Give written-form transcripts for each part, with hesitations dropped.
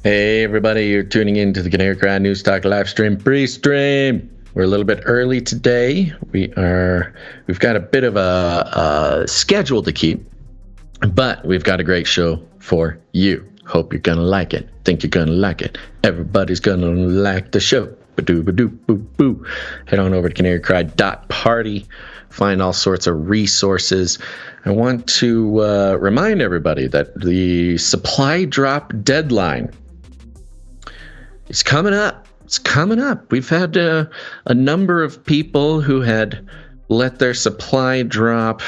Hey everybody, you're tuning in to the Canary News Talk live stream pre-stream. We're a little bit early today. We've got a bit of a schedule to keep, but we've got a great show for you. Hope you're gonna like it. Think you're gonna like it. Everybody's gonna like the show. Ba-doo-ba-doo-boo-boo. Head on over to canarycry.party. Find all sorts of resources. I want to remind everybody that the supply drop deadline is coming up. It's coming up. We've had a number of people who had let their supply drop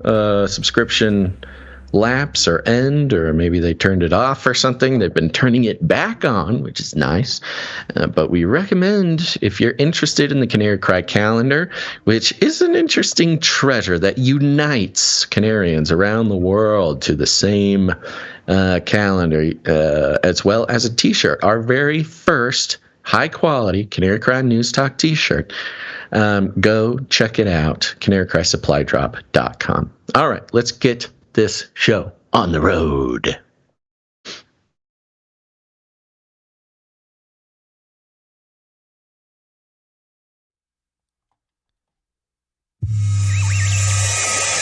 subscription lapse or end, or maybe they turned it off or something. They've been turning it back on, which is nice. But we recommend, if you're interested in the Canary Cry calendar, which is an interesting treasure that unites Canarians around the world to the same calendar, as well as a t-shirt, our very first high-quality Canary Cry News Talk t-shirt. Go check it out, canarycrysupply.com. All right, let's get this show on the road.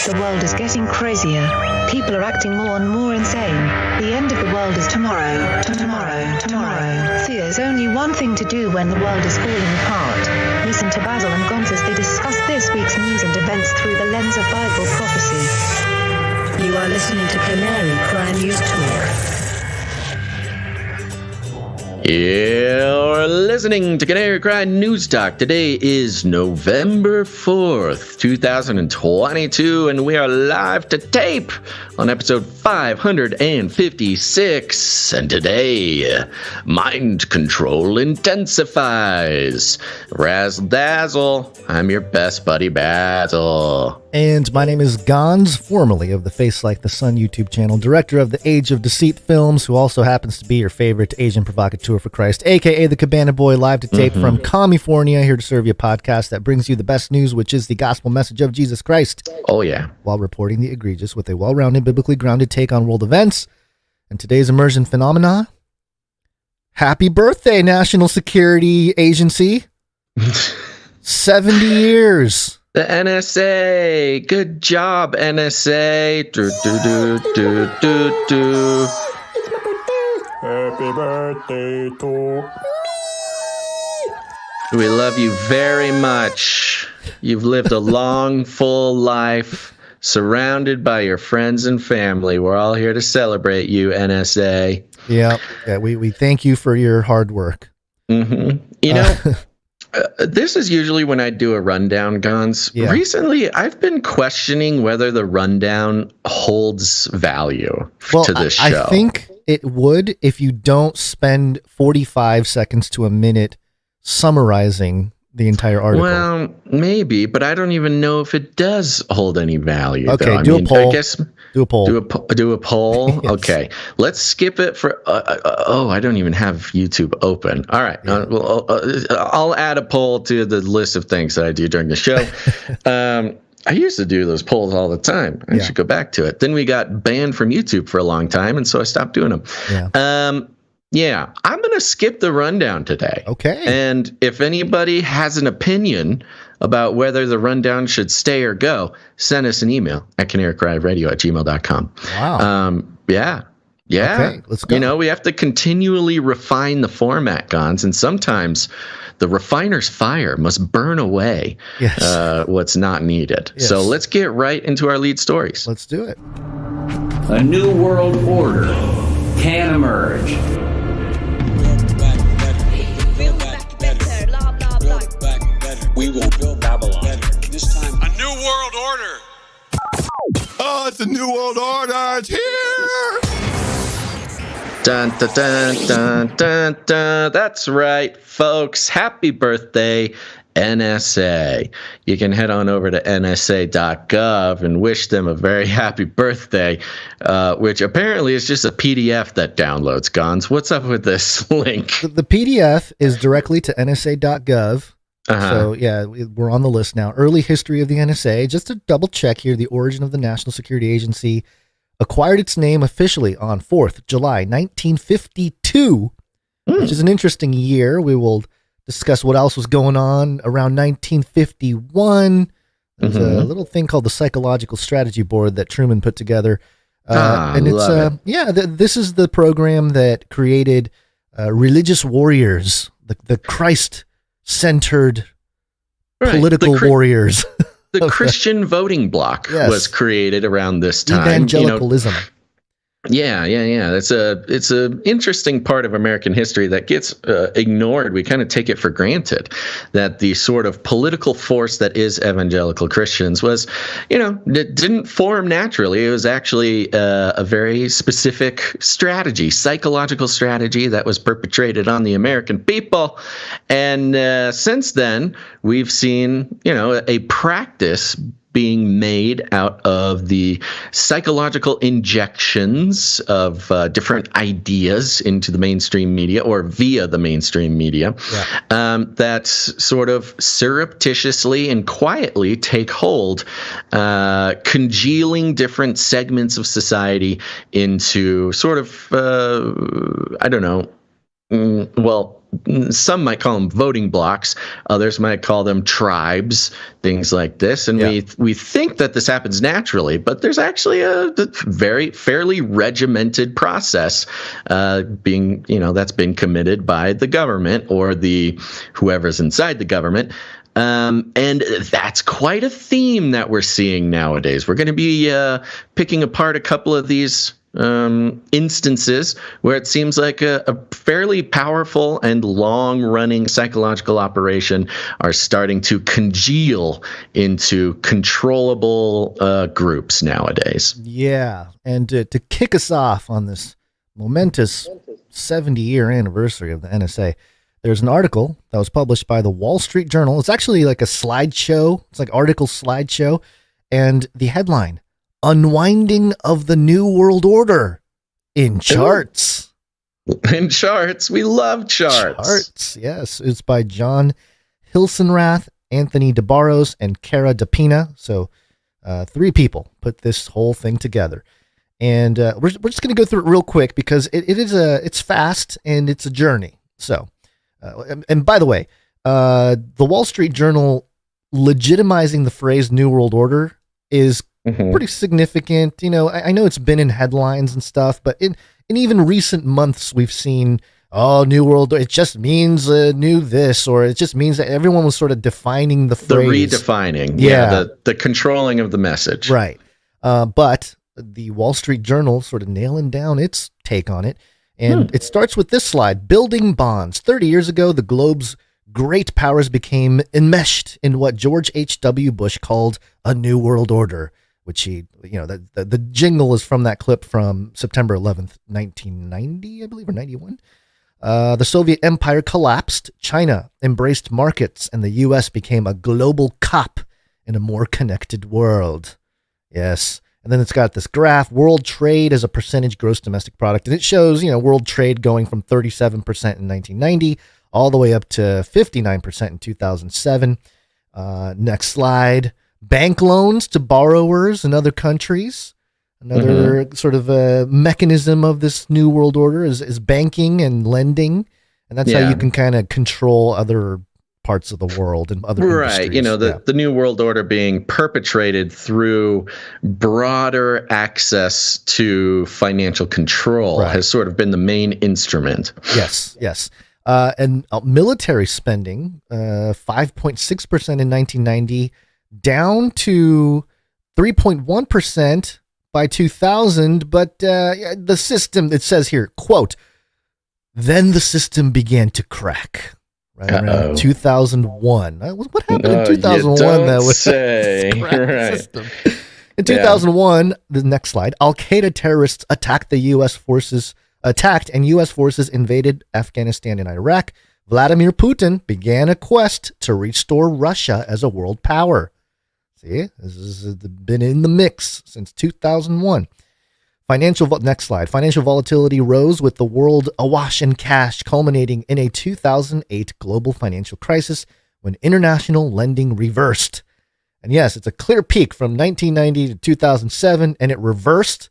The world is getting crazier. People are acting more and more insane. The end of the world is tomorrow. Tomorrow. There's only one thing to do when the world is falling apart. Listen to Basil and Gonz as they discuss this week's news and events through the lens of Bible prophecy. You are listening to Canary Cry News Talk. You're listening to Canary Cry News Talk. Today is November 4th, 2022, and we are live to tape on episode 556. And today, mind control intensifies. Razzle dazzle. I'm your best buddy, Basil. And my name is Gonz, formerly of the Face Like the Sun YouTube channel, director of the Age of Deceit films, who also happens to be your favorite Asian provocateur for Christ, a.k.a. the Cabana Boy, live to tape from California, here to serve you a podcast that brings you the best news, which is the gospel message of Jesus Christ. Oh, yeah. While reporting the egregious with a well-rounded, biblically grounded take on world events. And today's immersion phenomena, happy birthday, National Security Agency. 70 years. The NSA. Good job, NSA. Do, do, do, do, do, do. It's my birthday. Happy birthday to me. We love you very much. You've lived a long, full life, surrounded by your friends and family. We're all here to celebrate you, NSA. Yeah, we thank you for your hard work. You know, this is usually when I do a rundown, Gonz. Yeah. Recently, I've been questioning whether the rundown holds value to this show. I think it would if you don't spend 45 seconds to a minute summarizing the entire article. Well, maybe, but I don't even know if it does hold any value. Okay, though. a poll. I guess do a poll. Do a poll. Yes. Okay, let's skip it for. I don't even have YouTube open. All right, I'll add a poll to the list of things that I do during the show. I used to do those polls all the time. I should go back to it. Then we got banned from YouTube for a long time, and so I stopped doing them. Yeah, I'm going to skip the rundown today. Okay. And if anybody has an opinion about whether the rundown should stay or go, send us an email at canarycryradio@gmail.com. Wow. Yeah. Yeah. Okay, let's go. You know, we have to continually refine the format, Gons, and sometimes the refiner's fire must burn away what's not needed. Yes. So let's get right into our lead stories. Let's do it. A new world order can emerge. We will build Babylon. This time, a new world order. Oh, it's a new world order. It's here. Dun, dun, dun, dun, dun, dun. That's right, folks. Happy birthday, NSA. You can head on over to NSA.gov and wish them a very happy birthday, which apparently is just a PDF that downloads, Gons. What's up with this link? The PDF is directly to NSA.gov. So, yeah, we're on the list now. Early history of the NSA. Just to double check here, the origin of the National Security Agency acquired its name officially on 4th July 1952, which is an interesting year. We will discuss what else was going on around 1951. There's a little thing called the Psychological Strategy Board that Truman put together. And it's this is the program that created religious warriors, the Christ-centered political warriors. The Christian voting bloc was created around this time. Evangelicalism. Yeah. It's a interesting part of American history that gets ignored. We kind of take it for granted that the sort of political force that is evangelical Christians was, it didn't form naturally. It was actually a very specific strategy, psychological strategy that was perpetrated on the American people. And since then, we've seen, a practice being made out of the psychological injections of different ideas into the mainstream media or via the mainstream media that sort of surreptitiously and quietly take hold, congealing different segments of society into sort of, some might call them voting blocks. Others might call them tribes, things like this. And we think that this happens naturally, but there's actually a fairly regimented process being, that's been committed by the government or whoever's inside the government. And that's quite a theme that we're seeing nowadays. We're going to be picking apart a couple of these instances where it seems like a fairly powerful and long-running psychological operation are starting to congeal into controllable groups nowadays. Yeah, and to kick us off on this momentous 70-year anniversary of the NSA, there's an article that was published by the Wall Street Journal. It's actually like a slideshow. It's like article slideshow, and the headline: Unwinding of the New World Order in charts. In charts. We love charts. Charts, yes. It's by John Hilsenrath, Anthony DeBarros, and Cara DePina. So 3 people put this whole thing together. And we're just going to go through it real quick because it's fast and it's a journey. So, and by the way, the Wall Street Journal legitimizing the phrase New World Order is pretty significant. I know it's been in headlines and stuff, but in even recent months, we've seen, New World, it just means new this, or it just means that everyone was sort of defining the phrase. The redefining. The controlling of the message. Right. But the Wall Street Journal sort of nailing down its take on it. And it starts with this slide: building bonds. 30 years ago, the globe's great powers became enmeshed in what George H.W. Bush called a new world order, which the jingle is from that clip from September 11th, 1990, I believe, or 91. The Soviet Empire collapsed, China embraced markets, and the U.S. became a global cop in a more connected world. Yes. And then it's got this graph, world trade as a percentage gross domestic product, and it shows, world trade going from 37% in 1990 all the way up to 59% in 2007. Next slide. Bank loans to borrowers in other countries. Another sort of a mechanism of this new world order is banking and lending. And that's how you can kind of control other parts of the world and other Right. industries. The New World Order being perpetrated through broader access to financial control has sort of been the main instrument. Yes. And military spending, 5.6% in 1990, down to 3.1% by 2000. But the system, it says here, quote, then the system began to crack. Right around 2001. What happened in 2001? That was say. Right. System. In 2001, the next slide, Al-Qaeda terrorists attacked and U.S. forces invaded Afghanistan and Iraq. Vladimir Putin began a quest to restore Russia as a world power. See, this has been in the mix since 2001. Next slide. Financial volatility rose with the world awash in cash, culminating in a 2008 global financial crisis when international lending reversed. And yes, it's a clear peak from 1990 to 2007, and it reversed,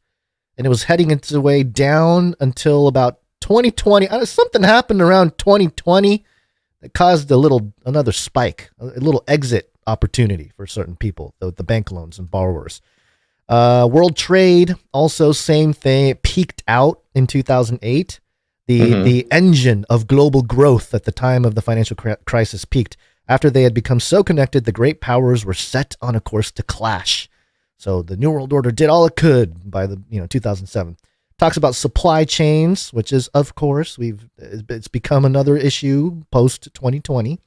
and it was heading its way down until about 2020. Something happened around 2020 that caused another spike, a little exit opportunity for certain people, the bank loans and borrowers. World trade, also same thing. It peaked out in 2008. The engine of global growth at the time of the financial crisis peaked. After they had become so connected, the great powers were set on a course to clash. So the New World Order did all it could by 2007. Talks about supply chains, which is, of course, it's become another issue post 2020.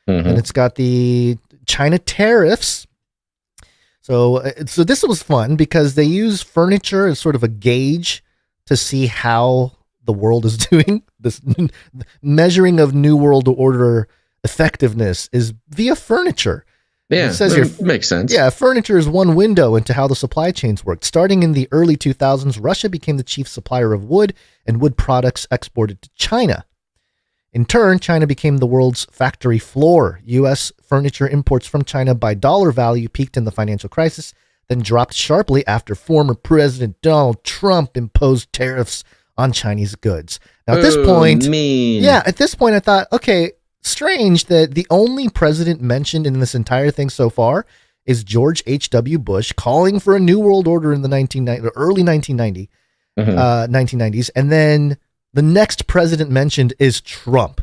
And it's got the China tariffs. So this was fun because they use furniture as sort of a gauge to see how the world is doing. This measuring of New World Order effectiveness is via furniture. Yeah, it says here, makes sense. Yeah, furniture is one window into how the supply chains worked. Starting in the early 2000s, Russia became the chief supplier of wood and wood products exported to China. In turn, China became the world's factory floor. U.S. furniture imports from China by dollar value peaked in the financial crisis, then dropped sharply after former President Donald Trump imposed tariffs on Chinese goods. Now, at this point, I thought, okay, strange that the only president mentioned in this entire thing so far is George H.W. Bush calling for a new world order in the early 1990s, and then the next president mentioned is Trump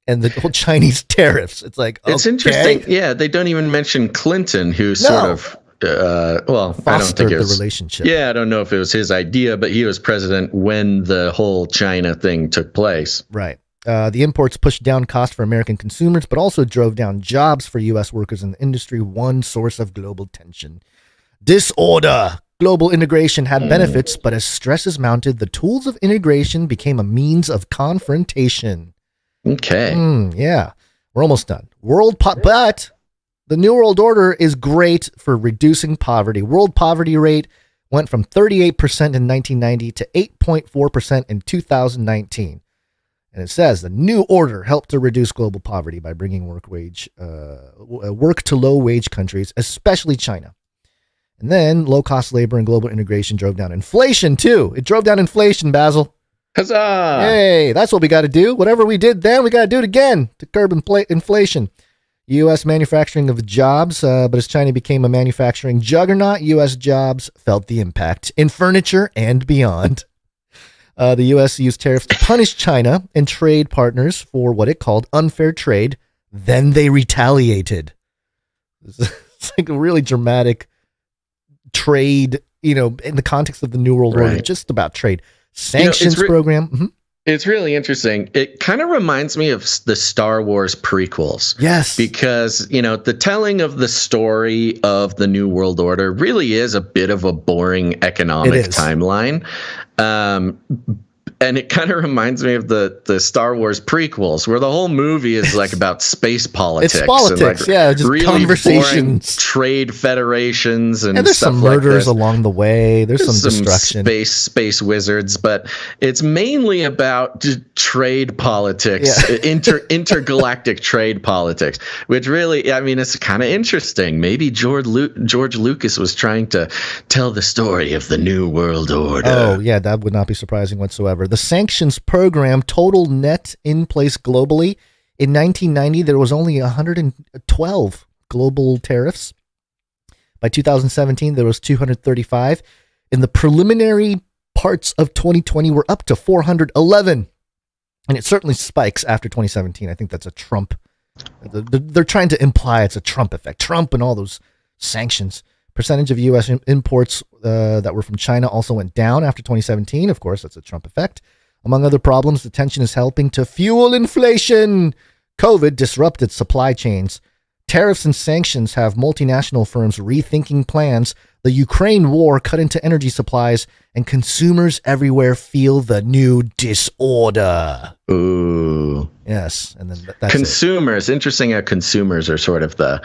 and the whole Chinese tariffs. It's like, it's interesting. Yeah, they don't even mention Clinton, who sort of I don't think it was the relationship. Yeah, I don't know if it was his idea, but he was president when the whole China thing took place. Right. The imports pushed down costs for American consumers, but also drove down jobs for U.S. workers in the industry, one source of global tension. Disorder. Global integration had benefits, but as stresses mounted, the tools of integration became a means of confrontation. Okay. Yeah, we're almost done. But the New World Order is great for reducing poverty. World poverty rate went from 38% in 1990 to 8.4% in 2019. And it says the New Order helped to reduce global poverty by bringing work to low wage countries, especially China. And then low-cost labor and global integration drove down inflation, too. It drove down inflation, Basil. Huzzah! Hey, that's what we got to do. Whatever we did then, we got to do it again to curb inflation. U.S. manufacturing of jobs, but as China became a manufacturing juggernaut, U.S. jobs felt the impact in furniture and beyond. The U.S. used tariffs to punish China and trade partners for what it called unfair trade. Then they retaliated. It's like a really dramatic trade, in the context of the New World Order, just about trade. Sanctions program. It's really interesting. It kind of reminds me of the Star Wars prequels. Yes. Because, the telling of the story of the New World Order really is a bit of a boring economic timeline. And it kind of reminds me of the Star Wars prequels, where the whole movie is like about space politics. It's politics, and just really conversations, trade federations, and there's stuff some murders like along the way. There's some destruction, space wizards, but it's mainly about trade politics, intergalactic trade politics, which really, it's kind of interesting. Maybe George Lucas was trying to tell the story of the New World Order. Oh yeah, that would not be surprising whatsoever. The sanctions program, total net in place globally, In 1990, there was only 112 global tariffs. By 2017, there was 235. In the preliminary parts of 2020, we're up to 411. And it certainly spikes after 2017. I think that's a Trump. They're trying to imply it's a Trump effect. Trump and all those sanctions. Percentage of U.S. imports that were from China also went down after 2017. Of course, that's a Trump effect. Among other problems, the tension is helping to fuel inflation. COVID disrupted supply chains. Tariffs and sanctions have multinational firms rethinking plans. The Ukraine war cut into energy supplies, and consumers everywhere feel the new disorder. Ooh. Yes, and then that's consumers. Interesting how consumers are sort of the,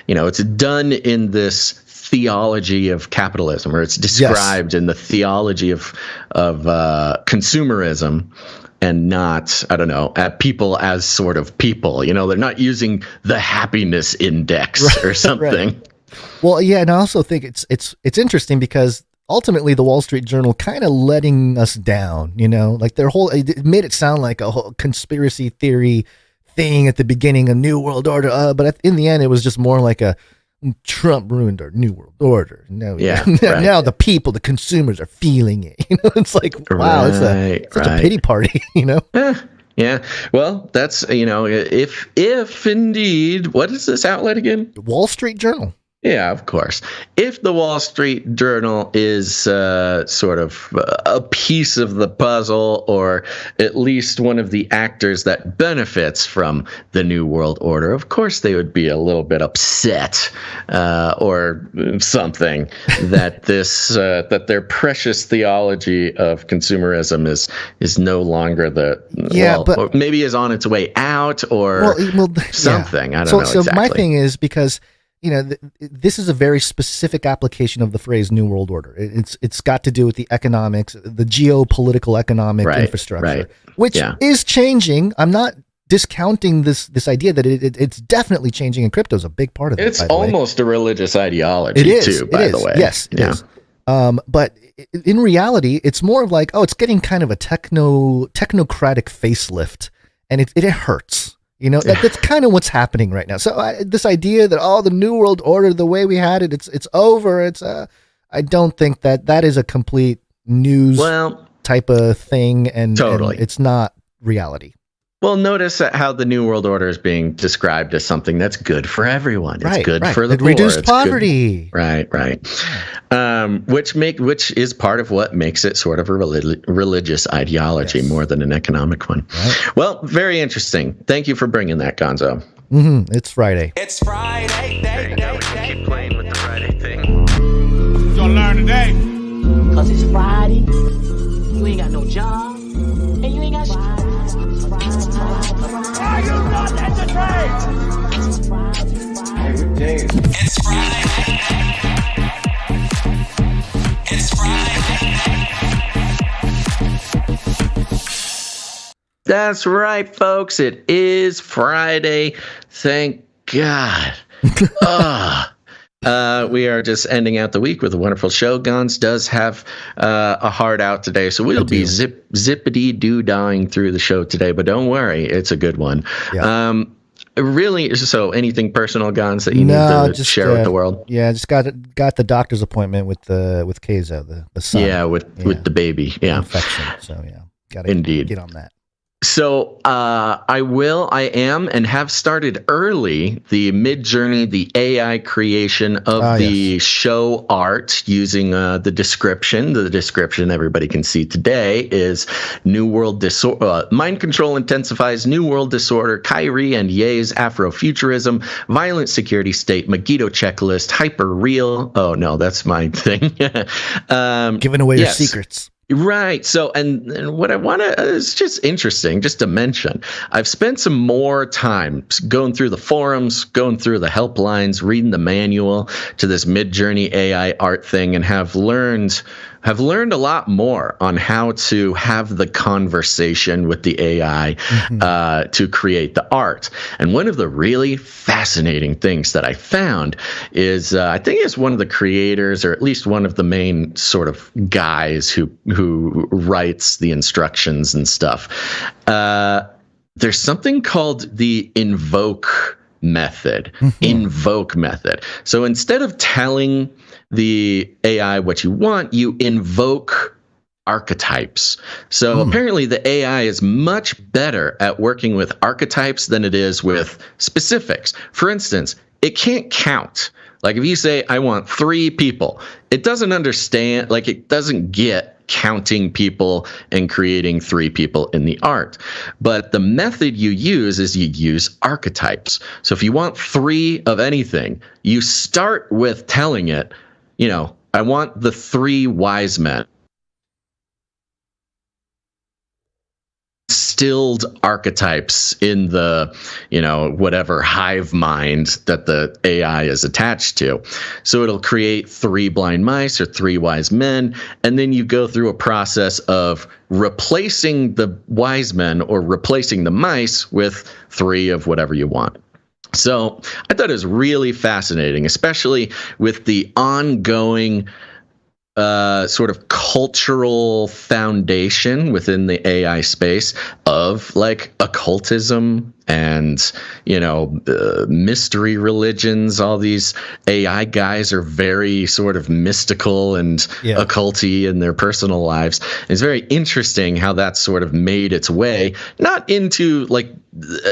it's done in this theology of capitalism, or it's described in the theology of consumerism. And not, I don't know, people as sort of people. They're not using the happiness index or something. Right. Well, yeah, and I also think it's interesting because ultimately the Wall Street Journal kind of letting us down. Like it made it sound like a whole conspiracy theory thing at the beginning, a new world order. But in the end, it was just more like a Trump ruined our new world order. Now the people, the consumers are feeling it. It's like, wow, it's such a pity party, Yeah. Well, that's, if indeed, what is this outlet again? Wall Street Journal. Yeah, of course. If the Wall Street Journal is sort of a piece of the puzzle, or at least one of the actors that benefits from the New World Order, of course they would be a little bit upset or something that that their precious theology of consumerism is no longer but maybe is on its way out or something. I don't know exactly. So my thing is because this is a very specific application of the phrase New World Order. It's got to do with the economics, the geopolitical economic infrastructure, which is changing. I'm not discounting this idea that it's definitely changing, and crypto is a big part of it. It's almost a religious ideology too, by the way. Yes, it is. But in reality, it's more of like, it's getting kind of a technocratic facelift, and it hurts. That's kind of what's happening right now. So this idea that, the New World Order, the way we had it, it's over. I don't think that is a complete news type of thing, and it's not reality. Well, notice how the New World Order is being described as something that's good for everyone. It's good for the poor. Reduced poverty. Right. Which is part of what makes it sort of a religious ideology more than an economic one. Right. Well, very interesting. Thank you for bringing that, Gonzo. Mm-hmm. It's Friday. It's Friday. Keep playing with the Friday thing. You gonna learn today? Cause it's Friday. You ain't got no job. And you ain't got shit. Are you not entertained? Every day. It's Friday. It's Friday. That's right, folks. It is Friday. Thank God. We are just ending out the week with a wonderful show. Gons does have a hard out today, so we'll be zippity-doo-dying through the show today, but don't worry, it's a good one. Yeah. Really, so anything personal, Gons, that you need to share with the world? Yeah, just got the doctor's appointment with Keizo, the son. Yeah, with the baby. Yeah. Infection, so gotta get on that. So I am and have started early the Mid-Journey, the AI creation of the show art using the description. The description everybody can see today is New World Disorder, Mind Control Intensifies, New World Disorder, Kyrie and Ye's Afrofuturism, Violent Security State, Megiddo Checklist, Hyper Real. Oh, no, that's my thing. Giving away your secrets. Right. So, and what I want to is just interesting, just to mention, I've spent some more time going through the forums, going through the helplines, reading the manual to this Mid-Journey AI art thing, and have learned a lot more on how to have the conversation with the AI to create the art. And one of the really fascinating things that I found is I think it's one of the creators, or at least one of the main sort of guys who writes the instructions and stuff. there's something called the invoke method. Invoke method. So instead of telling the AI what you want, you invoke archetypes. So apparently the AI is much better at working with archetypes than it is with specifics. For instance, it can't count. Like if you say, I want 3 people, it doesn't understand, like it doesn't get counting people and creating 3 people in the art. But the method you use is you use archetypes. So if you want 3 of anything, you start with telling it, I want the 3 wise men. Distilled archetypes in the, whatever hive mind that the AI is attached to. So it'll create 3 blind mice or 3 wise men, and then you go through a process of replacing the wise men or replacing the mice with 3 of whatever you want. So I thought it was really fascinating, especially with the ongoing sort of cultural foundation within the AI space of like occultism and, mystery religions. All these AI guys are very sort of mystical and occulty in their personal lives. It's very interesting how that's sort of made its way, not into like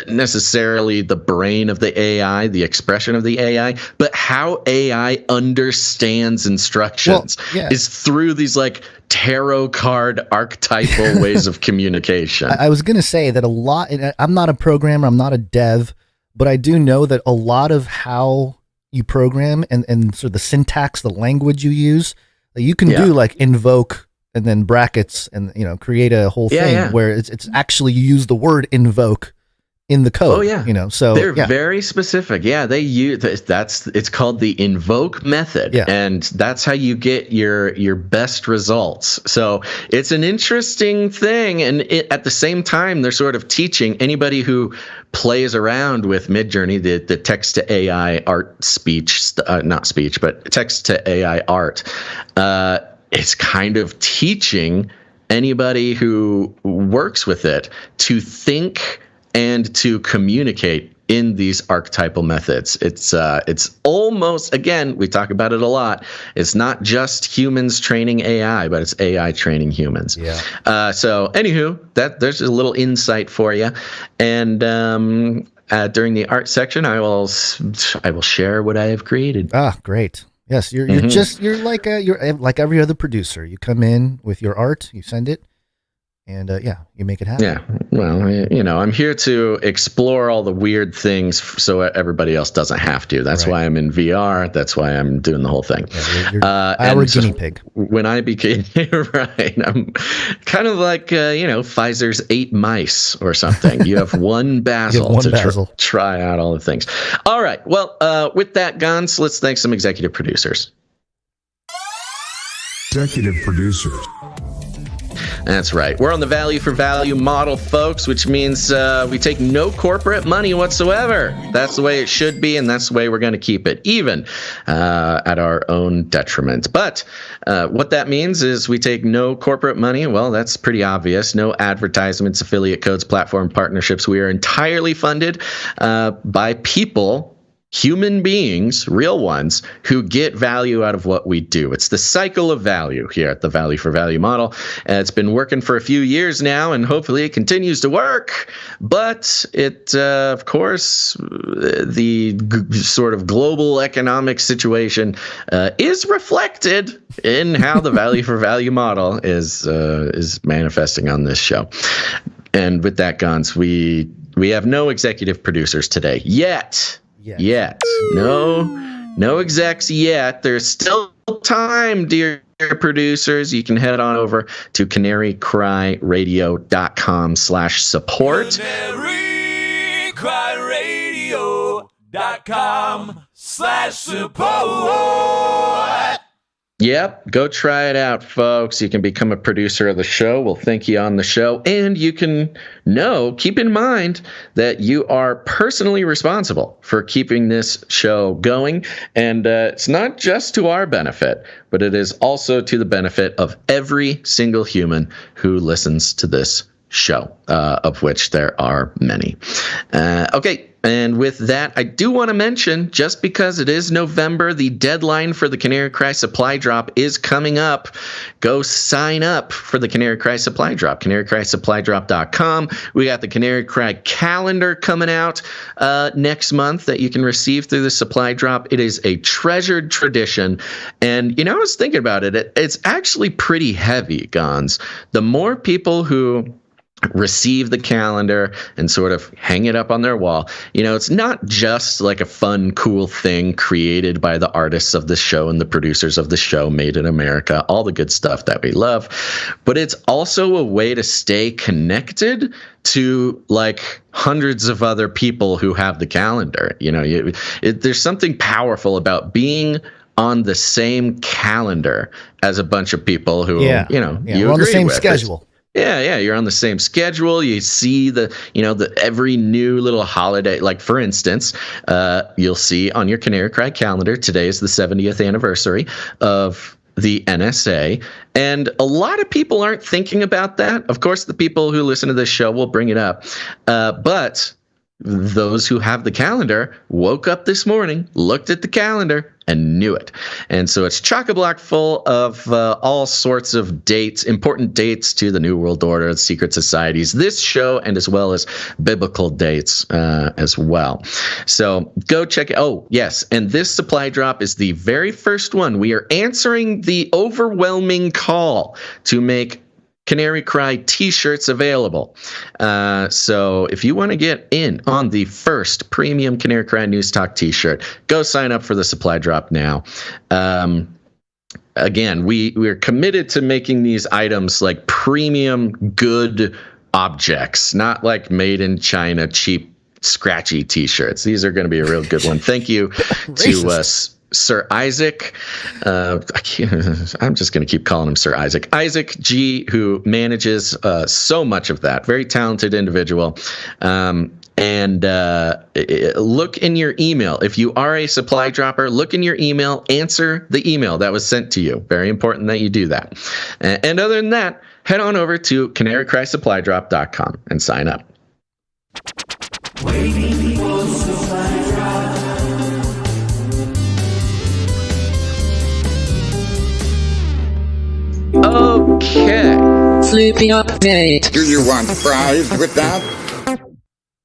necessarily the brain of the AI, the expression of the AI, but how AI understands instructions is through these like tarot card archetypal ways of communication. I was going to say that a lot, I'm not a programmer, I'm not a dev, but I do know that a lot of how you program and sort of the syntax, the language you use, you can do like invoke and then brackets and, create a whole thing where it's actually, you use the word invoke in the code. So they're very specific. They use it's called the invoke method, and that's how you get your best results. So it's an interesting thing, and at the same time, they're sort of teaching anybody who plays around with Midjourney, the text to AI art speech, not speech, but text to AI art. It's kind of teaching anybody who works with it to think and to communicate in these archetypal methods. It's almost, again, we talk about it a lot, it's not just humans training AI, but it's AI training humans. So anywho, there's a little insight for you. And during the art section, I will share what I have created. Great. Yes, you're like every other producer. You come in with your art, you send it, and you make it happen. Yeah, well, I'm here to explore all the weird things so everybody else doesn't have to. That's why I'm in VR. That's why I'm doing the whole thing. You're our guinea pig. When I became I'm kind of like Pfizer's 8 mice or something. You have one basil try out all the things. All right. Well, with that, Gons, let's thank some executive producers. Executive producers. That's right. We're on the value for value model, folks, which means we take no corporate money whatsoever. That's the way it should be, and that's the way we're going to keep it, even at our own detriment. But what that means is we take no corporate money. Well, that's pretty obvious. No advertisements, affiliate codes, platform partnerships. We are entirely funded by people, human beings, real ones, who get value out of what we do. It's the cycle of value here at the Value for Value model. It's been working for a few years now, and hopefully it continues to work. But it, of course, the sort of global economic situation is reflected in how the Value for Value model is manifesting on this show. And with that, Gons, we have no executive producers today yet. No execs yet. There's still time, dear producers. You can head on over to canarycryradio.com/support. canarycryradio.com/support. Yep, go try it out, folks. You can become a producer of the show. We'll thank you on the show. And you can keep in mind that you are personally responsible for keeping this show going. And it's not just to our benefit, but it is also to the benefit of every single human who listens to this show, of which there are many. Okay. And with that, I do want to mention, just because it is November, the deadline for the Canary Cry supply drop is coming up. Go sign up for the Canary Cry supply drop, canarycrysupply.com. We got the Canary Cry calendar coming out next month that you can receive through the supply drop. It is a treasured tradition. And, I was thinking about it. It's actually pretty heavy, Gons. The more people who receive the calendar and sort of hang it up on their wall. It's not just like a fun, cool thing created by the artists of the show and the producers of the show, Made in America, all the good stuff that we love, but it's also a way to stay connected to like hundreds of other people who have the calendar. There's something powerful about being on the same calendar as a bunch of people who, you we're on the same schedule. Yeah, you're on the same schedule. You see the every new little holiday. Like, for instance, you'll see on your Canary Cry calendar, today is the 70th anniversary of the NSA. And a lot of people aren't thinking about that. Of course, the people who listen to this show will bring it up. But those who have the calendar woke up this morning, looked at the calendar, and knew it. And so it's chock-a-block full of all sorts of dates, important dates to the New World Order, secret societies, this show, and as well as biblical dates as well. So go check it. Oh, yes. And this supply drop is the very first one. We are answering the overwhelming call to make Canary Cry t-shirts available. So if you want to get in on the first premium Canary Cry News Talk t-shirt, go sign up for the supply drop now. Again, we're committed to making these items like premium good objects, not like made in China, cheap, scratchy t-shirts. These are going to be a real good one. Thank you to us. Sir Isaac, I'm just going to keep calling him Sir Isaac. Isaac G, who manages so much of that. Very talented individual. And look in your email. If you are a supply dropper, look in your email, answer the email that was sent to you. Very important that you do that. And other than that, head on over to canarycrysupply.com and sign up. Waiting for supply drop. Okay. Flippy update. Do you want fries with that?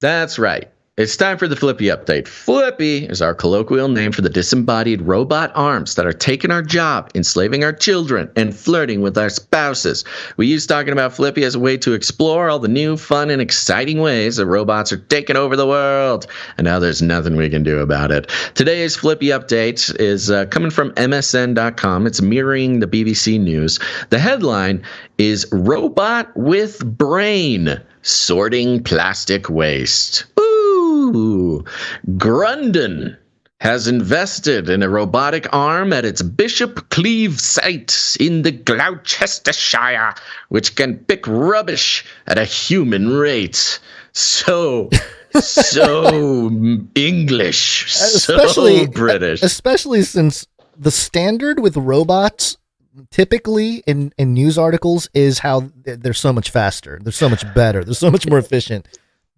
That's right. It's time for the Flippy update. Flippy is our colloquial name for the disembodied robot arms that are taking our job, enslaving our children, and flirting with our spouses. We use talking about Flippy as a way to explore all the new, fun, and exciting ways that robots are taking over the world. And now there's nothing we can do about it. Today's Flippy update is coming from MSN.com. It's mirroring the BBC News. The headline is Robot with Brain Sorting Plastic Waste. Grundon has invested in a robotic arm at its Bishop Cleeve site in the Gloucestershire, which can pick rubbish at a human rate. So English, so British. Especially since the standard with robots typically in news articles is how they're so much faster, they're so much better, they're so much more efficient.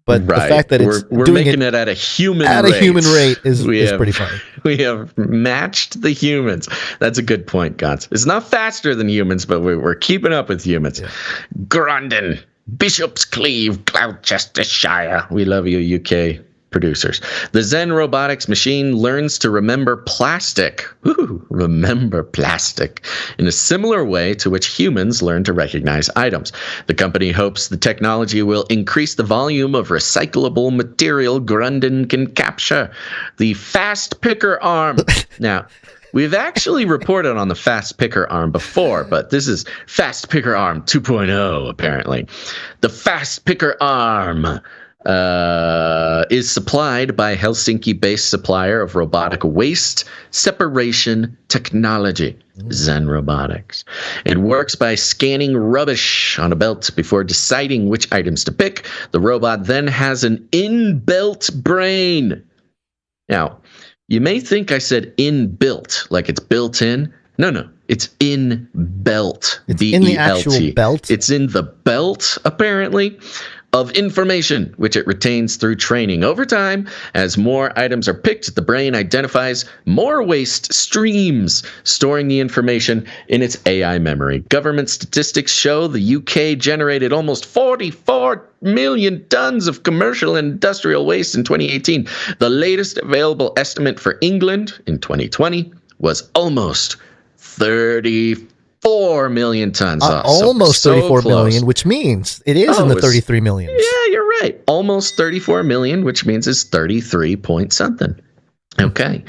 But the fact that we're making it at a human rate is pretty funny. We have matched the humans. That's a good point, Gons. It's not faster than humans, but we're keeping up with humans. Yeah. Grundon, Bishop's Cleeve, Gloucestershire. We love you, UK producers. The Zen robotics machine learns to remember plastic. Remember plastic in a similar way to which humans learn to recognize items. The company hopes the technology will increase the volume of recyclable material Grundon can capture. The fast picker arm. Now, we've actually reported on the fast picker arm before, but this is fast picker arm 2.0, apparently. The fast picker arm is supplied by Helsinki-based supplier of robotic waste separation technology, Zen Robotics. It works by scanning rubbish on a belt before deciding which items to pick. The robot then has an inbuilt brain. Now, you may think I said inbuilt, like it's built in. No. It's in belt. It's B-E-L-T. in the actual belt? It's in the belt, apparently, of information, which it retains through training. Over time, as more items are picked, the brain identifies more waste streams, storing the information in its AI memory. Government statistics show the UK generated almost 44 million tons of commercial and industrial waste in 2018. The latest available estimate for England in 2020 was almost 34 million tons. Almost 34 million, which means it is in the 33 million. Yeah, you're right. Almost 34 million, which means it's 33 point something. Okay.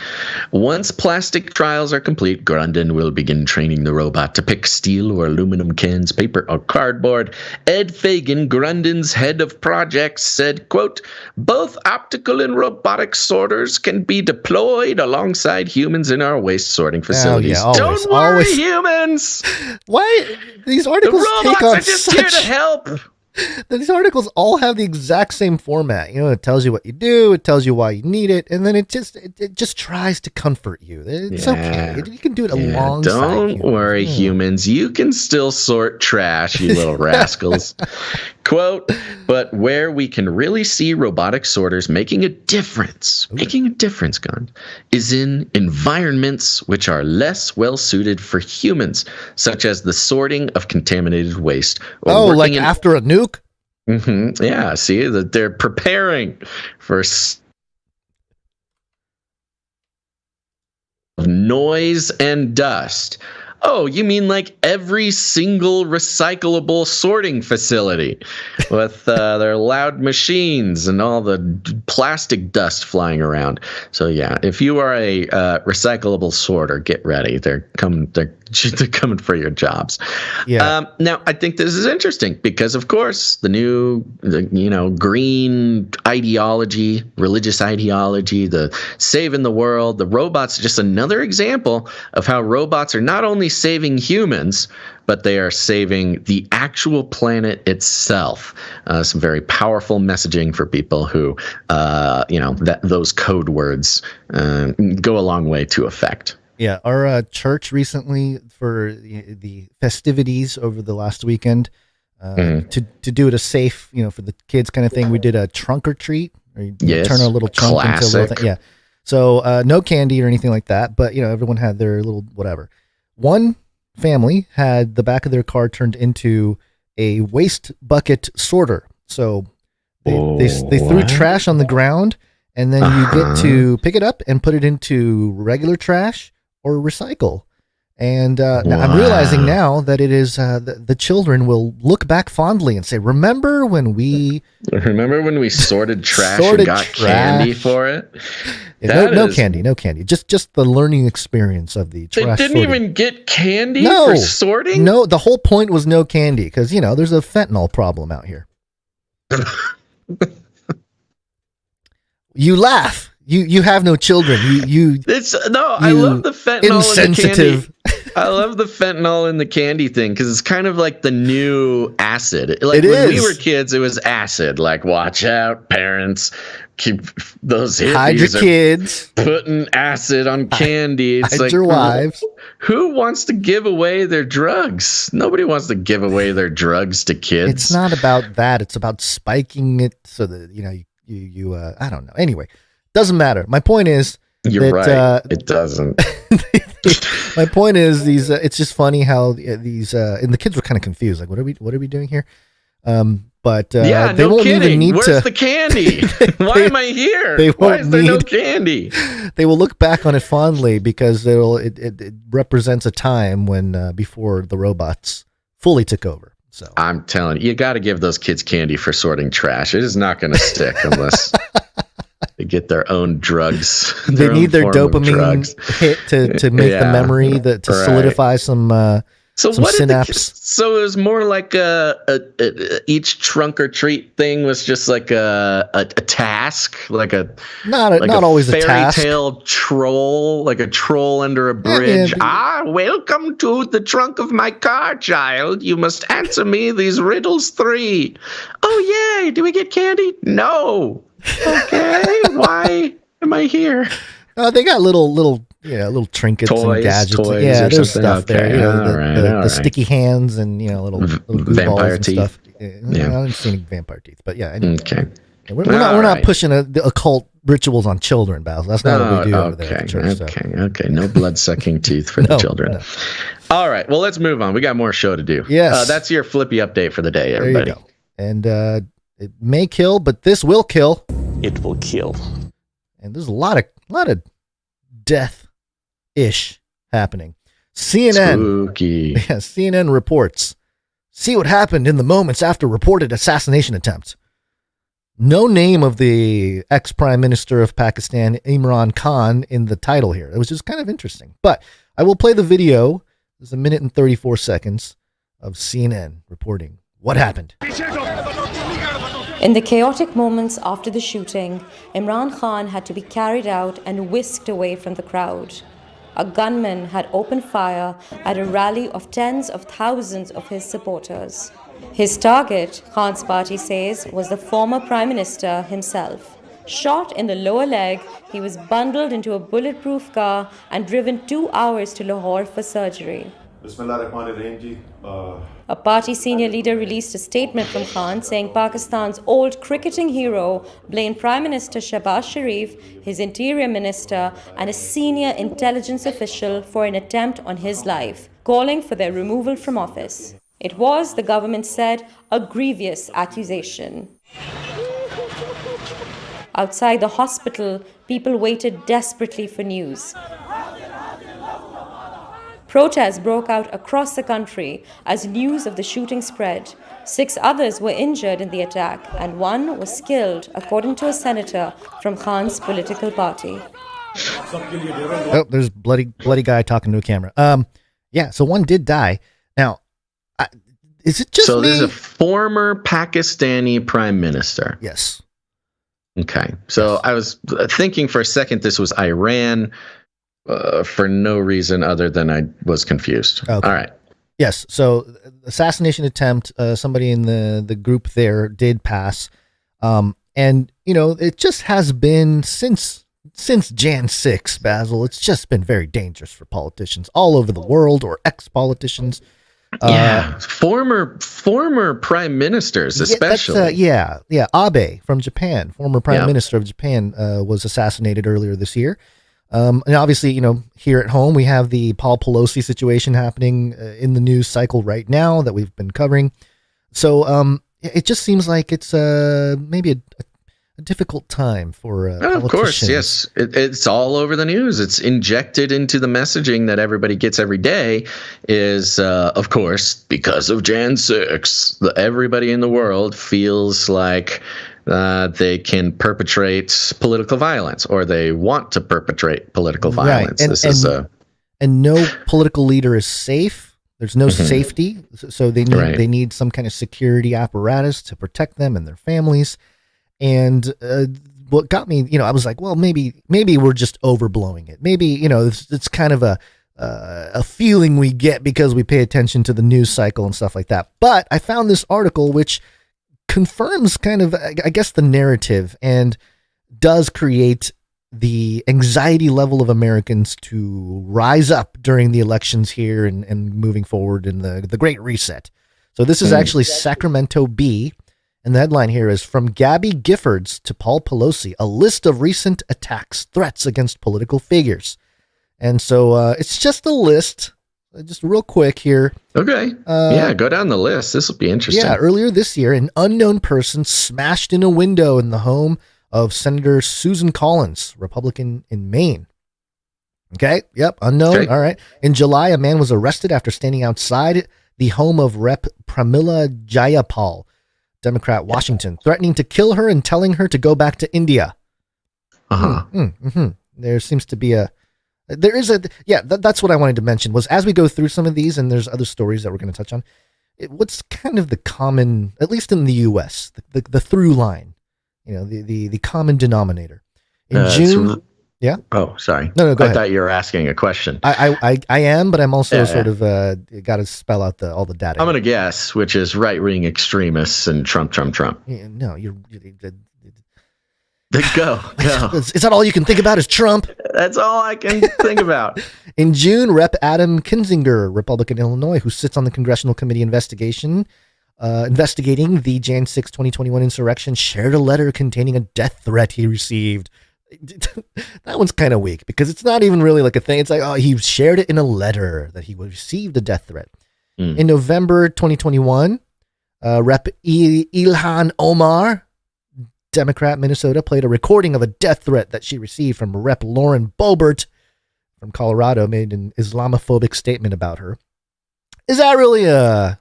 Once plastic trials are complete, Grundon will begin training the robot to pick steel or aluminum cans, paper, or cardboard. Ed Fagan, Grundon's head of projects, said, quote, both optical and robotic sorters can be deployed alongside humans in our waste sorting facilities. Oh, yeah, always, Don't worry, always. Humans! Why? These The articles robots take on are just here to help. These articles all have the exact same format. You know, it tells you what you do, it tells you why you need it, and then it just tries to comfort you. It's okay. You can do it alongside. Don't worry, humans. You can still sort trash, you little rascals. Quote, but where we can really see robotic sorters making a difference, Gun, is in environments which are less well suited for humans, such as the sorting of contaminated waste. Or like after a nuke? Mm-hmm. Yeah, see that they're preparing for noise and dust. Oh, you mean like every single recyclable sorting facility with their loud machines and all the plastic dust flying around. So yeah, if you are a recyclable sorter, get ready. They're coming for your jobs. Yeah. Now, I think this is interesting because, of course, the new green ideology, religious ideology, the saving the world, the robots, just another example of how robots are not only saving humans, but they are saving the actual planet itself. Some very powerful messaging for people who, those code words go a long way to effect. Yeah, our church recently, for the festivities over the last weekend, to do it a safe, for the kids kind of thing, we did a trunk or treat. Or you turn a little trunk into a little thing. Yeah. So no candy or anything like that, but everyone had their little whatever. One family had the back of their car turned into a waste bucket sorter. So they threw trash on the ground, and then you get to pick it up and put it into regular trash or recycle. And now I'm realizing now that it is the children will look back fondly and say, remember when we sorted trash and got candy for it? Yeah, no candy. Just the learning experience of the trash. They didn't even get candy for sorting? No, the whole point was no candy because, there's a fentanyl problem out here. You laugh. You have no children. I love the fentanyl insensitive. In the candy. I love the fentanyl in the candy thing because it's kind of like the new acid. Like when we were kids, it was acid. Like, watch out, parents. Keep those hippies hide your kids putting acid on candy. It's hide like your wives. Who wants to give away their drugs? Nobody wants to give away their drugs to kids. It's not about that. It's about spiking it so that you I don't know. Anyway. Doesn't matter. My point is you're right. It doesn't. My point is these. It's just funny how these and the kids were kind of confused. Like, what are we doing here? But they won't kidding. Even need Where's the candy? Why am I here? Why is there no candy? They will look back on it fondly because it represents a time when before the robots fully took over. So I'm telling you got to give those kids candy for sorting trash. It is not going to stick unless. They get their own drugs. They need their dopamine hit to make the memory to solidify some synapse. So it was more like each trunk or treat thing was just like a task, like not always a task. Fairy tale troll, like a troll under a bridge. Welcome to the trunk of my car, child. You must answer me these riddles 3. Oh yay! Do we get candy? No. Okay, why am I here? They got little little trinkets Toys, and gadgets. toys Yeah, or there's something. stuff Okay, there. The sticky hands and little goo vampire balls and teeth. stuff. Yeah. I haven't seen any vampire teeth, but yeah. Anyway. Okay. We're not pushing the occult rituals on children, Basil. That's not what we do over there at the church. Okay. No blood-sucking teeth for the children. No. All right. Well, let's move on. We got more show to do. Yes. That's your Flippy update for the day, everybody. There you go. And it may kill, but this will kill. It will kill. And there's a lot of death-ish happening. CNN. Spooky. Yeah, CNN reports. See what happened in the moments after reported assassination attempt. No name of the ex-prime minister of Pakistan, Imran Khan, in the title here, which is kind of interesting. But I will play the video. There's 1 minute and 34 seconds of CNN reporting what happened. In the chaotic moments after the shooting, Imran Khan had to be carried out and whisked away from the crowd. A gunman had opened fire at a rally of tens of thousands of his supporters. His target, Khan's party says, was the former Prime Minister himself. Shot in the lower leg, he was bundled into a bulletproof car and driven 2 hours to Lahore for surgery. A party senior leader released a statement from Khan saying Pakistan's old cricketing hero blamed Prime Minister Shehbaz Sharif, his interior minister, and a senior intelligence official for an attempt on his life, calling for their removal from office. It was, the government said, a grievous accusation. Outside the hospital, people waited desperately for news. Protests broke out across the country as news of the shooting spread. 6 others were injured in the attack, and 1 was killed, according to a senator from Khan's political party. Oh, there's bloody guy talking to a camera. Yeah, so 1 did die. Now, is it just so? me? There's a former Pakistani prime minister. Yes. Okay, so yes. I was thinking for a second this was Iran. For no reason other than I was confused. Okay. All right. Yes. So assassination attempt, somebody in the group there did pass. And, it just has been since Jan 6, Basil, it's just been very dangerous for politicians all over the world or ex-politicians. Former prime ministers, especially. Abe from Japan, former prime minister of Japan, was assassinated earlier this year. And obviously, here at home, we have the Paul Pelosi situation happening in the news cycle right now that we've been covering. So it just seems like it's maybe a difficult time for politicians. Of course, yes. It's all over the news. It's injected into the messaging that everybody gets every day is, of course, because of Jan 6, everybody in the world feels like they can perpetrate political violence, or they want to perpetrate political violence. Right. And no political leader is safe. There's no safety, so they need some kind of security apparatus to protect them and their families. And what got me, I was like, well, maybe we're just overblowing it. Maybe it's kind of a feeling we get because we pay attention to the news cycle and stuff like that. But I found this article which confirms kind of, I guess, the narrative and does create the anxiety level of Americans to rise up during the elections here and moving forward in the Great Reset. So this is actually Sacramento Bee, and the headline here is From Gabby Giffords to Paul Pelosi, a list of recent attacks, threats against political figures. And so it's just a list. Just real quick here. Okay. Go down the list. This will be interesting. Yeah, earlier this year, an unknown person smashed in a window in the home of Senator Susan Collins, Republican in Maine. Okay. Yep. Unknown. Okay. All right. In July, a man was arrested after standing outside the home of Rep. Pramila Jayapal, Democrat, Washington, threatening to kill her and telling her to go back to India. There seems to be that's what I wanted to mention was as we go through some of these, and there's other stories that we're going to touch on, what's kind of the common, at least in the U.S., the through line, the common denominator. In June, yeah. Oh, sorry. No, go ahead. I thought you were asking a question. I am, but I'm also sort of got to spell out all the data. I'm going to guess, which is right-wing extremists and Trump. No, you're Go. Is that all you can think about is Trump? That's all I can think about. In June, Rep. Adam Kinzinger, Republican Illinois, who sits on the Congressional Committee investigating the Jan 6, 2021 insurrection, shared a letter containing a death threat he received. That one's kind of weak because it's not even really like a thing. It's like, oh, he shared it in a letter that he received a death threat. In November 2021, Rep. Ilhan Omar, Democrat, Minnesota, played a recording of a death threat that she received from Rep. Lauren Boebert from Colorado, made an Islamophobic statement about her. Is that really a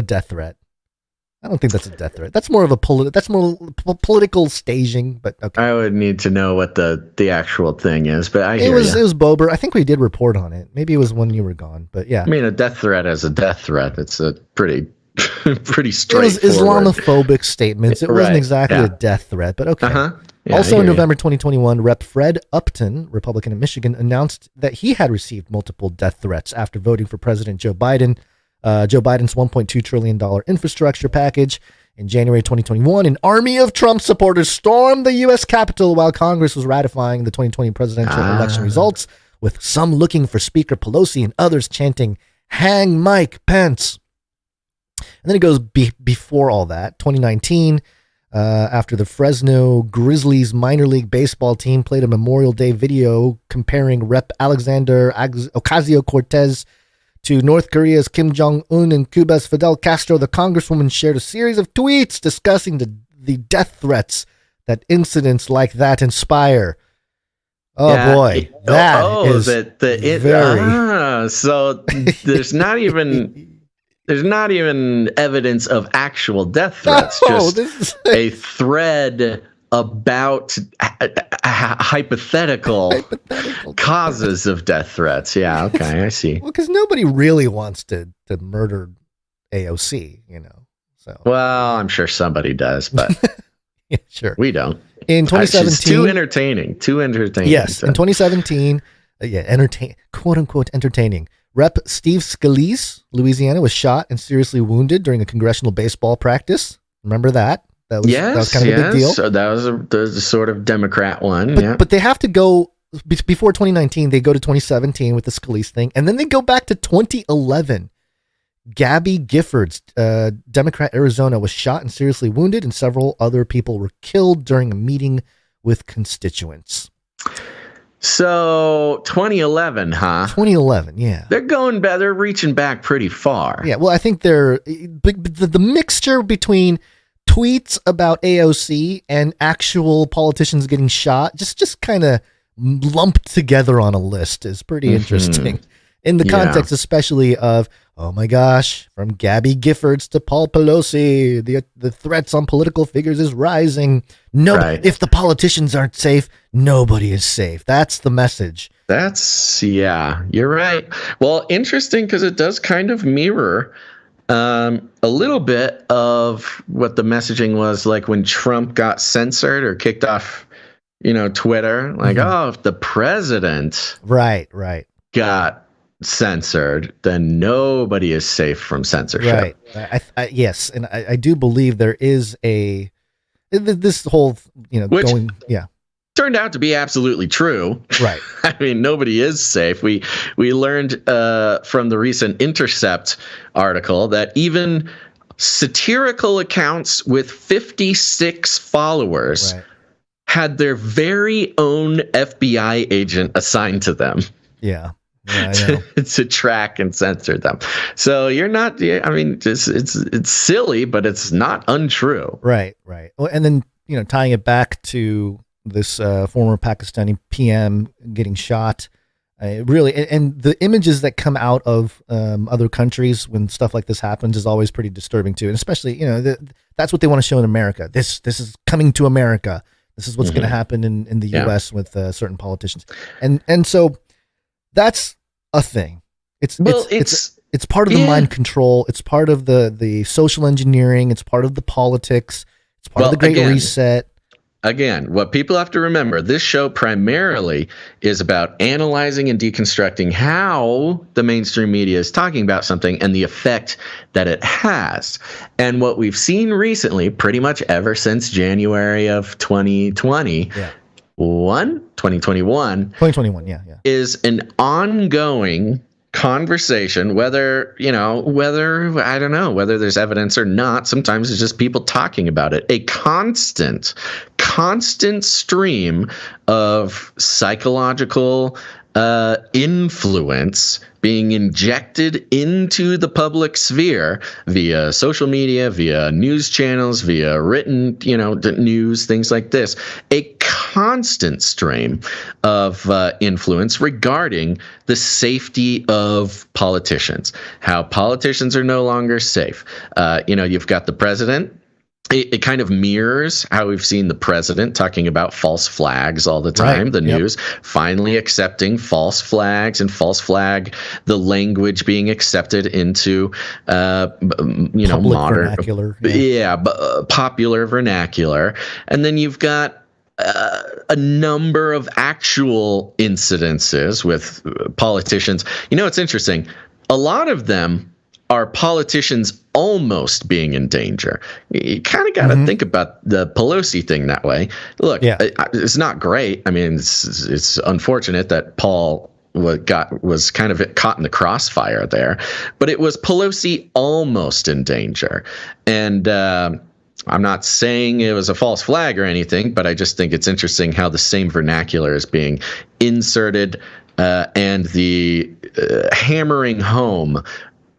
death threat? I don't think that's a death threat. That's more of a political staging, but okay. I would need to know what the actual thing is, but it was Boebert. I think we did report on it. Maybe it was when you were gone, but yeah. I mean, a death threat is a death threat. It's a pretty straightforward. It was Islamophobic statements. It wasn't exactly a death threat, but okay. Yeah, also in November 2021, Rep. Fred Upton, Republican of Michigan, announced that he had received multiple death threats after voting for President Joe Biden. Joe Biden's $1.2 trillion infrastructure package. In January 2021, an army of Trump supporters stormed the U.S. Capitol while Congress was ratifying the 2020 presidential election results, with some looking for Speaker Pelosi and others chanting, "Hang Mike Pence." And then it goes before all that, 2019, after the Fresno Grizzlies minor league baseball team played a Memorial Day video comparing Rep. Alexander Ocasio-Cortez to North Korea's Kim Jong-un and Cuba's Fidel Castro, the congresswoman shared a series of tweets discussing the death threats that incidents like that inspire. Oh boy, that is very. So there's not even evidence of actual death threats. Just a thread about hypothetical causes of death threats. Yeah, okay, I see. Well, because nobody really wants to murder AOC, So well, I'm sure somebody does, but yeah, sure, we don't. In 2017, it's too entertaining. Yes, in 2017, quote unquote entertaining. Rep. Steve Scalise, Louisiana, was shot and seriously wounded during a congressional baseball practice. Remember that? That was kind of a big deal. So that was a sort of Democrat one. But they have to go before 2019. They go to 2017 with the Scalise thing, and then they go back to 2011. Gabby Giffords, Democrat, Arizona, was shot and seriously wounded, and several other people were killed during a meeting with constituents. So 2011, huh? 2011, yeah. They're reaching back pretty far. Yeah, well, I think the mixture between tweets about AOC and actual politicians getting shot just kind of lumped together on a list is pretty interesting. In the context especially of, oh my gosh, from Gabby Giffords to Paul Pelosi, the threats on political figures is rising. If the politicians aren't safe, nobody is safe. That's the message. You're right. Well, interesting because it does kind of mirror a little bit of what the messaging was like when Trump got censored or kicked off, Twitter. Like, oh, if the president got censored, then nobody is safe from censorship. Right. Yes, and I do believe there is this whole, which yeah. Turned out to be absolutely true. Right. I mean, nobody is safe. We learned from the recent Intercept article that even satirical accounts with 56 followers had their very own FBI agent assigned to them. Yeah. Yeah, I know. to track and censor them. So you're not. I mean, it's silly, but it's not untrue. Right. Well, and then tying it back to this former Pakistani PM getting shot, really, and the images that come out of other countries when stuff like this happens is always pretty disturbing too, and especially that's what they want to show in America. This is coming to America. This is what's going to happen in the U.S. with certain politicians, and so. That's a thing. It's part of the mind control. It's part of the social engineering. It's part of the politics. It's part of the Great Reset. again, what people have to remember, this show primarily is about analyzing and deconstructing how the mainstream media is talking about something and the effect that it has. And what we've seen recently, pretty much ever since January of 2020, 2021, is an ongoing conversation, whether I don't know whether there's evidence or not. Sometimes it's just people talking about it. A constant stream of psychological influence being injected into the public sphere via social media, via news channels, via written, news, things like this. A constant stream of influence regarding the safety of politicians, how politicians are no longer safe. You've got the president. It kind of mirrors how we've seen the president talking about false flags all the time. Right. The news finally accepting false flags and false flag, the language being accepted into, public modern vernacular. Popular vernacular. And then you've got a number of actual incidences with politicians. It's interesting. A lot of them are politicians almost being in danger. You kind of got to think about the Pelosi thing that way. Look, it's not great. I mean, it's unfortunate that Paul was kind of caught in the crossfire there, but it was Pelosi almost in danger. And I'm not saying it was a false flag or anything, but I just think it's interesting how the same vernacular is being inserted and the hammering home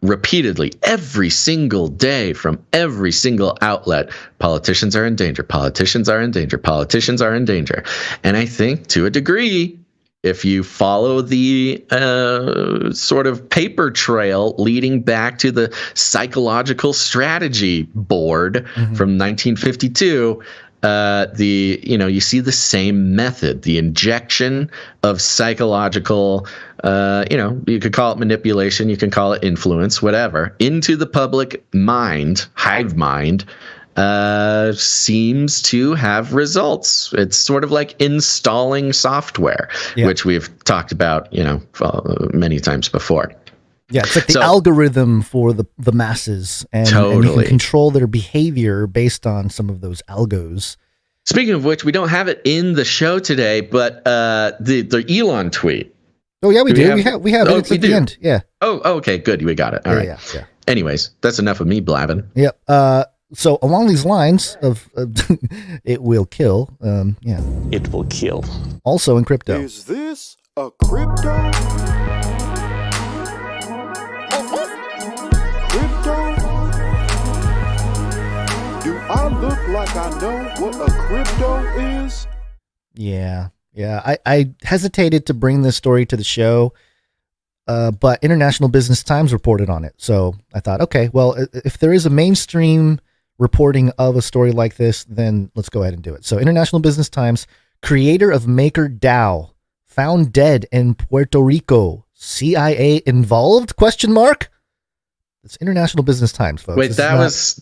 repeatedly every single day from every single outlet. Politicians are in danger. Politicians are in danger. Politicians are in danger. And I think to a degree, if you follow the sort of paper trail leading back to the Psychological Strategy Board from 1952, you see the same method, the injection of psychological, you could call it manipulation, you can call it influence, whatever, into the public mind, hive mind, seems to have results. It's sort of like installing software, which we've talked about, many times before. Yeah, it's like the algorithm for the masses, and you can control their behavior based on some of those algos. Speaking of which, we don't have it in the show today, but the Elon tweet. Oh yeah, we do. We have it. It's at the end. Yeah. Oh, okay, good. We got it. All right. Yeah. Anyways, that's enough of me blabbing. Yep. So along these lines of it will kill. It will kill. Also in crypto. Is this a crypto? I look like I know what a crypto is? Yeah. I hesitated to bring this story to the show, but International Business Times reported on it. So I thought, okay, well, if there is a mainstream reporting of a story like this, then let's go ahead and do it. So International Business Times, creator of MakerDAO, found dead in Puerto Rico. CIA involved? ? It's International Business Times, folks. Wait,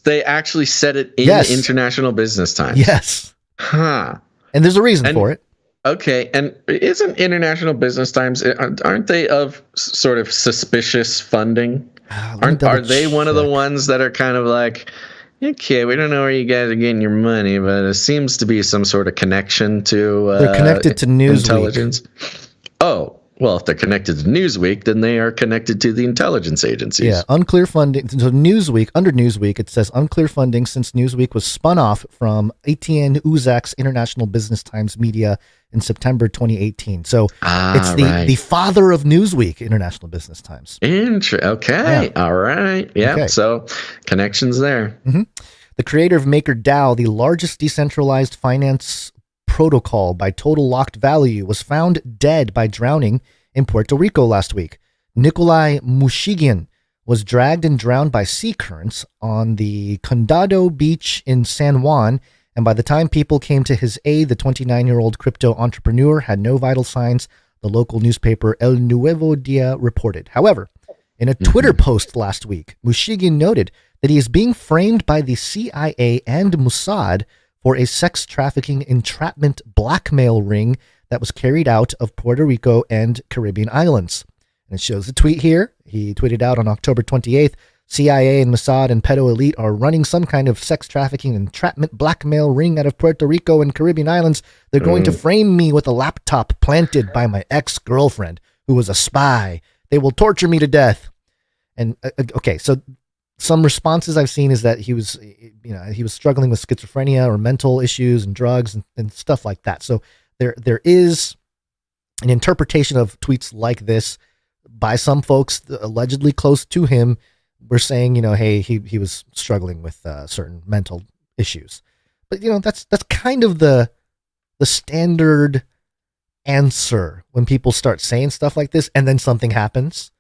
they actually said it in International Business Times. Yes. Huh. And there's a reason for it. Okay. And isn't International Business Times, aren't they of sort of suspicious funding? Are they one of the ones that are kind of like, okay, we don't know where you guys are getting your money, but it seems to be some sort of connection to they're connected to Newsweek. Intelligence. Oh. Well, if they're connected to Newsweek, then they are connected to the intelligence agencies. Yeah, unclear funding. So Newsweek, under Newsweek, it says unclear funding since Newsweek was spun off from Etienne Uzak's International Business Times Media in September 2018. So it's the father of Newsweek, International Business Times. Okay. Yeah. All right. Yeah. Okay. So connections there. Mm-hmm. The creator of MakerDAO, the largest decentralized finance protocol by total locked value, was found dead by drowning in Puerto Rico last week. Nikolai Mushigian was dragged and drowned by sea currents on the Condado beach in San Juan, and by the time people came to his aid, the 29-year-old crypto entrepreneur had no vital signs, the local newspaper El Nuevo Dia reported. However, in a Twitter post last week, Mushigian noted that he is being framed by the CIA and Mossad for a sex trafficking entrapment blackmail ring that was carried out of Puerto Rico and Caribbean islands. And it shows the tweet here. He tweeted out on October 28th, CIA and Mossad and pedo elite are running some kind of sex trafficking entrapment blackmail ring out of Puerto Rico and Caribbean islands. They're going to frame me with a laptop planted by my ex-girlfriend, who was a spy. They will torture me to death. And okay, so some responses I've seen is that he was struggling with schizophrenia or mental issues and drugs and stuff like that. So there is an interpretation of tweets like this by some folks allegedly close to him. We're saying, hey, he was struggling with certain mental issues. But, that's kind of the standard answer when people start saying stuff like this and then something happens.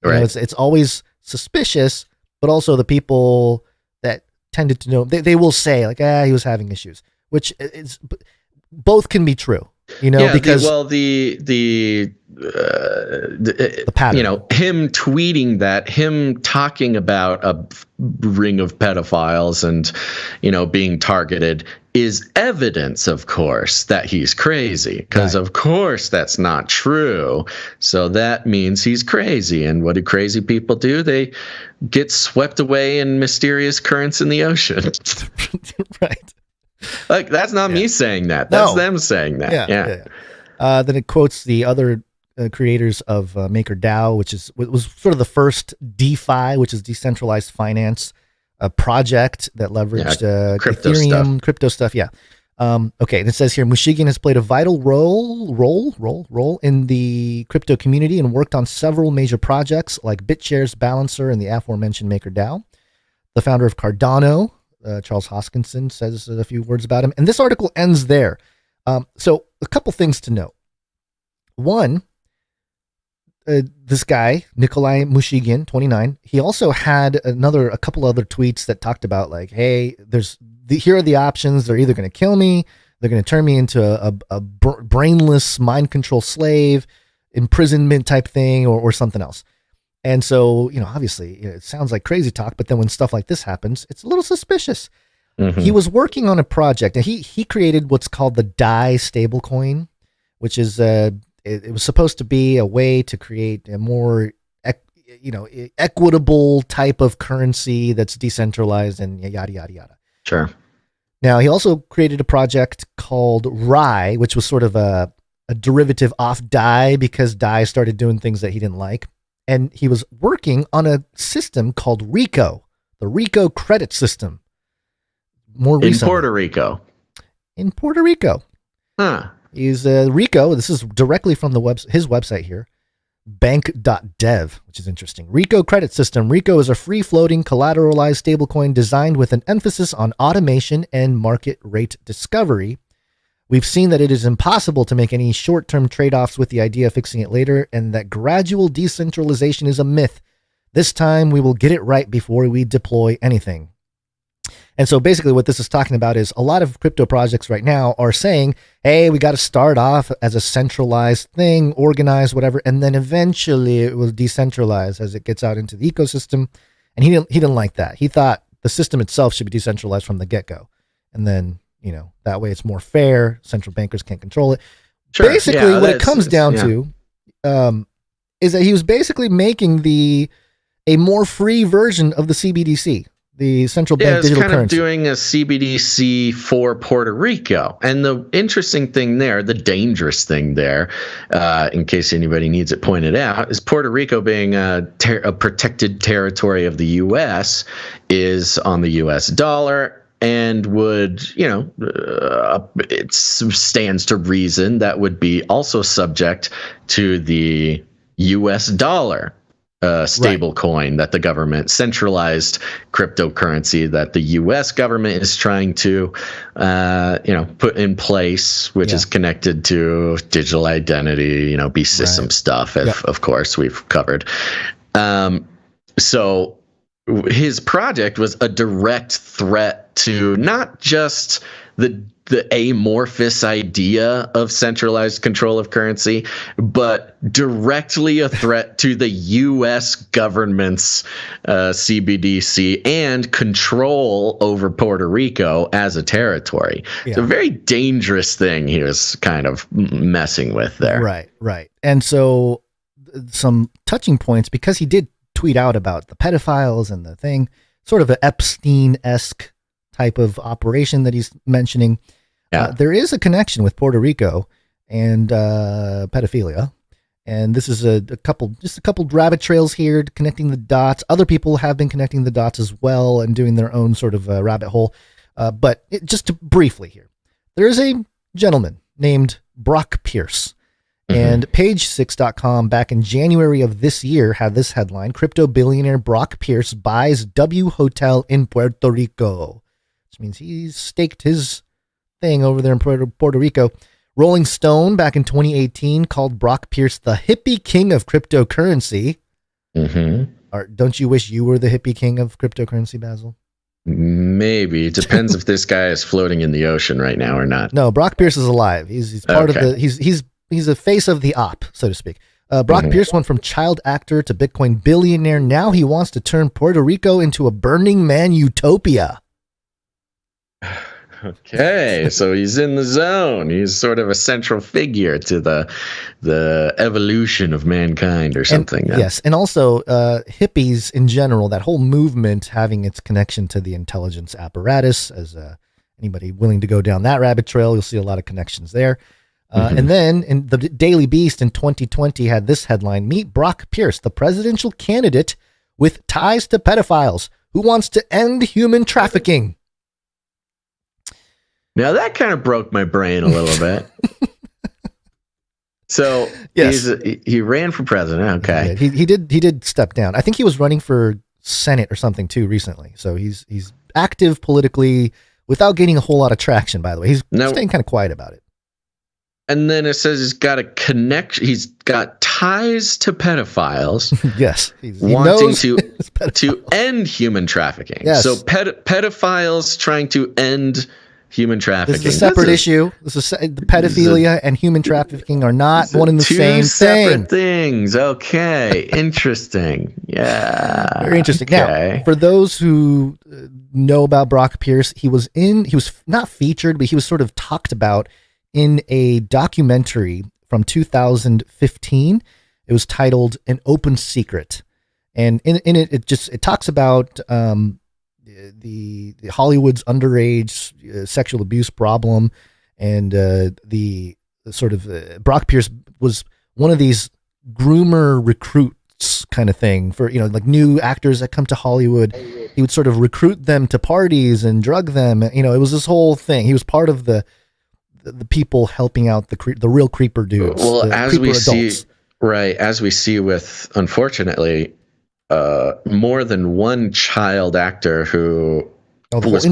Right. It's always suspicious, but also the people that tended to know, they will say like, he was having issues, which is, both can be true. Because the pattern, him tweeting that, him talking about a ring of pedophiles and, being targeted is evidence, of course, that he's crazy, because of course that's not true. So that means he's crazy. And what do crazy people do? They get swept away in mysterious currents in the ocean. Right. Like, that's not me saying that. That's them saying that. Yeah. Then it quotes the other creators of MakerDAO, which was sort of the first DeFi, which is decentralized finance, a project that leveraged Ethereum, crypto stuff. Yeah. Okay. And it says here, Mushigian has played a vital role in the crypto community and worked on several major projects like BitShares Balancer and the aforementioned MakerDAO. The founder of Cardano, Charles Hoskinson, says a few words about him. And this article ends there. So a couple things to note. One, this guy, Nikolai Mushigian, 29, he also had a couple other tweets that talked about like, hey, here are the options. They're either going to kill me, they're going to turn me into a brainless mind control slave, imprisonment type thing, or something else. And so, obviously it sounds like crazy talk, but then when stuff like this happens, it's a little suspicious. Mm-hmm. He was working on a project, and he created what's called the DAI stablecoin, which is it was supposed to be a way to create a more equitable type of currency that's decentralized and yada yada yada. Sure. Now he also created a project called Rye, which was sort of a derivative off DAI because DAI started doing things that he didn't like. And he was working on a system called RICO, the RICO credit system. More recently. In Puerto Rico. Huh. He's RICO. This is directly from his website here, bank.dev, which is interesting. RICO credit system. RICO is a free-floating collateralized stablecoin designed with an emphasis on automation and market rate discovery. We've seen that it is impossible to make any short-term trade-offs with the idea of fixing it later, and that gradual decentralization is a myth. This time, we will get it right before we deploy anything. And so basically what this is talking about is a lot of crypto projects right now are saying, hey, we got to start off as a centralized thing, organized, whatever, and then eventually it will decentralize as it gets out into the ecosystem. And he didn't like that. He thought the system itself should be decentralized from the get-go. And then, that way it's more fair. Central bankers can't control it. Sure. Basically, what it comes down to is that he was basically making a more free version of the CBDC, the central bank digital currency. It's kind of doing a CBDC for Puerto Rico. And the interesting thing there, the dangerous thing there, in case anybody needs it pointed out, is Puerto Rico being a protected territory of the U.S. is on the U.S. dollar. And would, it stands to reason that would be also subject to the U.S. dollar stable coin that the government, centralized cryptocurrency that the U.S. government is trying to, put in place, which is connected to digital identity, beast system stuff, of course, we've covered. So his project was a direct threat to not just the the amorphous idea of centralized control of currency, but directly a threat to the U.S. government's CBDC and control over Puerto Rico as a territory. Yeah. It's a very dangerous thing he was kind of messing with there. Right. And so some touching points, because he did tweet out about the pedophiles and the thing, sort of an Epstein-esque type of operation that he's mentioning. Yeah. There is a connection with Puerto Rico and pedophilia. And this is a couple rabbit trails here connecting the dots. Other people have been connecting the dots as well and doing their own sort of rabbit hole. But just to briefly here, there is a gentleman named Brock Pierce. And page6.com back in January of this year had this headline: crypto billionaire Brock Pierce buys W hotel in Puerto Rico, which means he's staked his thing over there in Puerto Rico. Rolling Stone back in 2018 called Brock Pierce the hippie king of cryptocurrency. Or don't you wish you were the hippie king of cryptocurrency, Basil? Maybe. It depends if this guy is floating in the ocean right now or not. No, Brock Pierce is alive. He's part of the he's a face of the op, so to speak. Brock Pierce went from child actor to Bitcoin billionaire. Now he wants to turn Puerto Rico into a Burning Man utopia. Okay, so he's in the zone. He's sort of a central figure to the evolution of mankind or something. Yes, and also hippies in general, that whole movement having its connection to the intelligence apparatus. As anybody willing to go down that rabbit trail, you'll see a lot of connections there. And then in the Daily Beast in 2020 had this headline: meet Brock Pierce, the presidential candidate with ties to pedophiles who wants to end human trafficking. Now that kind of broke my brain a little bit. So yes. he ran for president. Okay. He did step down. I think he was running for Senate or something too recently. So he's active politically without gaining a whole lot of traction, by the way. He's staying kind of quiet about it. And then it says he's got a connection. He's got ties to pedophiles. Yes, he wanting to end human trafficking. Yes. So pedophiles trying to end human trafficking. This is a separate issue. This is the pedophilia and human trafficking are not one and the same thing. Two separate things. Okay, interesting. Yeah, very interesting. Okay. Now, for those who know about Brock Pierce, he was not featured, but he was sort of talked about in a documentary from 2015. It was titled "An Open Secret," and in it, it talks about the Hollywood's underage sexual abuse problem, and the sort of Brock Pierce was one of these groomer recruits kind of thing for like new actors that come to Hollywood. He would sort of recruit them to parties and drug them. It was this whole thing. He was part of the people helping out the real creeper dudes. Well, as we see with, unfortunately, more than one child actor who was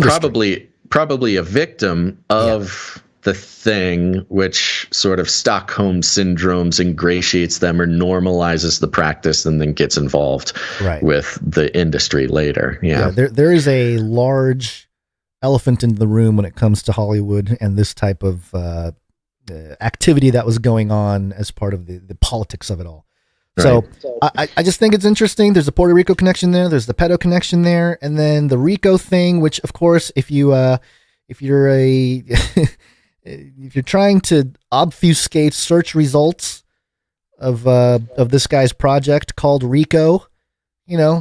probably a victim of the thing, which sort of Stockholm syndromes ingratiates them or normalizes the practice and then gets involved with the industry later. Yeah. There is a large elephant in the room when it comes to Hollywood and this type of activity that was going on as part of the politics of it all. So I just think it's interesting. There's a Puerto Rico connection there. There's the pedo connection there, and then the Rico thing, which of course, if you're trying to obfuscate search results of this guy's project called Rico,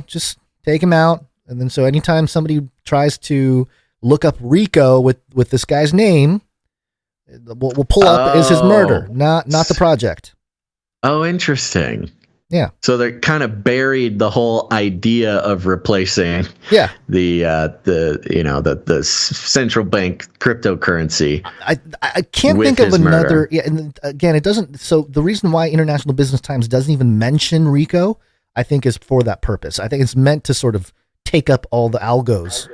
just take him out. And then so anytime somebody tries to look up Rico with this guy's name, we'll pull up is his murder, not the project. Oh, interesting. Yeah. So they kind of buried the whole idea of replacing the central bank cryptocurrency. I can't think of another. Murder. Yeah, and again, it doesn't. So the reason why International Business Times doesn't even mention Rico, I think, is for that purpose. I think it's meant to sort of take up all the algos.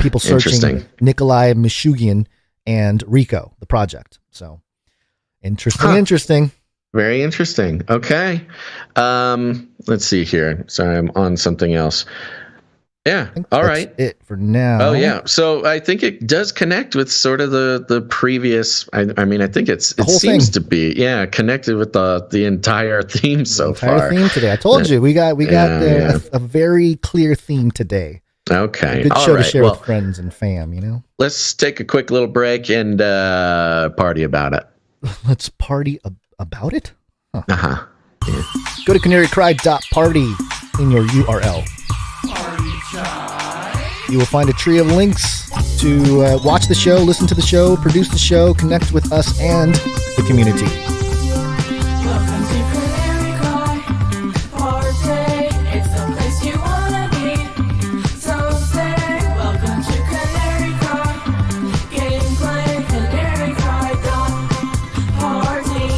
People searching Nikolai Mishugian and Rico, the project. So interesting. Very interesting. Okay. Let's see here. Sorry, I'm on something else. Yeah. think All that's right. it for now. Oh yeah. So I think it does connect with sort of the previous. I mean, I think it seems to be connected with the entire theme so far. Entire theme today. I told you we got a very clear theme today. Okay. A good show to share with friends and fam. You know. Let's take a quick little break and party about it. Let's party about it. Huh. Uh-huh. Yeah. Go to canarycry.party in your URL. You will find a tree of links to watch the show, listen to the show, produce the show, connect with us and the community. Welcome to Canary Cry Party. It's the place you wanna be. So say, welcome to Canary Cry. Gameplay, Canary Cry Party.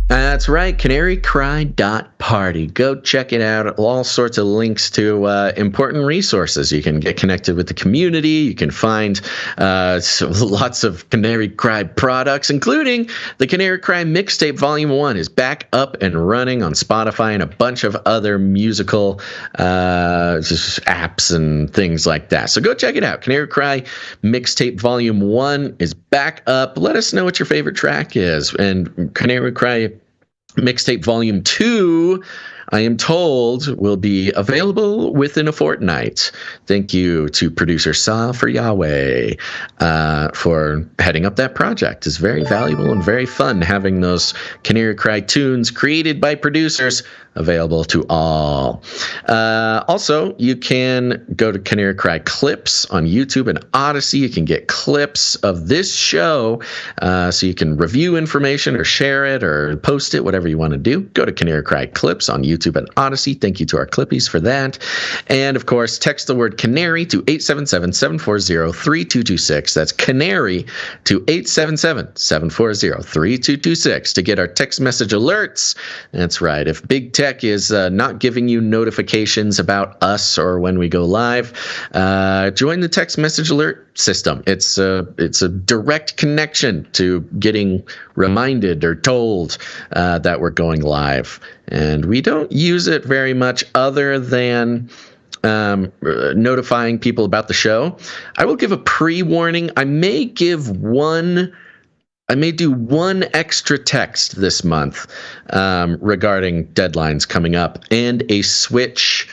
That's right, canarycry.party. Go check it out. All sorts of links to important resources. You can get connected with the community. You can find lots of Canary Cry products, including the Canary Cry Mixtape Volume 1 is back up and running on Spotify and a bunch of other musical apps and things like that. So go check it out. Canary Cry Mixtape Volume 1 is back up. Let us know what your favorite track is. And Canary Cry Mixtape Volume 2, I am told, will be available within a fortnight. Thank you to producer Sa for Yahweh for heading up that project. It's very valuable and very fun having those Canary Cry tunes created by producers available to all. Also, you can go to Canary Cry Clips on YouTube and Odyssey. You can get clips of this show so you can review information or share it or post it, whatever you want to do. Go to Canary Cry Clips on YouTube and Odyssey. Thank you to our Clippies for that. And, of course, text the word Canary to 877-740-3226. That's Canary to 877-740-3226 to get our text message alerts. That's right. If Big Tech is not giving you notifications about us or when we go live, join the text message alert system. It's a direct connection to getting reminded or told that we're going live. And we don't use it very much other than notifying people about the show. I will give a pre-warning. I may do one extra text this month regarding deadlines coming up and a switch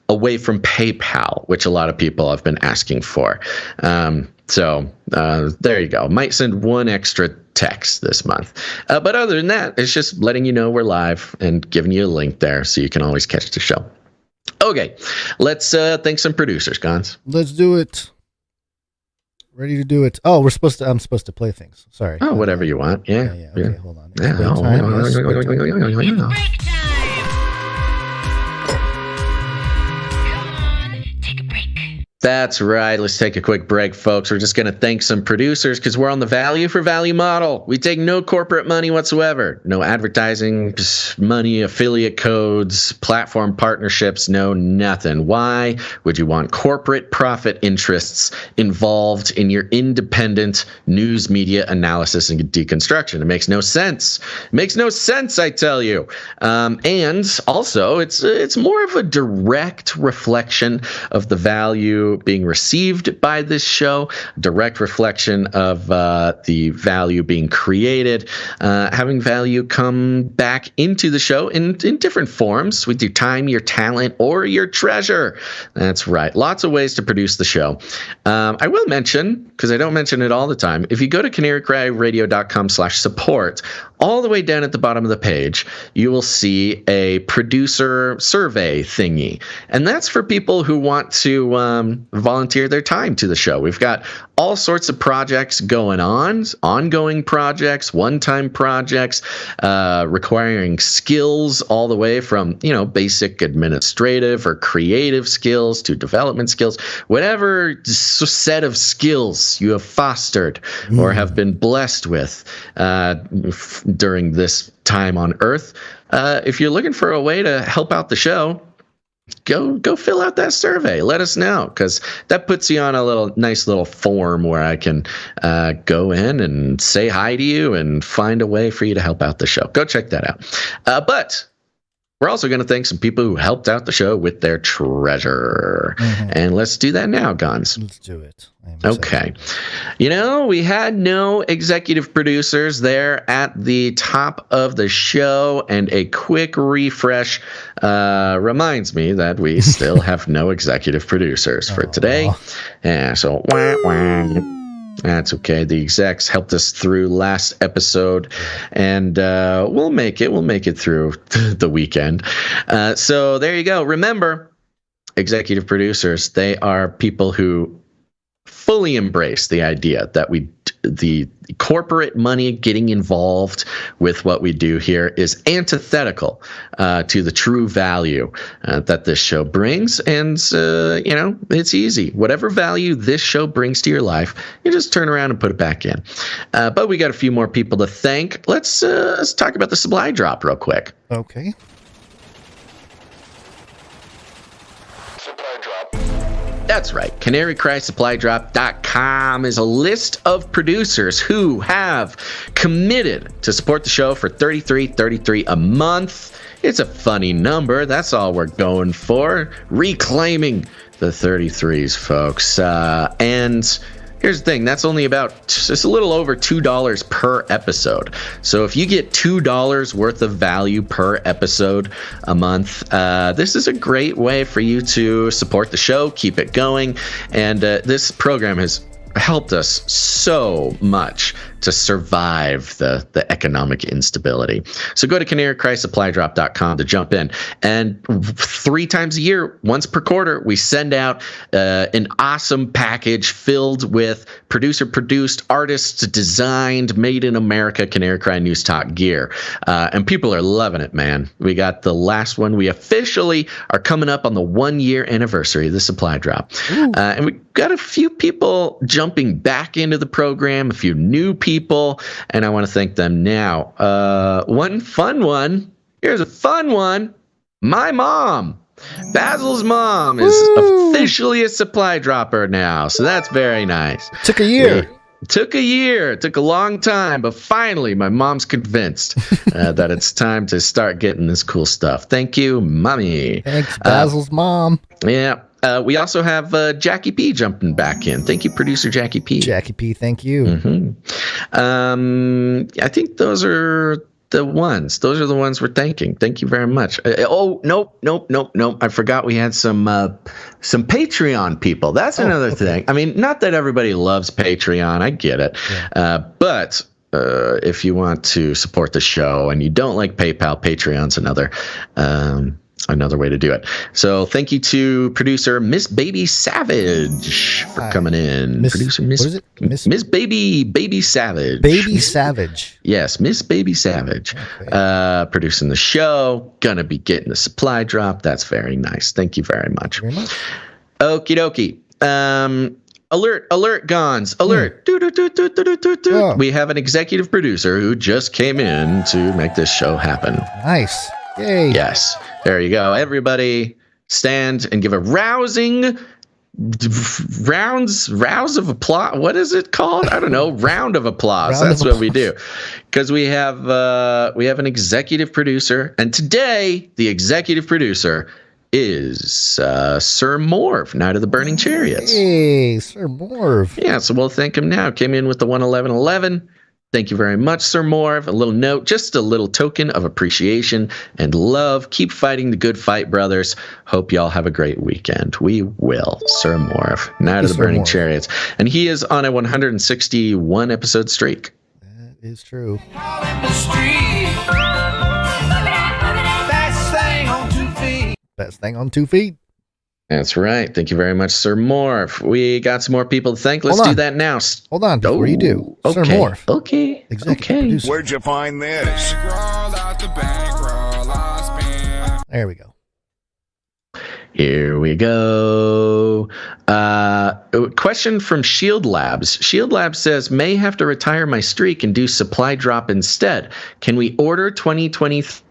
away from PayPal, which a lot of people have been asking for. So there you go. Might send one extra text this month. But other than that, it's just letting you know we're live and giving you a link there so you can always catch the show. Okay, let's thank some producers, Gons. Let's do it. Ready to do it. Oh, I'm supposed to play things. Sorry. Oh, whatever you want. Yeah. Okay, hold on. That's right. Let's take a quick break, folks. We're just going to thank some producers because we're on the value for value model. We take no corporate money whatsoever. No advertising, money, affiliate codes, platform partnerships, no nothing. Why would you want corporate profit interests involved in your independent news media analysis and deconstruction? It makes no sense. It makes no sense, I tell you. And also, it's more of a direct reflection of the value being received by this show, direct reflection of the value being created, having value come back into the show in different forms with your time, your talent, or your treasure. That's right. Lots of ways to produce the show. I will mention, because I don't mention it all the time, if you go to canarycryradio.com/support, all the way down at the bottom of the page, you will see a producer survey thingy. And that's for people who want to volunteer their time to the show. We've got all sorts of projects going on, ongoing projects, one-time projects, requiring skills all the way from, basic administrative or creative skills to development skills, whatever set of skills you have fostered or have been blessed with during this time on Earth. If you're looking for a way to help out the show, go fill out that survey. Let us know, because that puts you on a nice little form where I can go in and say hi to you and find a way for you to help out the show. Go check that out. But we're also going to thank some people who helped out the show with their treasure. And let's do that now, Gons. Let's do it. Okay. You know, we had no executive producers there at the top of the show, and a quick refresh reminds me that we still have no executive producers for today. Yeah, so that's okay. The execs helped us through last episode, and we'll make it through the weekend. So there you go. Remember, executive producers, they are people who fully embrace the idea that the corporate money getting involved with what we do here is antithetical to the true value that this show brings. And, it's easy. Whatever value this show brings to your life, you just turn around and put it back in. But we got a few more people to thank. Let's talk about the supply drop real quick. Okay. That's right. CanaryCrySupplyDrop.com is a list of producers who have committed to support the show for $33.33 a month. It's a funny number. That's all we're going for. Reclaiming the 33s, folks. And here's the thing. That's only it's a little over $2 per episode. So if you get $2 worth of value per episode a month, this is a great way for you to support the show, keep it going. And this program has helped us so much to survive the economic instability. So go to CanaryCrySupplyDrop.com to jump in. And 3 times a year, once per quarter, we send out an awesome package filled with producer-produced, artist-designed, made-in-America Canary Cry News Talk gear. And people are loving it, man. We got the last one. We officially are coming up on the 1-year anniversary of the supply drop. And we got a few people jumping back into the program, a few new people, and I want to thank them now. One fun one. Here's a fun one. My mom. Basil's mom is officially a supply dropper now, so that's very nice. Took a year. It took a long time, but finally my mom's convinced that it's time to start getting this cool stuff. Thank you, Mommy. Thanks, Basil's mom. Yeah. We also have Jackie P jumping back in. Thank you, producer Jackie P. Jackie P, thank you. I think those are the ones. Those are the ones we're thanking. Thank you very much. Nope. I forgot we had some Patreon people. That's another thing. I mean, not that everybody loves Patreon. I get it. Yeah. But if you want to support the show and you don't like PayPal, Patreon's another way to do it. So thank you to producer Miss Baby Savage for coming in. Producer Miss, what is it? Miss Baby Savage. Baby Savage. Yes, Miss Baby Savage. Okay. Producing the show. Gonna be getting the supply drop. That's very nice. Thank you very much. Okie dokie. Alert, Gons. Alert. Oh. We have an executive producer who just came in to make this show happen. Nice. Yay. Yes. There you go. Everybody stand and give a rousing rouse of applause. What is it called? I don't know. Round of applause. That's what we do. Because we have an executive producer, and today the executive producer is Sir Morv, Knight of the Burning Chariots. Hey, Sir Morv. Yeah, so we'll thank him now. Came in with the 11111. Thank you very much, Sir Morv. A little note, just a little token of appreciation and love. Keep fighting the good fight, brothers. Hope y'all have a great weekend. We will, Sir Morv, Knight of the Burning Chariots. And he is on a 161 episode streak. That is true. Best thing on 2 feet. That's right. Thank you very much, Sir Morv. We got some more people to thank. Let's do that now. Hold on before you do. Okay. Sir Morv. Okay. Producer. Where'd you find this? There we go. Here we go. Question from Shield Labs. Shield Labs says, may have to retire my streak and do supply drop instead. Can we order 2023?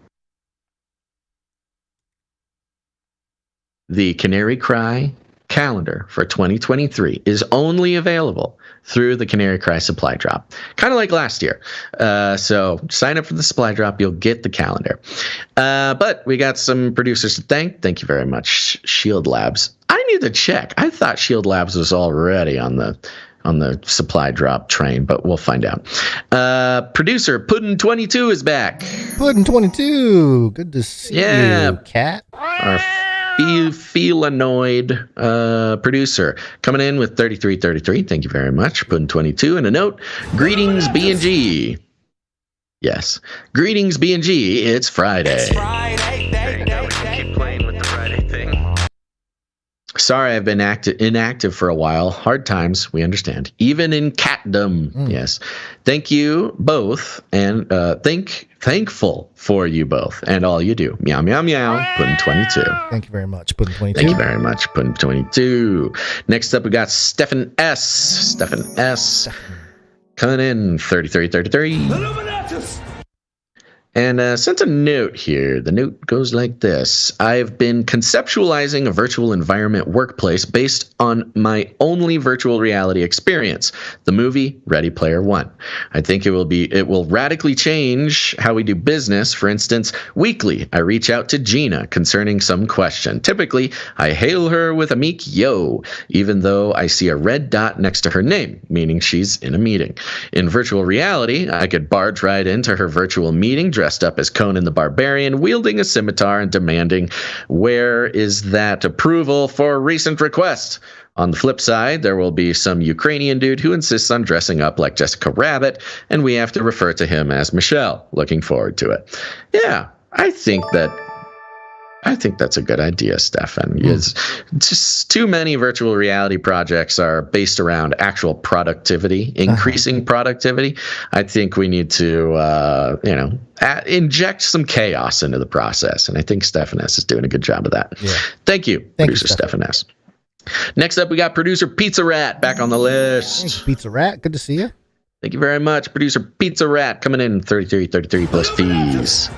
The Canary Cry calendar for 2023 is only available through the Canary Cry supply drop, kind of like last year. So sign up for the supply drop. You'll get the calendar. But we got some producers to thank. Thank you very much, Shield Labs. I need to check. I thought Shield Labs was already on the supply drop train, but we'll find out. Producer Puddin22 is back. Puddin22, good to see you, Cat. Our felinoid producer coming in with 3333. Thank you very much, Puddin22. And a note, greetings B&G. Yes, greetings B&G. It's Friday. It's Friday. There you go. We can keep playing with the Friday thing. Sorry, I've been inactive for a while. Hard times, we understand. Even in catdom, yes. Thank you both, and thankful for you both and all you do. Meow, meow, meow. Puddin22. Thank you very much, Puddin22. Thank you very much, Puddin22. Next up, we got Stephen S. Coming in, 3333. And sent a note here. The note goes like this. I've been conceptualizing a virtual environment workplace based on my only virtual reality experience, the movie Ready Player One. I think it will radically change how we do business. For instance, weekly, I reach out to Gina concerning some question. Typically, I hail her with a meek yo, even though I see a red dot next to her name, meaning she's in a meeting. In virtual reality, I could barge right into her virtual meeting dressed up as Conan the Barbarian, wielding a scimitar and demanding, where is that approval for recent request? On the flip side, there will be some Ukrainian dude who insists on dressing up like Jessica Rabbit, and we have to refer to him as Michelle. Looking forward to it. Yeah, I think that's a good idea, Stefan. Just too many virtual reality projects are based around actual productivity, increasing productivity. I think we need to, inject some chaos into the process. And I think Stefan S. is doing a good job of that. Yeah. Thank you, producer Stefan S. Next up, we got producer Pizza Rat back on the list. Thanks, Pizza Rat. Good to see you. Thank you very much, producer Pizza Rat, coming in 33 plus fees.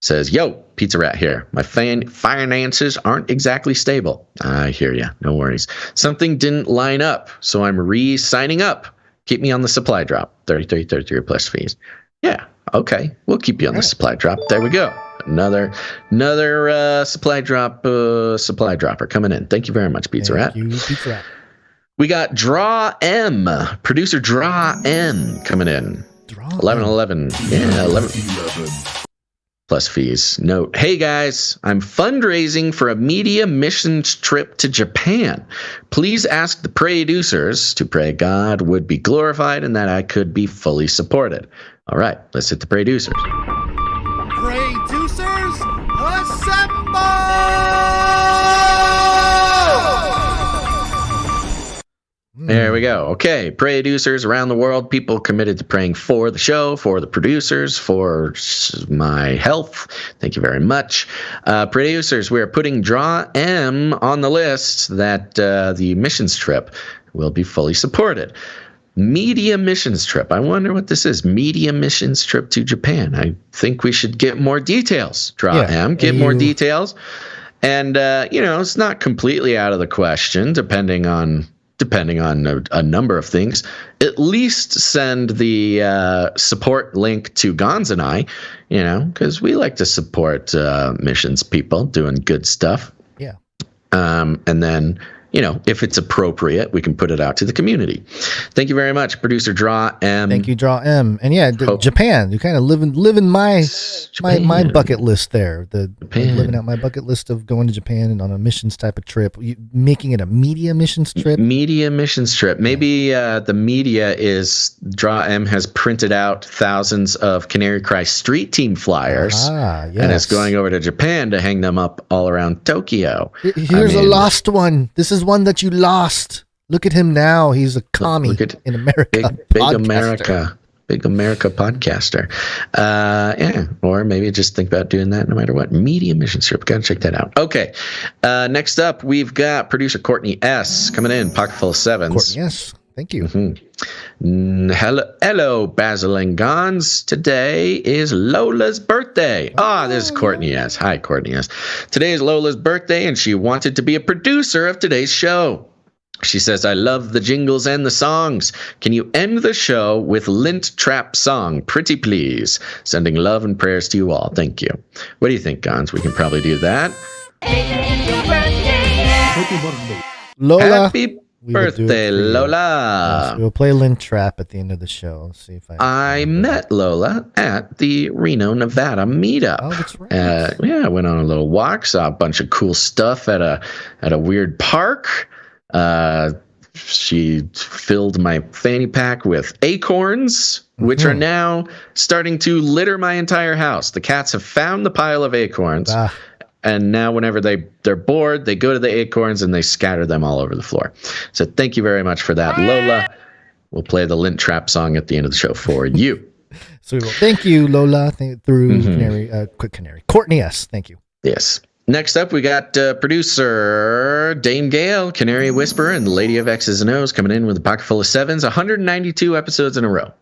Says, yo, Pizza Rat here. My finances aren't exactly stable. I hear ya. No worries. Something didn't line up, so I'm re-signing up. Keep me on the supply drop. 33 plus fees. Yeah, okay. We'll keep you on the supply drop. There we go. Another supply dropper coming in. Thank you very much, Pizza Rat. Thank you, Pizza Rat. We got Draw M, producer Draw M coming in. 11. Yeah, 11. Plus fees. Note, hey guys, I'm fundraising for a media missions trip to Japan. Please ask the producers to pray God would be glorified and that I could be fully supported. All right, let's hit the producers. Producers, assemble! There we go. Okay, producers around the world, people committed to praying for the show, for the producers, for my health. Thank you very much. Producers, we are putting Draw M on the list that the missions trip will be fully supported. Media missions trip. I wonder what this is. Media missions trip to Japan. I think we should get more details. Draw M, get more details. And, it's not completely out of the question, depending on a number of things. At least send the support link to Gons and I, because we like to support missions people doing good stuff. Yeah. And then, if it's appropriate, we can put it out to the community. Thank you very much, producer Draw M. Thank you, Draw M. And yeah, Japan. You kind of living my bucket list there. Living out my bucket list of going to Japan and on a missions type of trip. Making it a media missions trip. Media missions trip. Maybe the media is Draw M has printed out thousands of Canary Cry street team flyers, yes. And it's going over to Japan to hang them up all around Tokyo. Here's a lost one. This is one that you lost. Look at him now. He's a commie in America. Big America podcaster. Or maybe just think about doing that no matter what. Media mission trip. Gotta check that out. Okay. Next up, we've got producer Courtney S. coming in, pocket full of sevens. Courtney S. Thank you. Hello, Basil and Gons. Today is Lola's birthday. This is Courtney S. Hi, Courtney S. Today is Lola's birthday, and she wanted to be a producer of today's show. She says, I love the jingles and the songs. Can you end the show with Lint Trap song, Pretty Please? Sending love and prayers to you all. Thank you. What do you think, Gons? We can probably do that. Lola. Happy birthday, Lola. Yes, we'll play Lint Trap at the end of the show. Let's see if I met Lola at the Reno, Nevada meetup. Oh, that's right. I went on a little walk, saw a bunch of cool stuff at a weird park. She filled my fanny pack with acorns, which are now starting to litter my entire house. The cats have found the pile of acorns. And now whenever they're bored, they go to the acorns and they scatter them all over the floor. So thank you very much for that, Lola. We'll play the Lint Trap song at the end of the show for you. So we will. Thank you, Lola. Through Canary, quick Canary. Courtney S. Thank you. Yes. Next up, we got producer Dame Gale, Canary Whisperer, and the Lady of X's and O's coming in with a pocket full of sevens, 192 episodes in a row.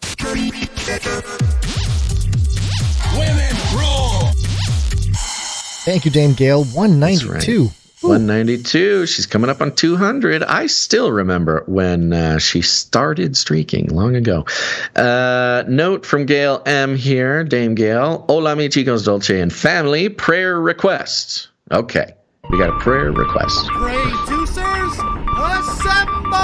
Thank you, Dame Gale. 192. Right. 192. She's coming up on 200. I still remember when she started streaking long ago. Note from Gail M here, Dame Gale. Hola, mi chicos dolce and family. Prayer requests. Okay, we got a prayer request. Producers, assemble!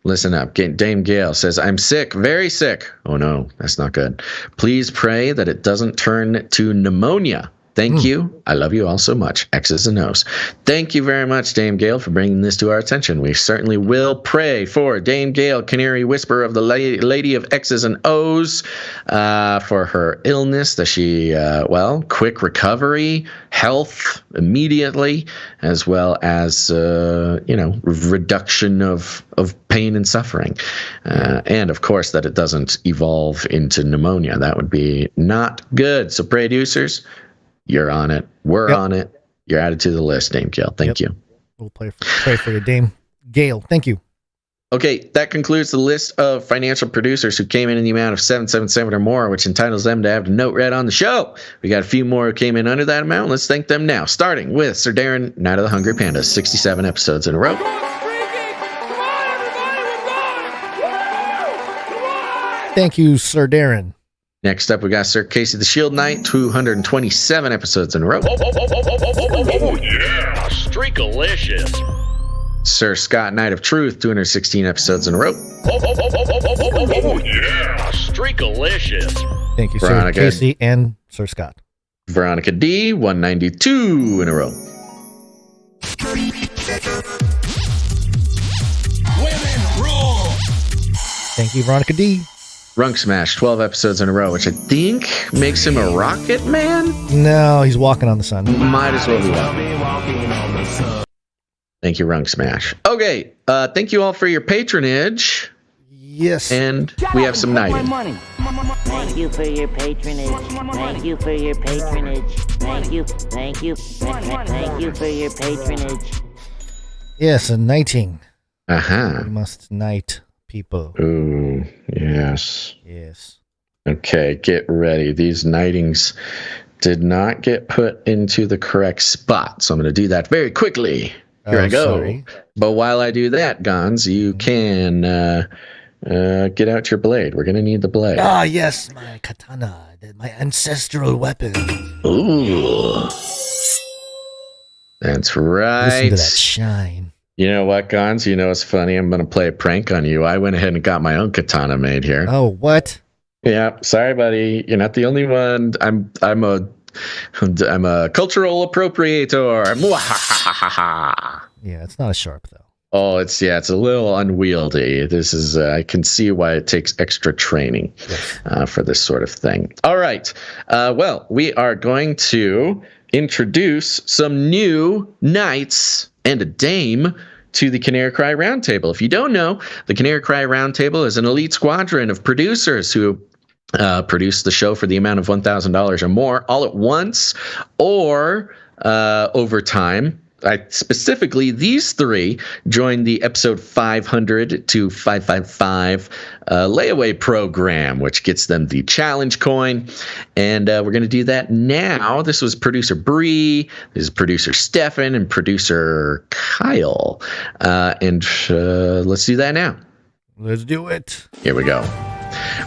Listen up. Dame Gale says, I'm sick, very sick. Oh no, that's not good. Please pray that it doesn't turn to pneumonia. Thank you. I love you all so much. X's and O's. Thank you very much, Dame Gale, for bringing this to our attention. We certainly will pray for Dame Gale, Canary Whisperer of the Lady of X's and O's, for her illness, that she, quick recovery, health immediately, as well as, reduction of pain and suffering. And, of course, that it doesn't evolve into pneumonia. That would be not good. So, producers, you're on it. We're on it. You're added to the list, Dame Gale. Thank you. We'll pray for you, Dame Gale. Thank you. Okay, that concludes the list of financial producers who came in the amount of 777 or more, which entitles them to have the note read on the show. We got a few more who came in under that amount. Let's thank them now, starting with Sir Darren, Night of the Hungry Panda, 67 episodes in a row. Thank you, Sir Darren. Next up, we got Sir Casey the Shield Knight, 227 episodes in a row. Oh, yeah, Streakalicious. Sir Scott Knight of Truth, 216 episodes in a row. Oh, yeah, Streakalicious. Thank you, Veronica. Sir Casey and Sir Scott. Veronica D, 192 in a row. Women rule! Thank you, Veronica D. Runk Smash, 12 episodes in a row, which I think makes him a rocket man? No, he's walking on the sun. Might as well be walking. Thank you, Runk Smash. Okay, thank you all for your patronage. Yes. And we have some nighting. Thank you for your patronage. Thank you for your patronage. Thank you for your patronage. Yes, a knighting. Uh-huh. We must knight people. Ooh, yes. Yes. Okay, get ready. These knightings did not get put into the correct spot, so I'm going to do that very quickly. Here I go. Sorry. But while I do that, Gons, you can get out your blade. We're going to need the blade. Ah, yes, my katana, my ancestral weapon. Ooh. That's right. Listen to that shine. You know what, Gons? You know it's funny. I'm going to play a prank on you. I went ahead and got my own katana made here. Oh, what? Yeah, sorry, buddy. You're not the only one. I'm a cultural appropriator. Yeah, it's not as sharp though. Oh, it's a little unwieldy. This is I can see why it takes extra training for this sort of thing. All right. Well, we are going to introduce some new knights and a dame to the Canary Cry Roundtable. If you don't know, the Canary Cry Roundtable is an elite squadron of producers who produce the show for the amount of $1,000 or more all at once or over time. specifically, these three joined the episode 500 to 555 layaway program, which gets them the challenge coin. And we're going to do that now. This was producer Bree, this is producer Stefan, and producer Kyle. And let's do that now. Let's do it. Here we go.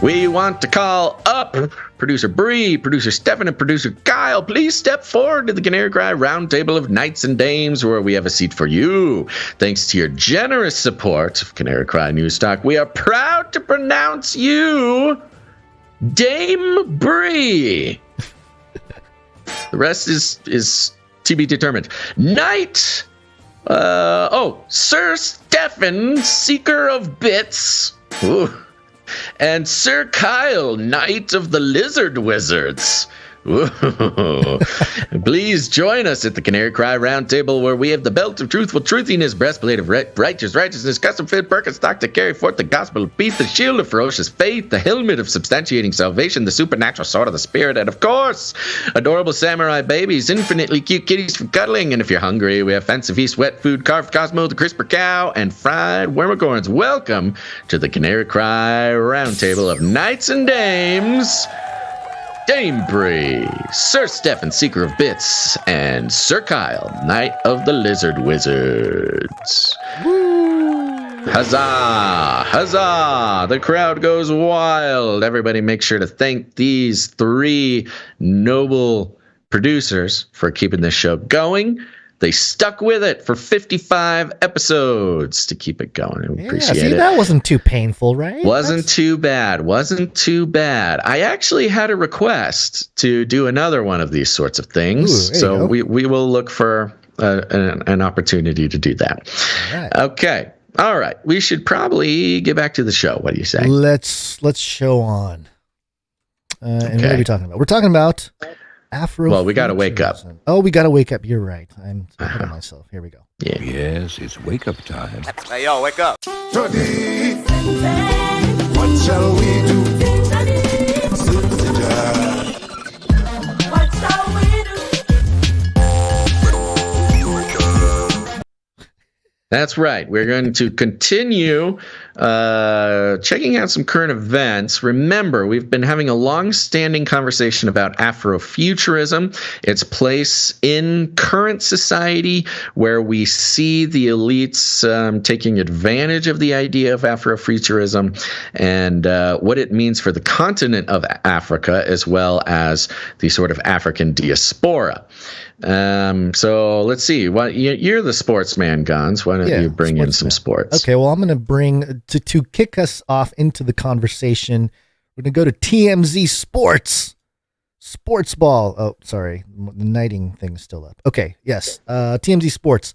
We want to call up producer Bree, producer Stefan, and producer Kyle. Please step forward to the Canary Cry Roundtable of Knights and Dames, where we have a seat for you. Thanks to your generous support of Canary Cry News Talk, we are proud to pronounce you Dame Bree. The rest is to be determined. Knight. Sir Stefan, Seeker of Bits. Ooh. And Sir Kyle, Knight of the Lizard Wizards. Ooh. Please join us at the Canary Cry Roundtable, where we have the belt of truthful truthiness, breastplate of righteousness, custom-fit Birkenstock to carry forth the gospel of peace, the shield of ferocious faith, the helmet of substantiating salvation, the supernatural sword of the spirit, and of course, adorable samurai babies, infinitely cute kitties for cuddling. And if you're hungry, we have fancy feast, wet food, carved Cosmo, the crisper cow, and fried wormicorns. Welcome to the Canary Cry Roundtable of Knights and Dames. Dame Bree, Sir Stefan, Seeker of Bits, and Sir Kyle, Knight of the Lizard Wizards. Woo! Huzzah! Huzzah! The crowd goes wild. Everybody make sure to thank these three noble producers for keeping this show going. They stuck with it for 55 episodes to keep it going. We appreciate it. That wasn't too painful, right? Wasn't too bad. I actually had a request to do another one of these sorts of things. So we will look for an opportunity to do that. All right. Okay. All right. We should probably get back to the show. What do you say? Let's show on. And what are we talking about? We're talking about Afrofuturism. Well, we got to wake up. Oh, we got to wake up. You're right. I'm ahead of myself. Here we go. Yeah. Yes, it's wake up time. Hey, yo, wake up. Today, what shall we do? What shall we do? That's right. We're going to continue checking out some current events. Remember, we've been having a long-standing conversation about Afrofuturism, its place in current society, where we see the elites taking advantage of the idea of Afrofuturism and what it means for the continent of Africa, as well as the sort of African diaspora. So let's see. You're the sportsman, Gons. Why don't you bring in some sports? Okay, well, I'm going to bring, to kick us off into the conversation, we're going to go to TMZ Sports. Sports Ball. Oh, sorry. The knighting thing's still up. Okay, yes. TMZ Sports.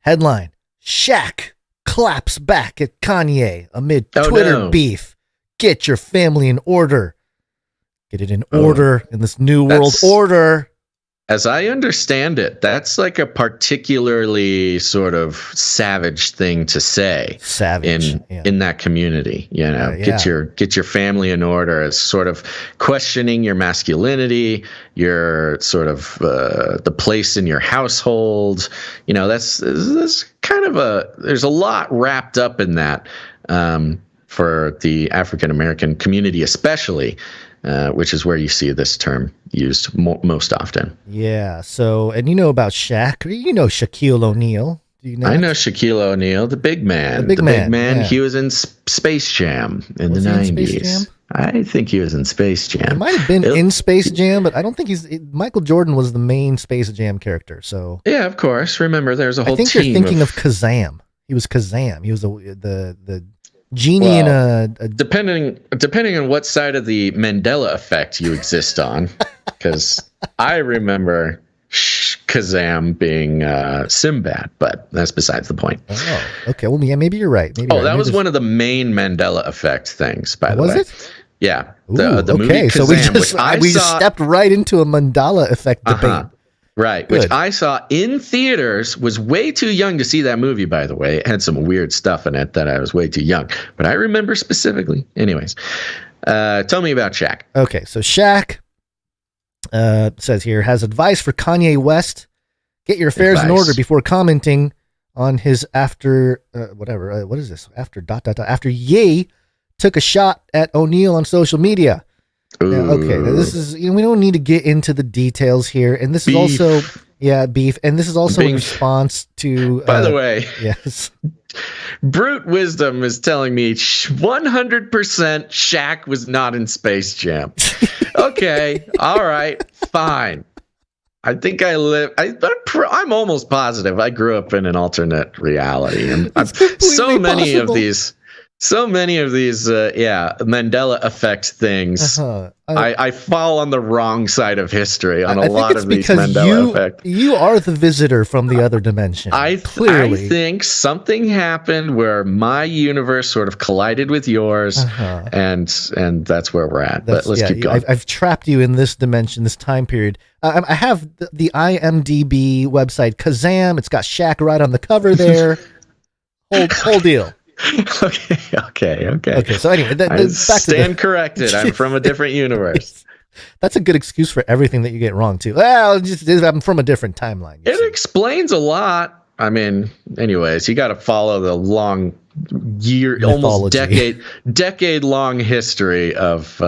Headline: Shaq claps back at Kanye amid Twitter beef. Get your family in order. Get it in order in this new world order. As I understand it, that's like a particularly sort of savage thing to say. Savage in that community, you know, get your family in order. It's sort of questioning your masculinity, your sort of the place in your household. You know, that's kind of there's a lot wrapped up in that for the African American community, especially. Which is where you see this term used most often. Yeah. So, and you know about Shaq. You know Shaquille O'Neal. Do you know? I know Shaquille O'Neal, the big man. The big man. Yeah. He was in Space Jam in the 90s. I think he was in Space Jam. He might have been in Space Jam, but I don't think Michael Jordan was the main Space Jam character. So yeah, of course. Remember, there's a whole team. I think you're thinking of Kazam. He was Kazam. He was the genie in a depending on what side of the Mandela effect you exist on, because I remember Kazam being Sinbad, but that's besides the point. Oh, okay. Well, yeah, maybe you're right. That was one of the main Mandela effect things, by the way. Was it? Yeah. The movie Kazam, so we just stepped right into a Mandela effect debate. Right, Good. Which I saw in theaters, was way too young to see that movie, by the way. It had some weird stuff in it that I was way too young. But I remember specifically. Anyways, tell me about Shaq. Okay, so Shaq says here, has advice for Kanye West. Get your affairs in advice. order before commenting on his after what is this? After ... After Ye took a shot at O'Neill on social media. Now, okay, now this is, we don't need to get into the details here, and this is also beef, and this is also in response to. By the way, yes, Brute Wisdom is telling me 100% Shaq was not in Space Jam. Okay, all right, fine. I think I live. I'm almost positive I grew up in an alternate reality, and so many of these. So many of these, Mandela effect things. I fall on the wrong side of history on a lot of these Mandela effect. You are the visitor from the other dimension. Clearly. I think something happened where my universe sort of collided with yours, and that's where we're at. But let's keep going. I've trapped you in this dimension, this time period. I have the IMDb website, Kazam. It's got Shaq right on the cover there. whole deal. Okay. So anyway, back stand corrected. I'm from a different universe. That's a good excuse for everything that you get wrong too. Well, I'm from a different timeline. It explains a lot. I mean, anyways, you got to follow the long almost decade long history of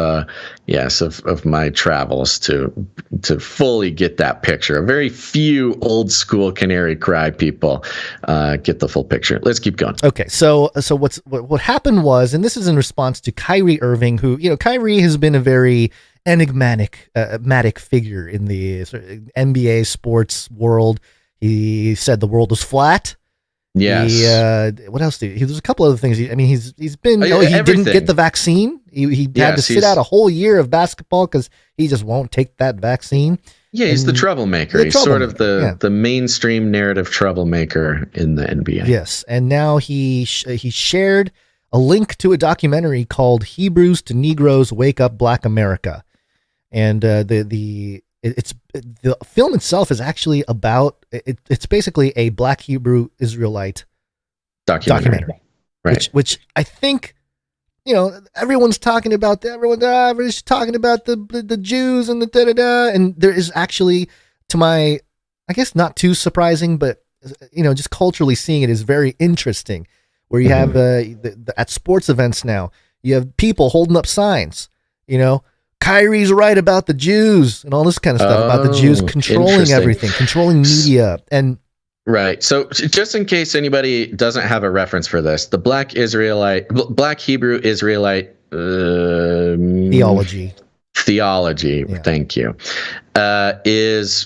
my travels to fully get that picture. Very few old school Canary Cry people get the full picture. Let's keep going. Okay, so what happened was, and this is in response to Kyrie Irving, who, Kyrie has been a very enigmatic figure in the sort of NBA sports world. He said the world was flat. Yes. What else did he? There's a couple other things. He didn't get the vaccine. He had to sit out a whole year of basketball because he just won't take that vaccine. Yeah, he's the troublemaker. He's sort of the mainstream narrative troublemaker in the NBA. Yes, and now he shared a link to a documentary called "Hebrews to Negroes Wake Up Black America," and the film itself is actually about it's basically a Black Hebrew Israelite documentary. Right. Which I think, everyone's talking about everyone's talking about the Jews and the da-da-da, and there is actually, to my, I guess not too surprising, but just culturally seeing it is very interesting, where you have at sports events now, you have people holding up signs, Kyrie's right about the Jews and all this kind of stuff about the Jews controlling everything, controlling media. And right. So just in case anybody doesn't have a reference for this, the Black Hebrew Israelite theology. Thank you. Is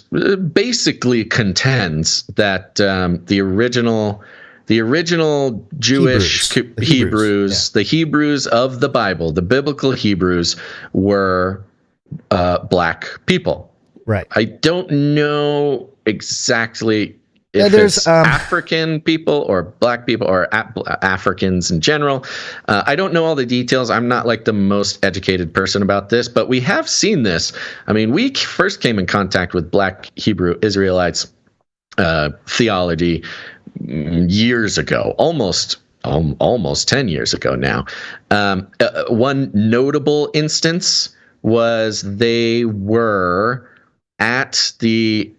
basically contends that the original Jewish Hebrews, the Hebrews of the Bible, the biblical Hebrews, were black people. Right. I don't know exactly if it's African people or black people or Africans in general. I don't know all the details. I'm not like the most educated person about this, but we have seen this. I mean, we first came in contact with Black Hebrew Israelites theology years ago, almost 10 years ago now. One notable instance was they were at the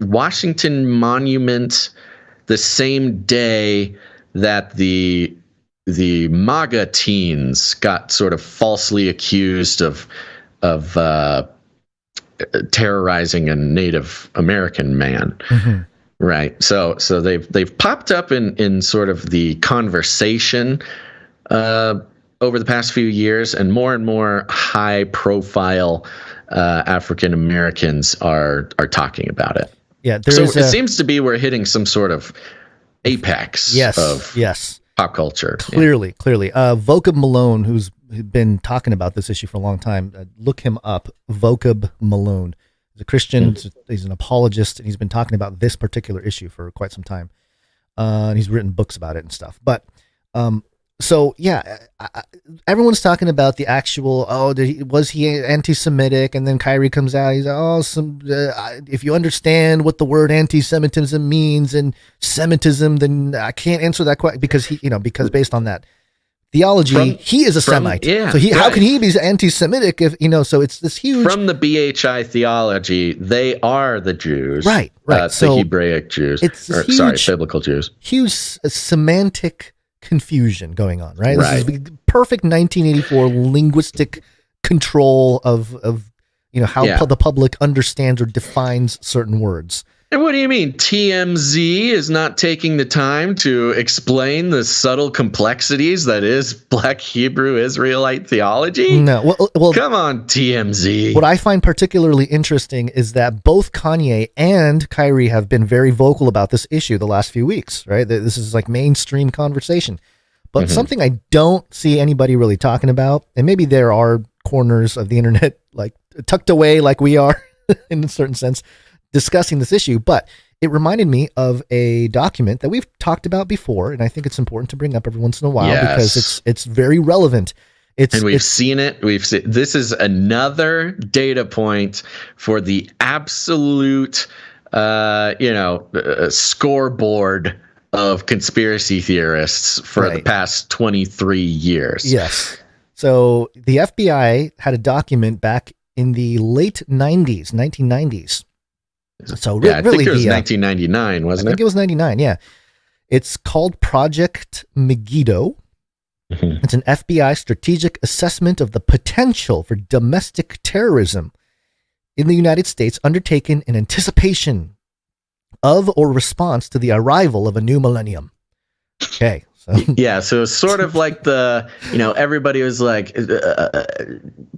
Washington Monument the same day that the MAGA teens got sort of falsely accused of terrorizing a Native American man. Mm-hmm. Right. So they've popped up in sort of the conversation over the past few years, and more high profile African Americans are talking about it. Yeah. So it seems to be we're hitting some sort of apex of pop culture. Clearly. Vocab Malone, who's been talking about this issue for a long time, look him up. Vocab Malone. He's a Christian. He's an apologist, and he's been talking about this particular issue for quite some time. And he's written books about it and stuff. But everyone's talking about the actual. Was he anti-Semitic? And then Kyrie comes out. He's if you understand what the word anti-Semitism means and Semitism, then I can't answer that question because because based on that theology. He is a Semite. Yeah, so how can he be anti-Semitic if, so it's this huge. From the BHI theology, they are the Jews. Right. So the Hebraic Jews. Biblical Jews. Huge semantic confusion going on, right? Right. This is perfect 1984 linguistic control of how the public understands or defines certain words. And what do you mean? TMZ is not taking the time to explain the subtle complexities that is Black Hebrew Israelite theology? No. Well, come on, TMZ. What I find particularly interesting is that both Kanye and Kyrie have been very vocal about this issue the last few weeks, right? This is like mainstream conversation. But something I don't see anybody really talking about, and maybe there are corners of the internet like tucked away like we are in a certain sense, discussing this issue, but it reminded me of a document that we've talked about before, and I think it's important to bring up every once in a while because it's very relevant. We've seen it. This is another data point for the absolute, scoreboard of conspiracy theorists for the past 23 years. Yes. So the FBI had a document back in the late 1990s. So I think it was 1999, wasn't it? I think it was 99, yeah. It's called Project Megiddo. It's an FBI strategic assessment of the potential for domestic terrorism in the United States undertaken in anticipation of or response to the arrival of a new millennium. Okay. So it's sort of like everybody was like,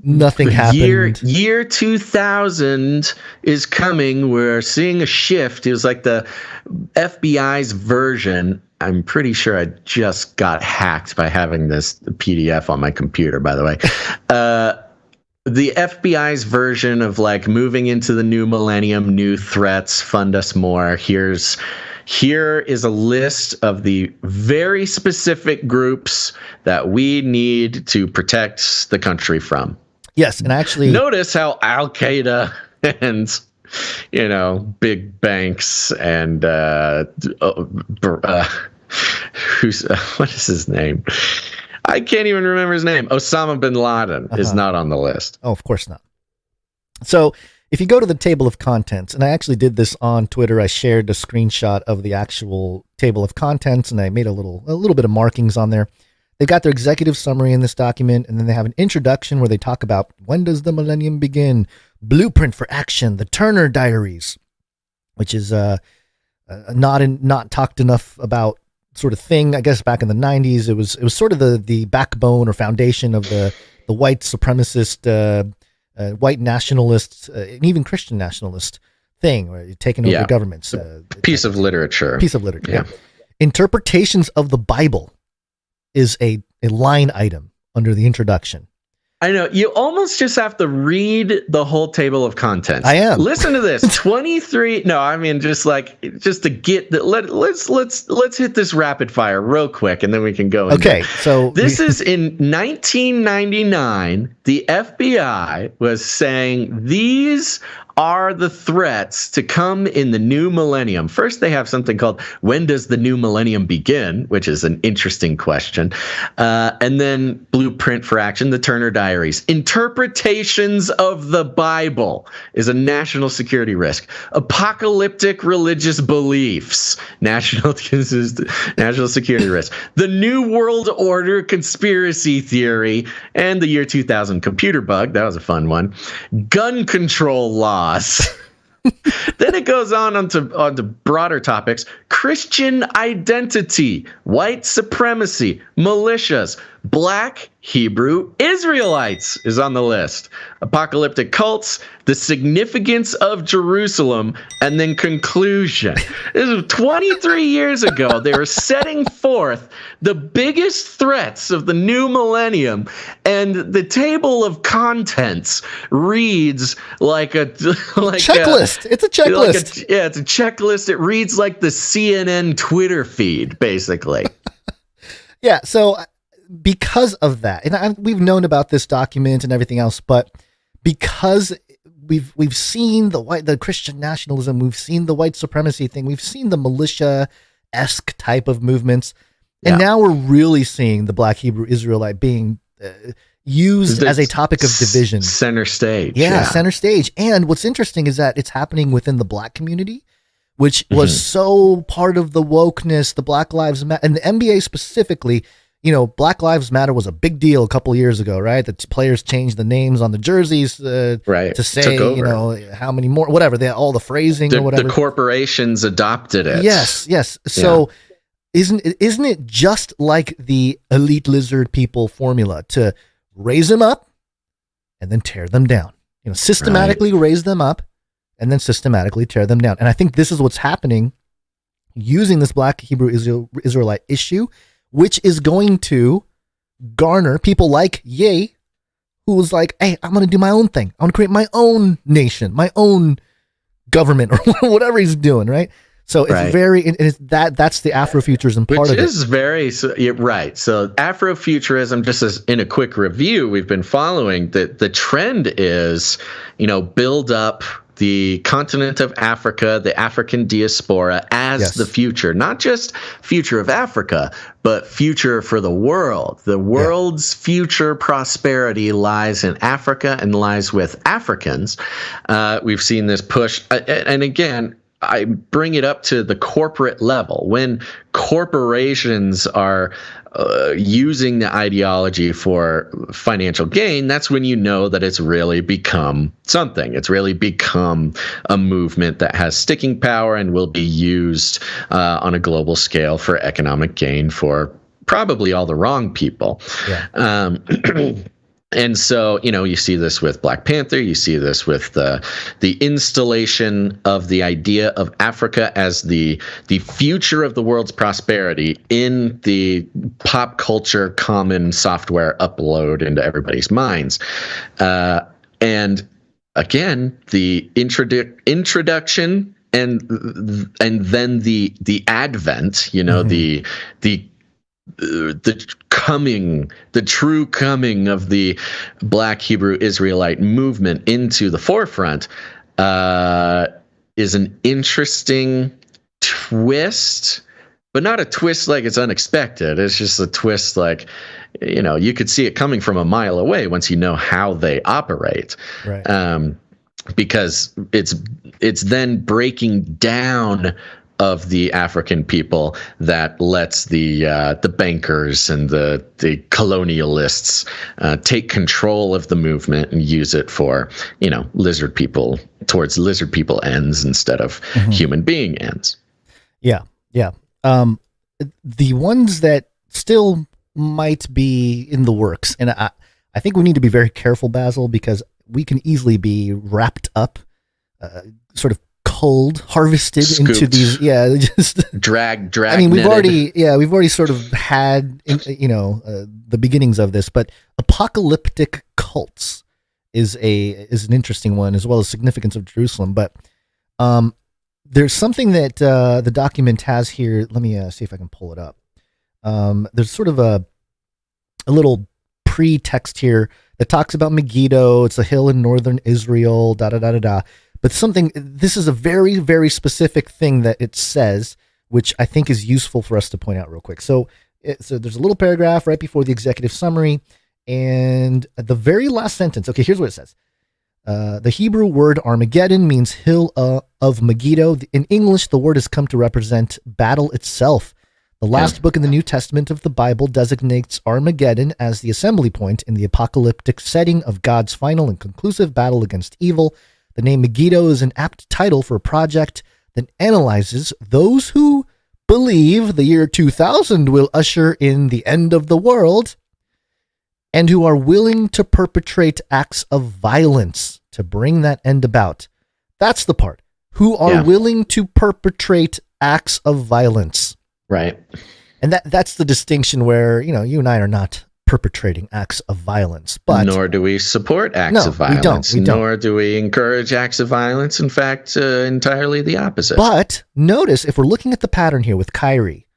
nothing happened. Year 2000 is coming. We're seeing a shift. It was like the FBI's version. I'm pretty sure I just got hacked by having this PDF on my computer, by the way. The FBI's version of like moving into the new millennium, new threats, fund us more. Here is a list of the very specific groups that we need to protect the country from. Yes, and actually notice how Al-Qaeda and big banks and what is his name? I can't even remember his name. Osama bin Laden is not on the list. Oh, of course not. So if you go to the table of contents, and I actually did this on Twitter, I shared a screenshot of the actual table of contents, and I made a little bit of markings on there. They've got their executive summary in this document, and then they have an introduction where they talk about when does the millennium begin, blueprint for action, the Turner Diaries, which is not talked enough about sort of thing. I guess back in the 90s, it was sort of the backbone or foundation of the white supremacist, white nationalists, and even Christian nationalist thing, where you're taking over governments. Piece of literature. Yeah. Interpretations of the Bible is a line item under the introduction. I know. You almost just have to read the whole table of contents. I am. Listen to this. 23. No, I mean, just to get the, let's hit this rapid fire real quick, and then we can go. Okay. So this is in 1999. The FBI was saying these are the threats to come in the new millennium. First, they have something called when does the new millennium begin, which is an interesting question. And then blueprint for action, the Turner Diaries. Interpretations of the Bible is a national security risk. Apocalyptic religious beliefs, national security risk. The New World Order conspiracy theory, and the year 2000 computer bug. That was a fun one. Gun control law. Then it goes on to broader topics: Christian identity, white supremacy, militias, Black Hebrew Israelites is on the list, apocalyptic cults, the significance of Jerusalem, and then conclusion. This was 23 years ago. They were setting forth the biggest threats of the new millennium, and the table of contents reads like a checklist. It's a checklist. It's a checklist. It reads like the CNN Twitter feed, basically. Yeah. So because of that, and we've known about this document and everything else, but because we've seen the Christian nationalism, we've seen the white supremacy thing, we've seen the militia-esque type of movements, And now we're really seeing the Black Hebrew Israelite being used as a topic of division. Center stage. Yeah, center stage. And what's interesting is that it's happening within the Black community, which was so part of the wokeness, the Black Lives Matter, and the NBA specifically. Black Lives Matter was a big deal a couple of years ago, right? The players changed the names on the jerseys to say, how many more, whatever, all the phrasing or whatever. The corporations adopted it. Yes. So isn't it just like the elite lizard people formula to raise them up and then tear them down? Systematically raise them up and then systematically tear them down. And I think this is what's happening using this Black Hebrew Israelite issue, which is going to garner people like Ye, who was like, hey, I'm going to do my own thing. I want to create my own nation, my own government, or whatever he's doing, right? So it's that's the Afrofuturism part of it. Which is very, right. So Afrofuturism, just as in a quick review, we've been following that the trend is, build up the continent of Africa, the African diaspora as the future, not just future of Africa, but future for the world. The world's future prosperity lies in Africa and lies with Africans. We've seen this push. And again, I bring it up to the corporate level. When corporations are using the ideology for financial gain, that's when you know that it's really become something. It's really become a movement that has sticking power and will be used on a global scale for economic gain for probably all the wrong people. And so, you see this with Black Panther. You see this with the installation of the idea of Africa as the future of the world's prosperity in the pop culture common software upload into everybody's minds. And again, the introduction and then the advent, the true coming of the Black Hebrew Israelite movement into the forefront is an interesting twist, but not a twist like it's unexpected. It's just a twist like, you could see it coming from a mile away once you know how they operate. Right. Because it's then breaking down of the African people that lets the bankers and the colonialists take control of the movement and use it for lizard people ends instead of human being ends. Yeah. The ones that still might be in the works, and I think we need to be very careful, Basil, because we can easily be wrapped up, sort of cold harvested Scooped. into these just drag. I mean, we've already sort of had the beginnings of this, but apocalyptic cults is an interesting one, as well as significance of Jerusalem. But there's something that the document has here. Let me see if I can pull it up. There's sort of a little pretext here that talks about Megiddo. It's a hill in northern Israel. But this is a very, very specific thing that it says, which I think is useful for us to point out real quick. So there's a little paragraph right before the executive summary, and at the very last sentence, okay, here's what it says. The Hebrew word Armageddon means hill of Megiddo. In English, the word has come to represent battle itself. The last book in the New Testament of the Bible designates Armageddon as the assembly point in the apocalyptic setting of God's final and conclusive battle against evil. The name Megiddo is an apt title for a project that analyzes those who believe the year 2000 will usher in the end of the world and who are willing to perpetrate acts of violence to bring that end about. That's the part. Who are willing to perpetrate acts of violence. Right. And that's the distinction where, you and I are not perpetrating acts of violence, but nor do we support acts of violence. We don't. Nor do we encourage acts of violence. In fact, entirely the opposite. But notice, if we're looking at the pattern here with Kyrie,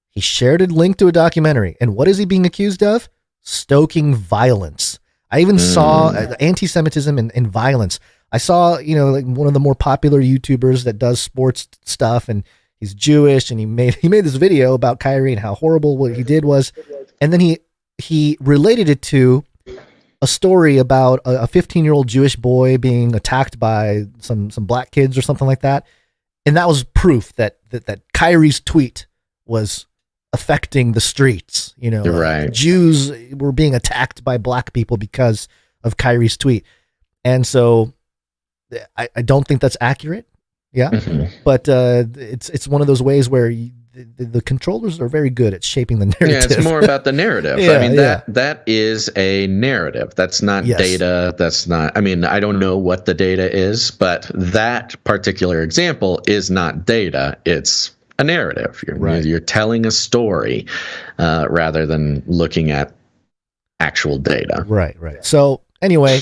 he shared a link to a documentary, and what is he being accused of? Stoking violence. I even saw anti-Semitism and violence. I saw, like one of the more popular YouTubers that does sports stuff, and he's Jewish, and he made this video about Kyrie and how horrible what he did was, and then he related it to a story about a 15-year-old Jewish boy being attacked by some black kids or something like that, and that was proof that Kyrie's tweet was affecting the streets. You know, right. Jews were being attacked by black people because of Kyrie's tweet, and so I don't think that's accurate. Yeah, but it's one of those ways where the controllers are very good at shaping the narrative. Yeah, it's more about the narrative. I mean, that is a narrative. That's not data. That's not, I mean, I don't know what the data is, but that particular example is not data. It's a narrative. You're telling a story rather than looking at actual data. Right. So anyway,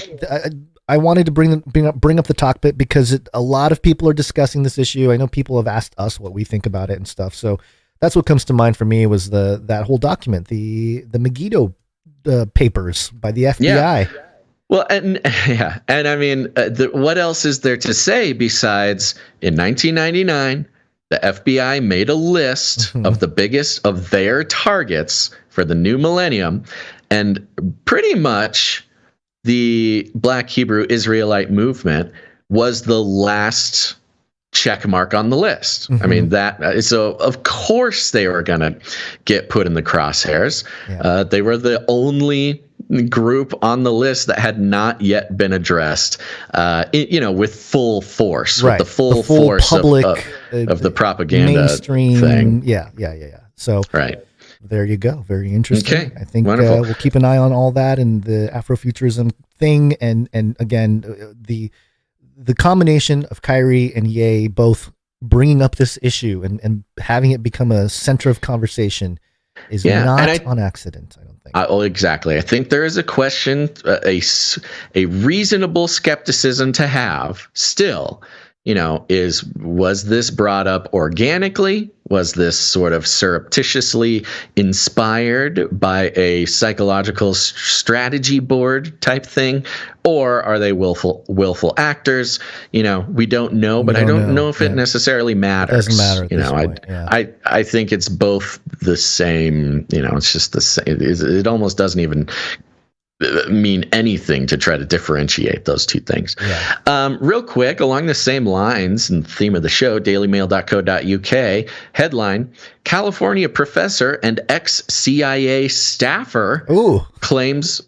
I wanted to bring up the talk bit because a lot of people are discussing this issue. I know people have asked us what we think about it and stuff. So that's what comes to mind for me was that whole document, the Megiddo papers by the FBI. Yeah. Well, and I mean, what else is there to say besides in 1999, the FBI made a list of the biggest of their targets for the new millennium, and pretty much the Black Hebrew Israelite movement was the last check mark on the list. I mean, so of course they were going to get put in the crosshairs. Yeah. They were the only group on the list that had not yet been addressed, with full force, with the full force public, of the propaganda mainstream thing. Yeah. So there you go. Very interesting. Okay. I think Wonderful. we'll keep an eye on all that and the Afrofuturism thing. And again, the combination of Kyrie and Ye both bringing up this issue and having it become a center of conversation is not on accident, I don't think. Exactly. I think there is a question, a reasonable skepticism to have still, was this brought up organically? Was this sort of surreptitiously inspired by a psychological strategy board type thing? Or are they willful actors? We don't know, but I don't know if it necessarily matters. It doesn't matter. I think it's both the same, it's just the same. It almost doesn't even mean anything to try to differentiate those two things. Real quick, along the same lines and theme of the show, dailymail.co.uk headline: California professor and ex-CIA staffer claims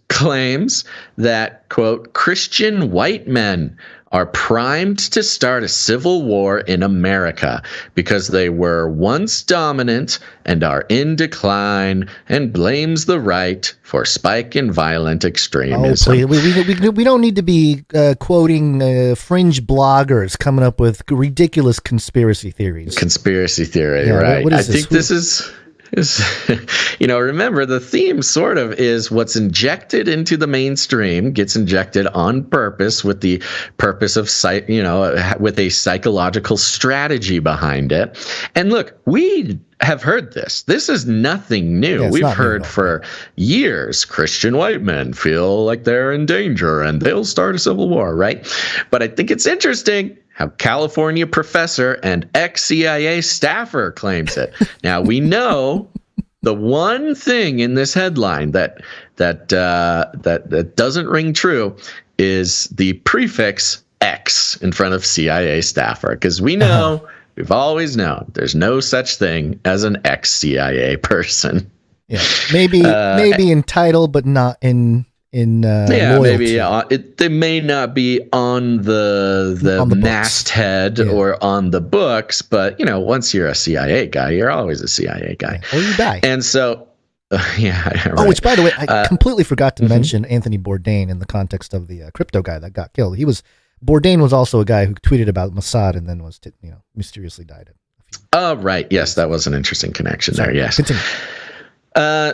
that, quote, Christian white men are primed to start a civil war in America because they were once dominant and are in decline, and blames the right for spike in violent extremism. We don't need to be quoting fringe bloggers coming up with ridiculous conspiracy theories. Conspiracy theory, right? I think this is remember, the theme sort of is what's injected into the mainstream gets injected on purpose with the purpose of with a psychological strategy behind it. And look, we have heard this. This is nothing new. We've heard for years Christian white men feel like they're in danger and they'll start a civil war, right? But I think it's interesting how California professor and ex-CIA staffer claims it. Now, we know the one thing in this headline that doesn't ring true is the prefix X in front of CIA staffer, because we know, we've always known, there's no such thing as an ex-CIA person. Yeah, maybe in title, but not in loyalty. Maybe they may not be on the masthead or on the books, but once you're a CIA guy, you're always a CIA guy, or you die. And so right. Which, by the way, I completely forgot to mention Anthony Bourdain in the context of the crypto guy that got killed. Bourdain was also a guy who tweeted about Mossad and then was mysteriously died. Oh, right. Yes, that was an interesting connection there. Yes. Continue.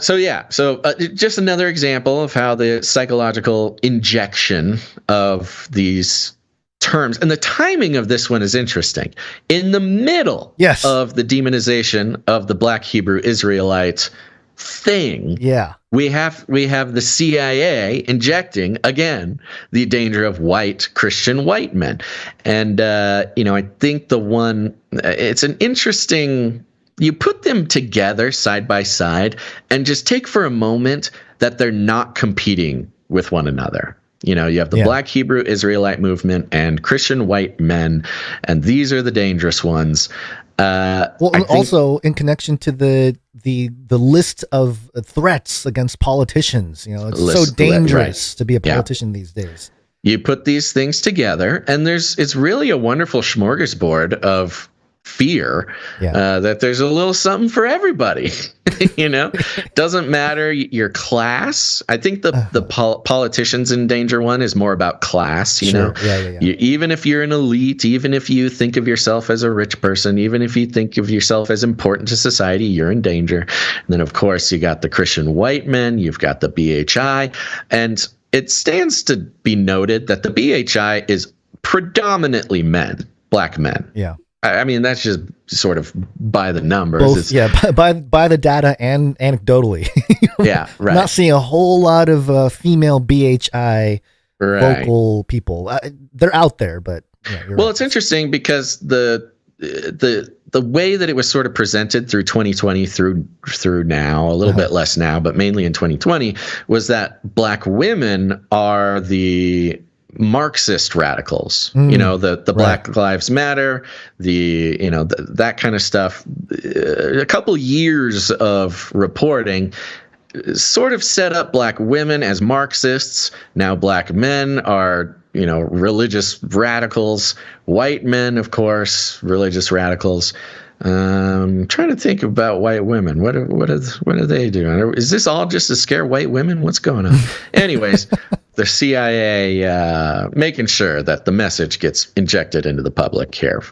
So just another example of how the psychological injection of these terms, and the timing of this one is interesting. In the middle of the demonization of the Black Hebrew Israelite thing, we have the CIA injecting again the danger of white Christian white men, and I think it's an interesting. You put them together side by side and just take for a moment that they're not competing with one another. You have the Black Hebrew Israelite movement and Christian white men, and these are the dangerous ones. Also in connection to the list of threats against politicians, it's so dangerous to be a politician these days. You put these things together, and it's really a wonderful smorgasbord of fear that there's a little something for everybody. Doesn't matter your class. I think the politicians in danger one is more about class. Even if you're an elite, even if you think of yourself as a rich person, even if you think of yourself as important to society, you're in danger. And then of course you got the Christian white men, you've got the BHI, and it stands to be noted that the BHI is predominantly men, black men. Yeah. I mean, that's just sort of by the numbers. Both, by the data and anecdotally. Yeah, right. Not seeing a whole lot of female BHI vocal people. They're out there, but it's interesting because the way that it was sort of presented through 2020 through now, a little bit less now, but mainly in 2020, was that black women are the Marxist radicals, the Black Lives Matter, that kind of stuff. A couple years of reporting sort of set up black women as Marxists. Now black men are, religious radicals. White men, of course, religious radicals. Trying to think about white women. What are they doing? Is this all just to scare white women? What's going on? Anyways, the CIA making sure that the message gets injected into the public here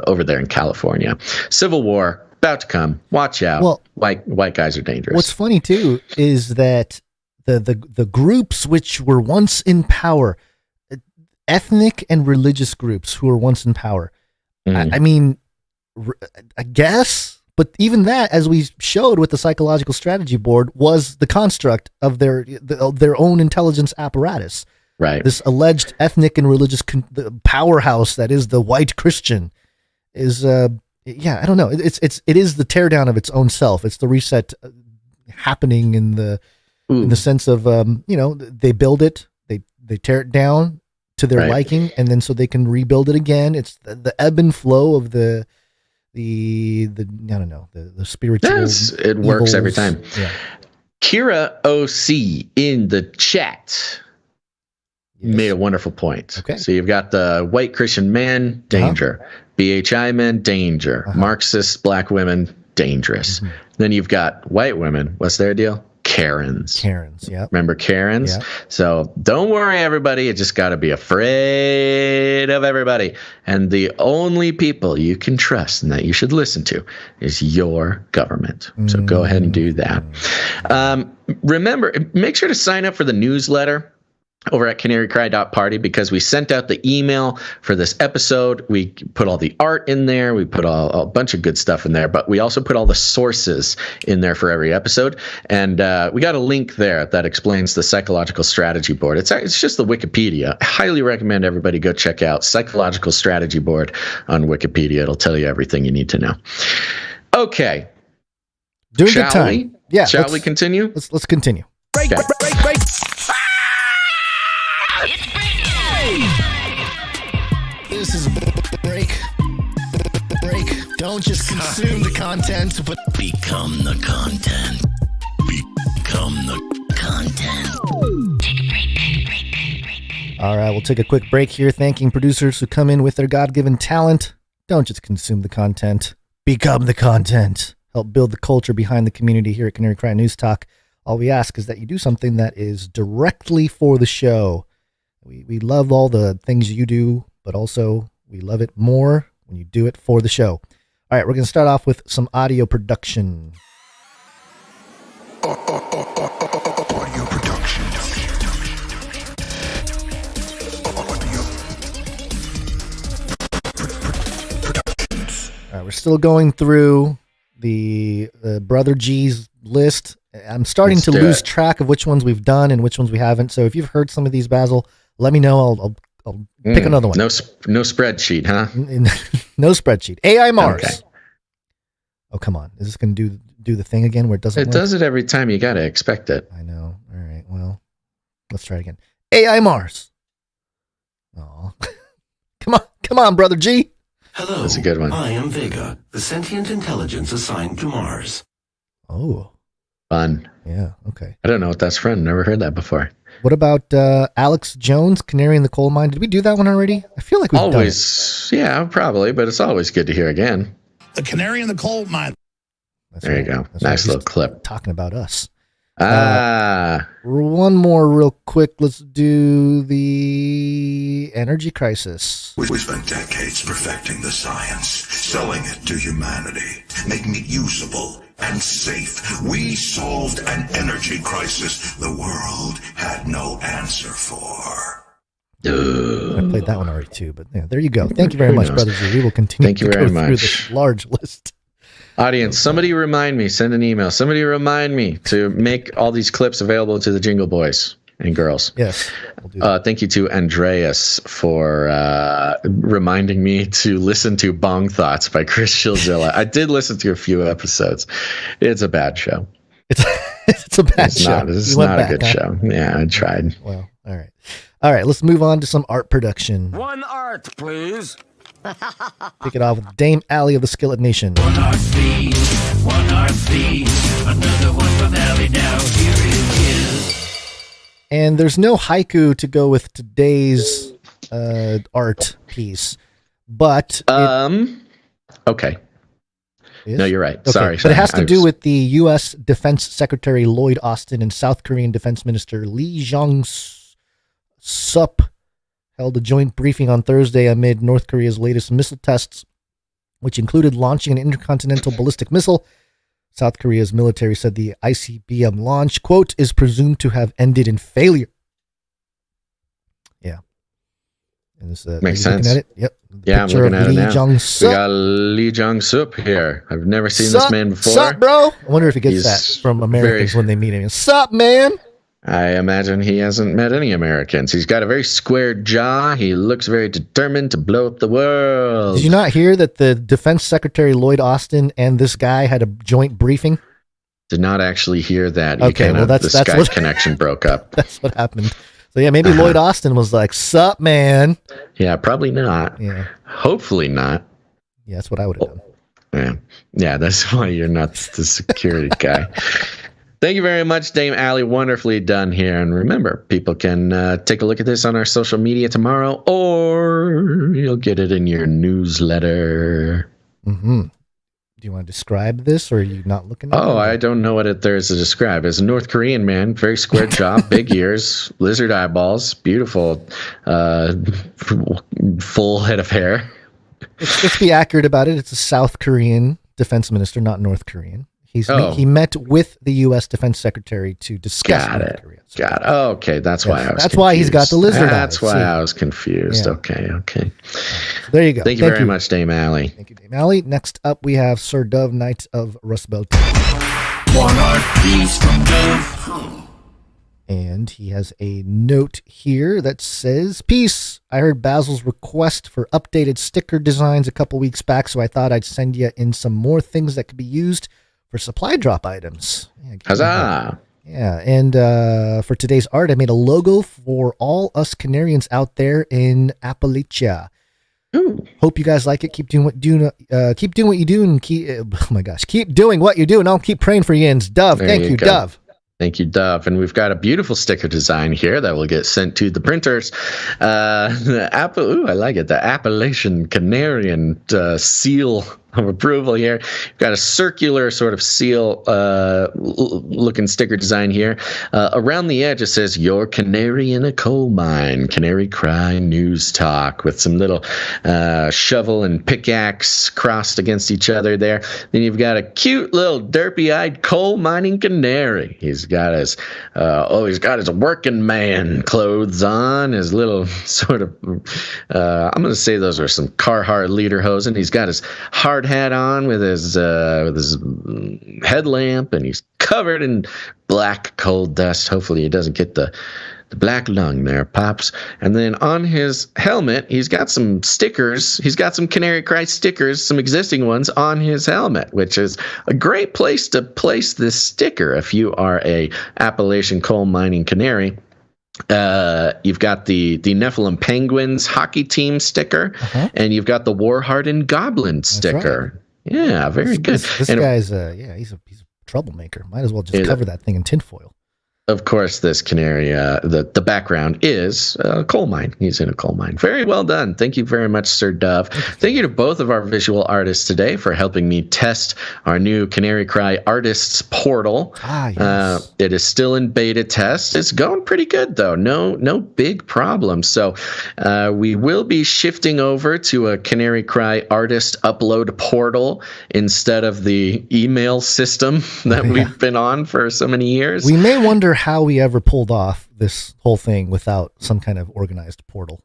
over there in California. Civil war about to come. Watch out. Well, white guys are dangerous. What's funny too is that the groups which were once in power, ethnic and religious groups who were once in power. I mean, I guess, but even that, as we showed with the Psychological Strategy Board, was the construct of their own intelligence apparatus. Right. This alleged ethnic and religious powerhouse that is the white Christian is, I don't know. It is the teardown of its own self. It's the reset happening in the sense of, they build it, they tear it down to their liking, and then so they can rebuild it again. It's the ebb and flow of the I don't know, the spiritual. Yes, it works every time. Yeah. Kira OC in the chat made a wonderful point. Okay. So you've got the white Christian man, danger. BHI men, danger. Marxist black women, dangerous. Then you've got white women. What's their deal? Karens. Yeah. Remember Karens? Yep. So don't worry, everybody. You just got to be afraid of everybody. And the only people you can trust and that you should listen to is your government. So go ahead and do that. Remember, make sure to sign up for the newsletter over at canarycry.party, because we sent out the email for this episode. We put all the art in there. We put a bunch of good stuff in there, but we also put all the sources in there for every episode. And we got a link there that explains the Psychological Strategy Board. It's just the Wikipedia. I highly recommend everybody go check out Psychological Strategy Board on Wikipedia. It'll tell you everything you need to know. Okay. Doing good time. Yeah. Shall we continue? Let's continue. Okay. Break. This is break. Don't just consume the content, but become the content. Become the content. Take a break. All right, we'll take a quick break here, thanking producers who come in with their God-given talent. Don't just consume the content. Become the content. Help build the culture behind the community here at Canary Cry News Talk. All we ask is that you do something that is directly for the show. We love all the things you do, but also we love it more when you do it for the show. All right, we're going to start off with some audio production. Audio production. All right, we're still going through the Brother G's list. I'm starting to lose track of which ones we've done and which ones we haven't. So if you've heard some of these, Basil, let me know. I'll pick another one. No spreadsheet, huh? No spreadsheet. AI Mars. Okay. Oh, come on. Is this going to do the thing again where it doesn't work? It does it every time. You got to expect it. I know. All right. Well, let's try it again. AI Mars. Oh, come on, brother G. Hello. That's a good one. I am Vega, the sentient intelligence assigned to Mars. Oh. Fun. Yeah. Okay. I don't know what that's from. Never heard that before. What about Alex Jones, Canary in the Coal Mine? Did we do that one already? I feel like we've done it. Yeah, probably, but it's always good to hear again. The Canary in the Coal Mine. There you go. Nice little clip. Talking about us. One more real quick. Let's do the energy crisis. We spent decades perfecting the science, selling it to humanity, making it usable and safe. We solved an energy crisis the world had no answer for. I played that one already too, but yeah, there you go. Thank you very much, Brother G. We will continue to go through this large list. Audience, somebody remind me, send an email. Somebody remind me to make all these clips available to the Jingle Boys and girls. Yes. Thank you to Andreas for reminding me to listen to Bong Thoughts by Chris Shilzilla. I did listen to a few episodes. It's a bad show. It's a bad show. It's not a good show. Yeah, I tried. Well, all right. All right, let's move on to some art production. One art, please. Kick it off with Dame Allie of the Skillet Nation. One art, please. Another one from Allie now. Here it is. And there's no haiku to go with today's art piece, but okay. No, you're right. Okay. Sorry. But it has to do with the U.S. Defense Secretary Lloyd Austin and South Korean Defense Minister Lee Jong-sup held a joint briefing on Thursday amid North Korea's latest missile tests, which included launching an intercontinental ballistic missile. South Korea's military said the ICBM launch, quote, is presumed to have ended in failure. Yeah. And this, makes sense. Looking at it? Yep. Yeah, I'm looking at it now. Jong-sup. We got Lee Jong-sup here. I've never seen this man before. Sup, bro? I wonder if he gets that from Americans when they meet him. Sup, man? I imagine he hasn't met any Americans. He's got a very square jaw. He looks very determined to blow up the world. Did you not hear that the Defense Secretary Lloyd Austin and this guy had a joint briefing? Did not actually hear that. Okay, well, that's Skype what connection broke up. That's what happened. So yeah, maybe Lloyd Austin was like, "Sup, man?" Yeah, probably not. Yeah, hopefully not. Yeah, that's what I would have done. Yeah, that's why you're not the security guy. Thank you very much, Dame Allie. Wonderfully done here. And remember, people can take a look at this on our social media tomorrow, or you'll get it in your newsletter. Mm-hmm. Do you want to describe this, or are you not looking at it? Oh, I don't know what there is to describe. As a North Korean man, very square jaw, big ears, lizard eyeballs, beautiful, full head of hair. Let's be accurate about it. It's a South Korean defense minister, not North Korean. He met with the U.S. Defense Secretary to discuss North Korea. So Got it. Oh, okay, that's why I was That's confused. why he's got the lizard eyes. That's why I was confused. Yeah. Okay. So there you go. Thank you very much, Dame Allie. Thank you, Dame Allie. Next up, we have Sir Dove, Knight of Rust Belt. One art piece from Dove. And he has a note here that says, "Peace. I heard Basil's request for updated sticker designs a couple weeks back, so I thought I'd send you in some more things that could be used for supply drop items." Huzzah! Yeah, and for today's art, I made a logo for all us Canarians out there in Appalachia. Ooh. Hope you guys like it. Keep doing what you do, and keep doing what you do, and I'll keep praying for you. Dove, thank you, Dove. Thank you, Dove. And we've got a beautiful sticker design here that will get sent to the printers. I like it. The Appalachian Canarian seal of approval here. We've got a circular sort of seal looking sticker design here. Around the edge, it says, "Your canary in a coal mine. Canary Cry News Talk," with some little shovel and pickaxe crossed against each other there. Then you've got a cute little derpy-eyed coal mining canary. He's got his working man clothes on, his little sort of, I'm going to say those are some Carhartt lederhosen. He's got his hard hat on with his headlamp, and he's covered in black coal dust. Hopefully he doesn't get the black lung there, Pops. And then on his helmet, he's got some stickers. He's got some Canary Cry stickers, some existing ones on his helmet, which is a great place to place this sticker if you are a Appalachian coal mining canary. You've got the Nephilim Penguins hockey team sticker, and you've got the War-Hardened Goblin sticker. Right. Yeah, very good. This guy's he's a troublemaker. Might as well just cover that thing in tinfoil. Of course, this canary, the background is a coal mine. He's in a coal mine. Very well done. Thank you very much, Sir Dove. Thank you to both of our visual artists today for helping me test our new Canary Cry Artists portal. Yes. It is still in beta test. It's going pretty good, though. No big problems. So we will be shifting over to a Canary Cry Artist upload portal instead of the email system that we've been on for so many years. We may wonder how we ever pulled off this whole thing without some kind of organized portal.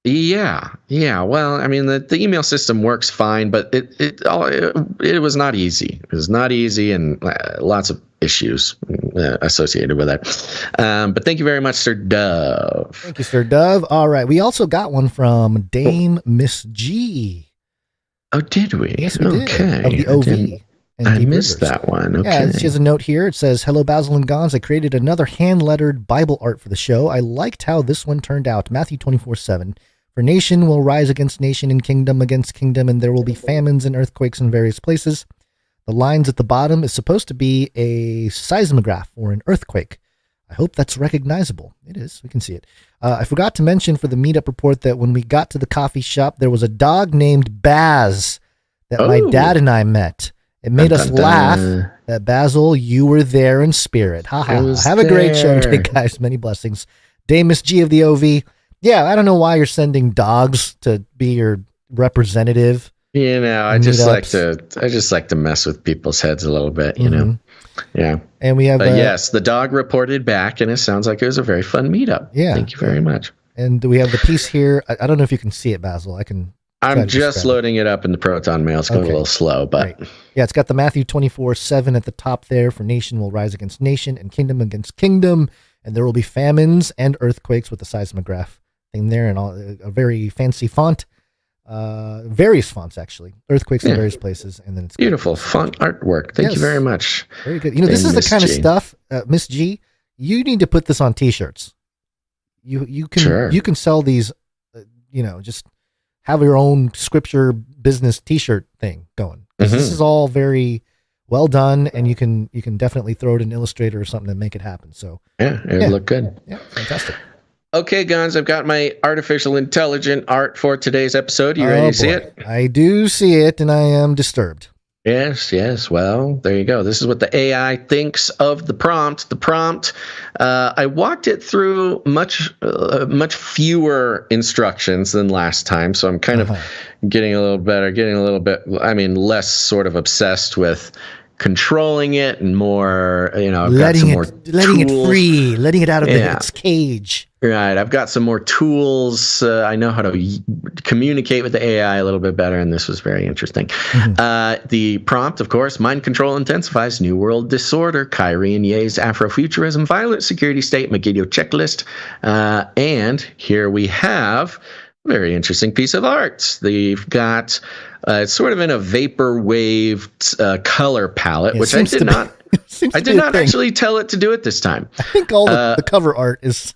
Yeah. Well, I mean, the email system works fine, but it was not easy. It was not easy, and lots of issues associated with it. But thank you very much, Sir Dove. Thank you, Sir Dove. All right, we also got one from Dame Miss G. Oh, did we? Yes, we okay. did. Of the OV. I missed that one. Okay. Yeah, she has a note here. It says, "Hello, Basil and Gons. I created another hand-lettered Bible art for the show. I liked how this one turned out. Matthew 24:7. For nation will rise against nation and kingdom against kingdom, and there will be famines and earthquakes in various places. The lines at the bottom is supposed to be a seismograph or an earthquake. I hope that's recognizable." It is. We can see it. I forgot to mention for the meetup report that when we got to the coffee shop, there was a dog named Baz that my dad and I met. It made us laugh that, Basil, you were there in spirit. Ha ha. Have a great show today, guys. Many blessings. Dame Miss G of the OV. Yeah, I don't know why you're sending dogs to be your representative. You know, I just like to mess with people's heads a little bit, you know. Yeah. And we have yes, the dog reported back, and it sounds like it was a very fun meetup. Yeah. Thank you very much. And we have the piece here. I don't know if you can see it, Basil. I'm just loading it up in the Proton Mail. It's going a little slow, but yeah, it's got the Matthew 24:7 at the top there. For nation will rise against nation and kingdom against kingdom, and there will be famines and earthquakes with the seismograph thing there, and all a very fancy font, various fonts actually, earthquakes in various places, and then it's beautiful font artwork. Thank you very much. Very good. You know, this is the kind of stuff, Miss G. You need to put this on T-shirts. You can sell these. Just have your own scripture business T-shirt thing going. This is all very well done, and you can definitely throw it in Illustrator or something and make it happen. So it would look good. Yeah, fantastic. Okay, guys, I've got my artificial intelligent art for today's episode. You ready to see it? I do see it, and I am disturbed. Yes. Well, there you go. This is what the AI thinks of the prompt. The prompt, I walked it through much fewer instructions than last time, so I'm kind of getting a little better, less sort of obsessed with controlling it and more, letting it free, letting it out of its cage. Right. I've got some more tools. I know how to communicate with the AI a little bit better, and this was very interesting. The prompt, of course, mind control intensifies, New World Disorder, Kyrie and Ye's Afrofuturism, violent security state, Megiddo checklist. And here we have a very interesting piece of art. They've got, it's sort of in a vaporwave color palette, which I did not actually tell it to do it this time. I think all the cover art is...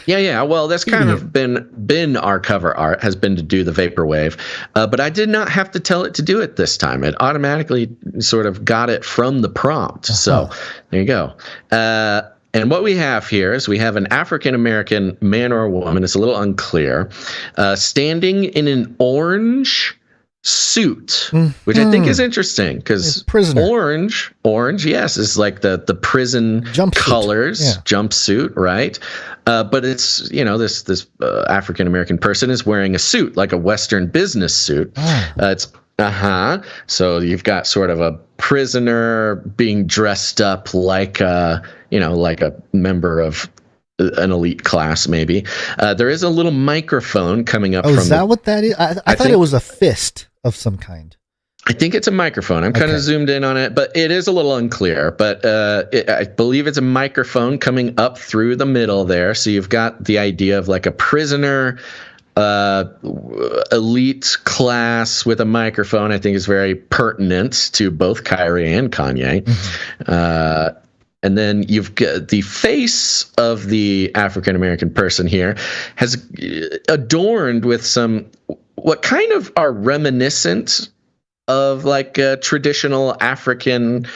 Yeah. Well, that's kind of been our cover art, has been to do the vaporwave, but I did not have to tell it to do it this time. It automatically sort of got it from the prompt. So there you go. And what we have here is we have an African-American man or woman, it's a little unclear, standing in an orange suit, which I think is interesting because orange, yes, is like the prison colors, jumpsuit, right? But it's, this African-American person is wearing a suit, like a Western business suit. So you've got sort of a prisoner being dressed up like a member of an elite class, maybe. There is a little microphone coming up. Is that what that is? I thought it was a fist of some kind. I think it's a microphone. I'm kind of zoomed in on it, but it is a little unclear. But I believe it's a microphone coming up through the middle there. So you've got the idea of like a prisoner elite class with a microphone. I think is very pertinent to both Kyrie and Kanye. And then you've got the face of the African-American person here has adorned with some what kind of are reminiscent of like traditional African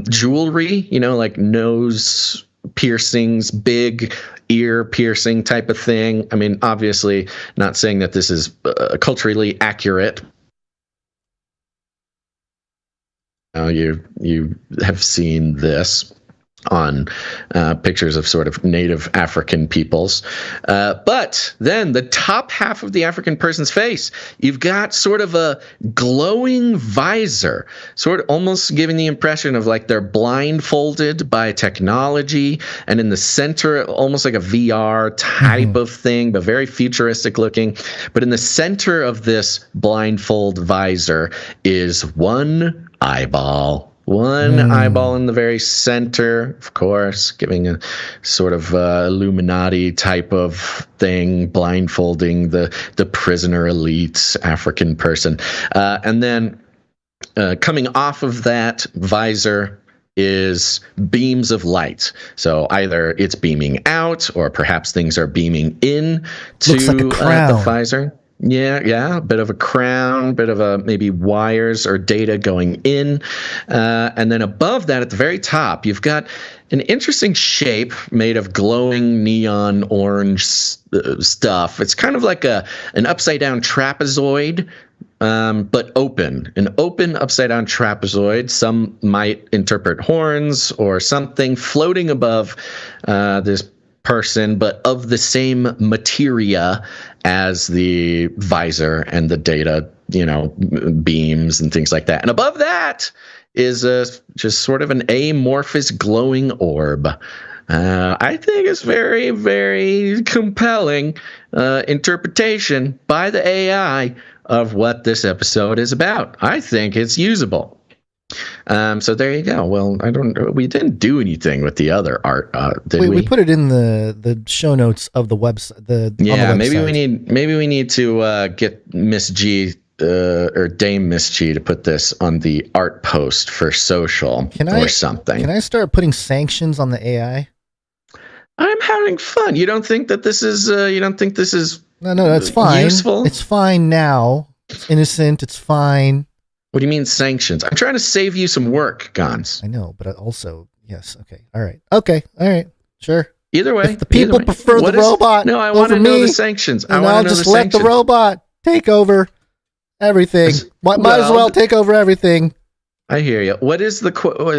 jewelry, like nose piercings, big ear piercing type of thing. I mean, obviously not saying that this is culturally accurate. You have seen this on pictures of sort of native African peoples. But then the top half of the African person's face, you've got sort of a glowing visor, sort of almost giving the impression of like they're blindfolded by technology. And in the center, almost like a VR type of thing, but very futuristic looking. But in the center of this blindfold visor is one eyeball. One eyeball in the very center, of course, giving a sort of Illuminati type of thing, blindfolding the prisoner elite African person. And then coming off of that visor is beams of light. So either it's beaming out or perhaps things are beaming in to Looks like a crown. The visor. Yeah, a bit of a crown, bit of a maybe wires or data going in. And then above that, at the very top, you've got an interesting shape made of glowing neon orange stuff. It's kind of like an upside-down trapezoid, but open. An open upside-down trapezoid. Some might interpret horns or something floating above this person, but of the same materia as the visor and the data, beams and things like that. And above that is just sort of an amorphous glowing orb. I think it's very, very compelling interpretation by the AI of what this episode is about. I think it's usable. So there you go. Well, we didn't do anything with the other art, did we? We put it in the show notes of the website. Yeah, maybe we need to get Miss G or Dame Miss G to put this on the art post for social or something. Can I start putting sanctions on the AI? I'm having fun. You don't think that this is? You don't think this is? No, it's fine. Useful? It's fine now. It's innocent. It's fine. What do you mean sanctions? I'm trying to save you some work, Gons. I know, but also, yes. Okay. All right. Sure. Either way. If the people prefer the robot. No, I want to know the sanctions. And I'll just let the robot take over everything. Might as well take over everything. I hear you. What is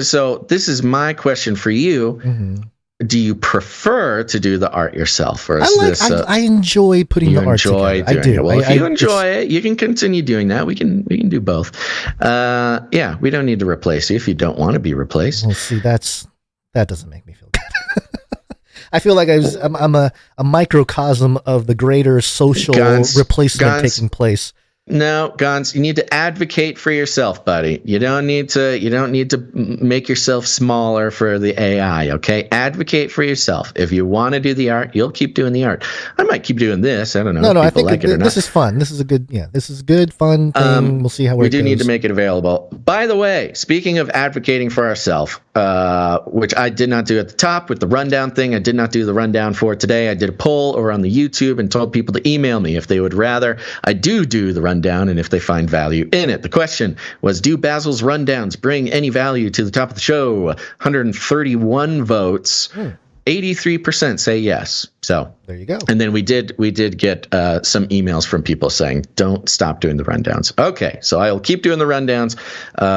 so this is my question for you. Mm-hmm. Do you prefer to do the art yourself, or is I enjoy putting the art together. I do. Well, if you enjoy it, you can continue doing that. We can do both. Yeah, we don't need to replace you if you don't want to be replaced. Well, see, that doesn't make me feel good. I feel like I'm a microcosm of the greater social replacement taking place. No, Gons, you need to advocate for yourself, buddy. You don't need to make yourself smaller for the AI, okay? Advocate for yourself. If you want to do the art, you'll keep doing the art. I might keep doing this. I don't know. No, I think this is fun. This is a good, fun thing. We'll see how we do need to make it available. By the way, speaking of advocating for ourselves, which I did not do at the top with the rundown thing. I did not do the rundown for today. I did a poll over on the YouTube and told people to email me if they would rather I do the rundown and if they find value in it. The question was, do Basil's rundowns bring any value to the top of the show? 131 votes. 83% say yes. So there you go. And then we did get some emails from people saying, don't stop doing the rundowns. Okay, so I will keep doing the rundowns.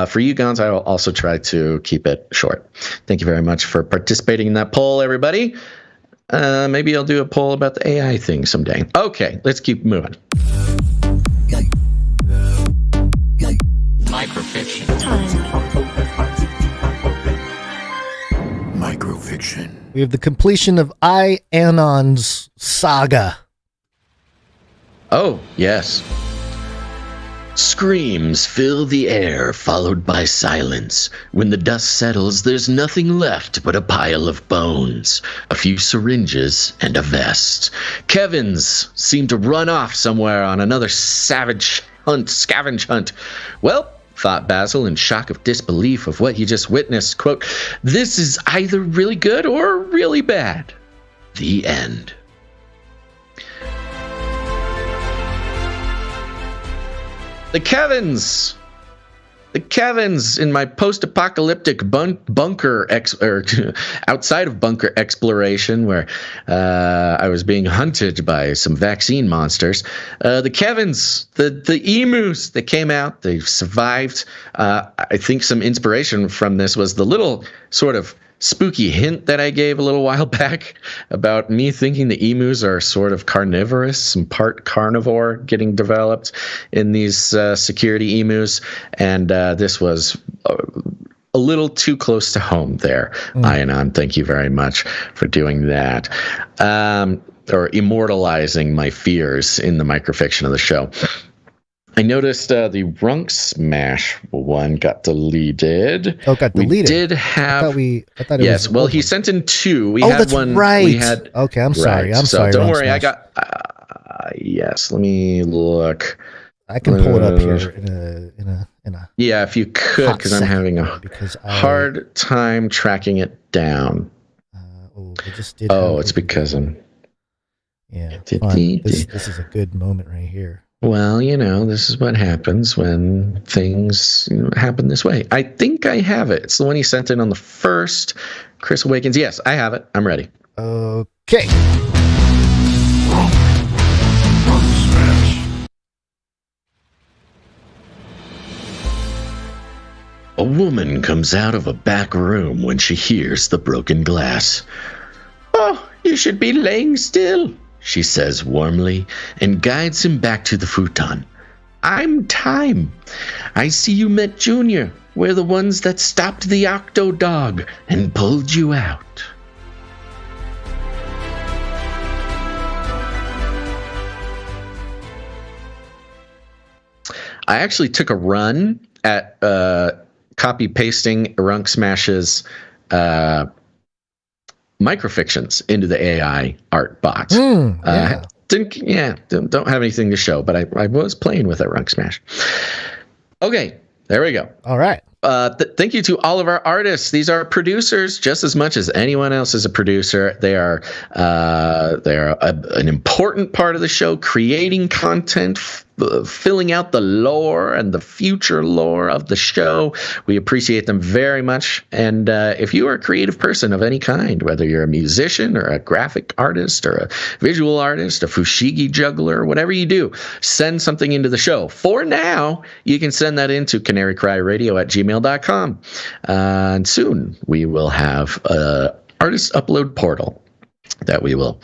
For you, Gons, I will also try to keep it short. Thank you very much for participating in that poll, everybody. Maybe I'll do a poll about the AI thing someday. Okay, let's keep moving. Microfiction. Microfiction. We have the completion of Anon's saga. Oh, yes. Screams fill the air, followed by silence. When the dust settles, there's nothing left but a pile of bones, a few syringes, and a vest. Kevin's seem to run off somewhere on another scavenge hunt. Well, thought Basil in shock of disbelief of what he just witnessed, quote, "This is either really good or really bad." The end. The Kevins in my post-apocalyptic bunker outside of bunker exploration, where I was being hunted by some vaccine monsters. The Kevins, the emus that came out, they survived. I think some inspiration from this was the little sort of spooky hint that I gave a little while back about me thinking the emus are sort of carnivorous, some part carnivore getting developed in these security emus. And this was a little too close to home there. Ianon, thank you very much for doing that. Or immortalizing my fears in the microfiction of the show. I noticed the Runk Smash one got deleted. Oh, got deleted. We did have. I thought it yes, was well, he sent in two. We oh, had that's one. right. We had, okay, I'm sorry. Right. I'm sorry. Don't Runk worry. Smash. I got. Yes, let me look. I can pull it up here in a. Yeah, if you could, because I'm having a hard time tracking it down. I just did. It's because I'm. Yeah, this is a good moment right here. Well, this is what happens when things happen this way. I think I have it. It's the one he sent in on the 1st. Chris Awakens. Yes, I have it. I'm ready. Okay. A woman comes out of a back room when she hears the broken glass. "Oh, you should be laying still," she says warmly, and guides him back to the futon. "I'm Time. I see you met Junior. We're the ones that stopped the Octo Dog and pulled you out." I actually took a run at copy-pasting Runk Smash's microfictions into the AI art bot. Don't have anything to show, but I was playing with it, Runk Smash. Okay, there we go. All right. Thank you to all of our artists. These are producers just as much as anyone else is a producer. They are an important part of the show, creating content, filling out the lore and the future lore of the show. We appreciate them very much. And if you are a creative person of any kind, whether you're a musician or a graphic artist or a visual artist, a fushigi juggler, whatever you do, send something into the show. For now, you can send that into canarycryradio@gmail.com. And soon we will have an artist upload portal that we will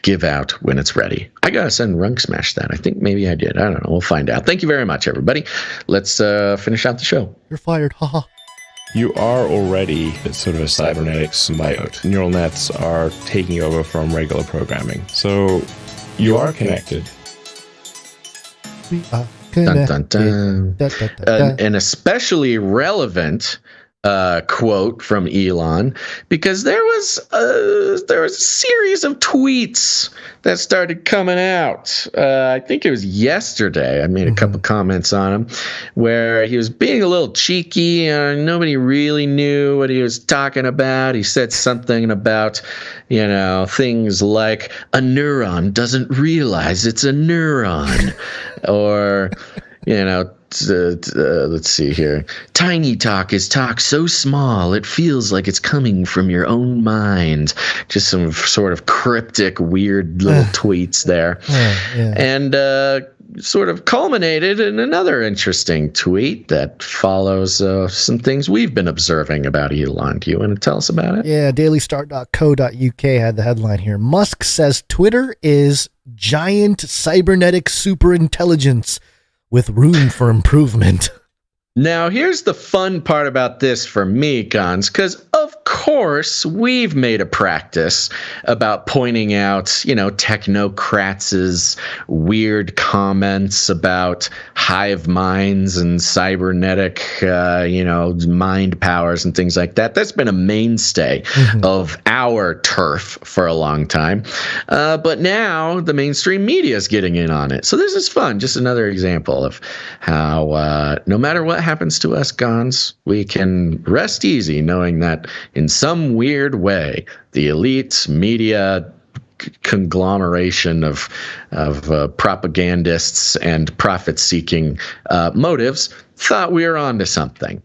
give out when it's ready. I gotta send Runk Smash that. I think maybe I did. I don't know. We'll find out. Thank you very much, everybody. Let's finish out the show. You're fired. Haha. You are already sort of a cybernetic symbiote. Neural nets are taking over from regular programming. So you are connected. We are Dun, connected. dun, dun. Da, da, da, da. An especially relevant quote from Elon, because there was a series of tweets that started coming out. I think it was yesterday. I made a couple comments on him where he was being a little cheeky. Nobody really knew what he was talking about. He said something about, things like a neuron doesn't realize it's a neuron, or, let's see here. Tiny talk is talk so small it feels like it's coming from your own mind. Just some sort of cryptic, weird little tweets there. Yeah. And sort of culminated in another interesting tweet that follows some things we've been observing about Elon. Do you want to tell us about it? Yeah, dailystart.co.uk had the headline here. Musk says Twitter is giant cybernetic superintelligence with room for improvement. Now, here's the fun part about this for me, Gons, because of course we've made a practice about pointing out, technocrats' weird comments about hive minds and cybernetic, mind powers and things like that. That's been a mainstay of our turf for a long time. But now the mainstream media is getting in on it. So this is fun. Just another example of how no matter what happens to us, Gons, we can rest easy knowing that in some weird way, the elite media conglomeration of propagandists and profit-seeking motives thought we were onto something.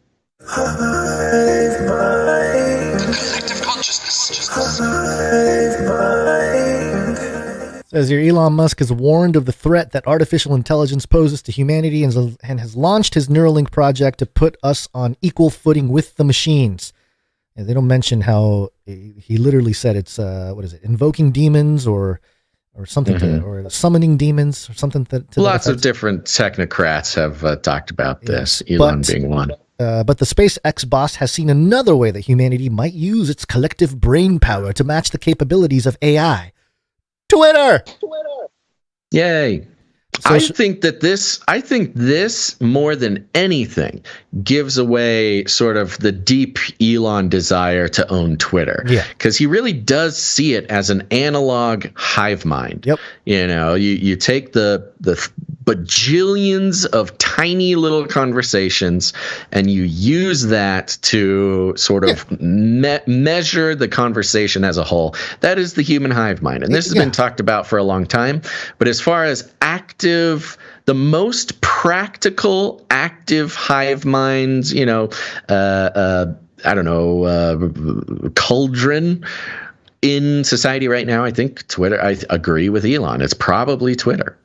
Says here, Elon Musk has warned of the threat that artificial intelligence poses to humanity and has launched his Neuralink project to put us on equal footing with the machines. And they don't mention how he literally said it's invoking demons or something or summoning demons or something. To Lots of different technocrats have talked about this, Elon being one. But the SpaceX boss has seen another way that humanity might use its collective brain power to match the capabilities of AI. Twitter! Yay. I think this more than anything gives away sort of the deep Elon desire to own Twitter. Yeah. Because he really does see it as an analog hive mind. Yep. You take the bajillions of tiny little conversations and you use that to sort of measure the conversation as a whole. That is the human hive mind. And this has been talked about for a long time. But as far as the most practical active hive minds, cauldron in society right now, I think Twitter, I agree with Elon. It's probably Twitter.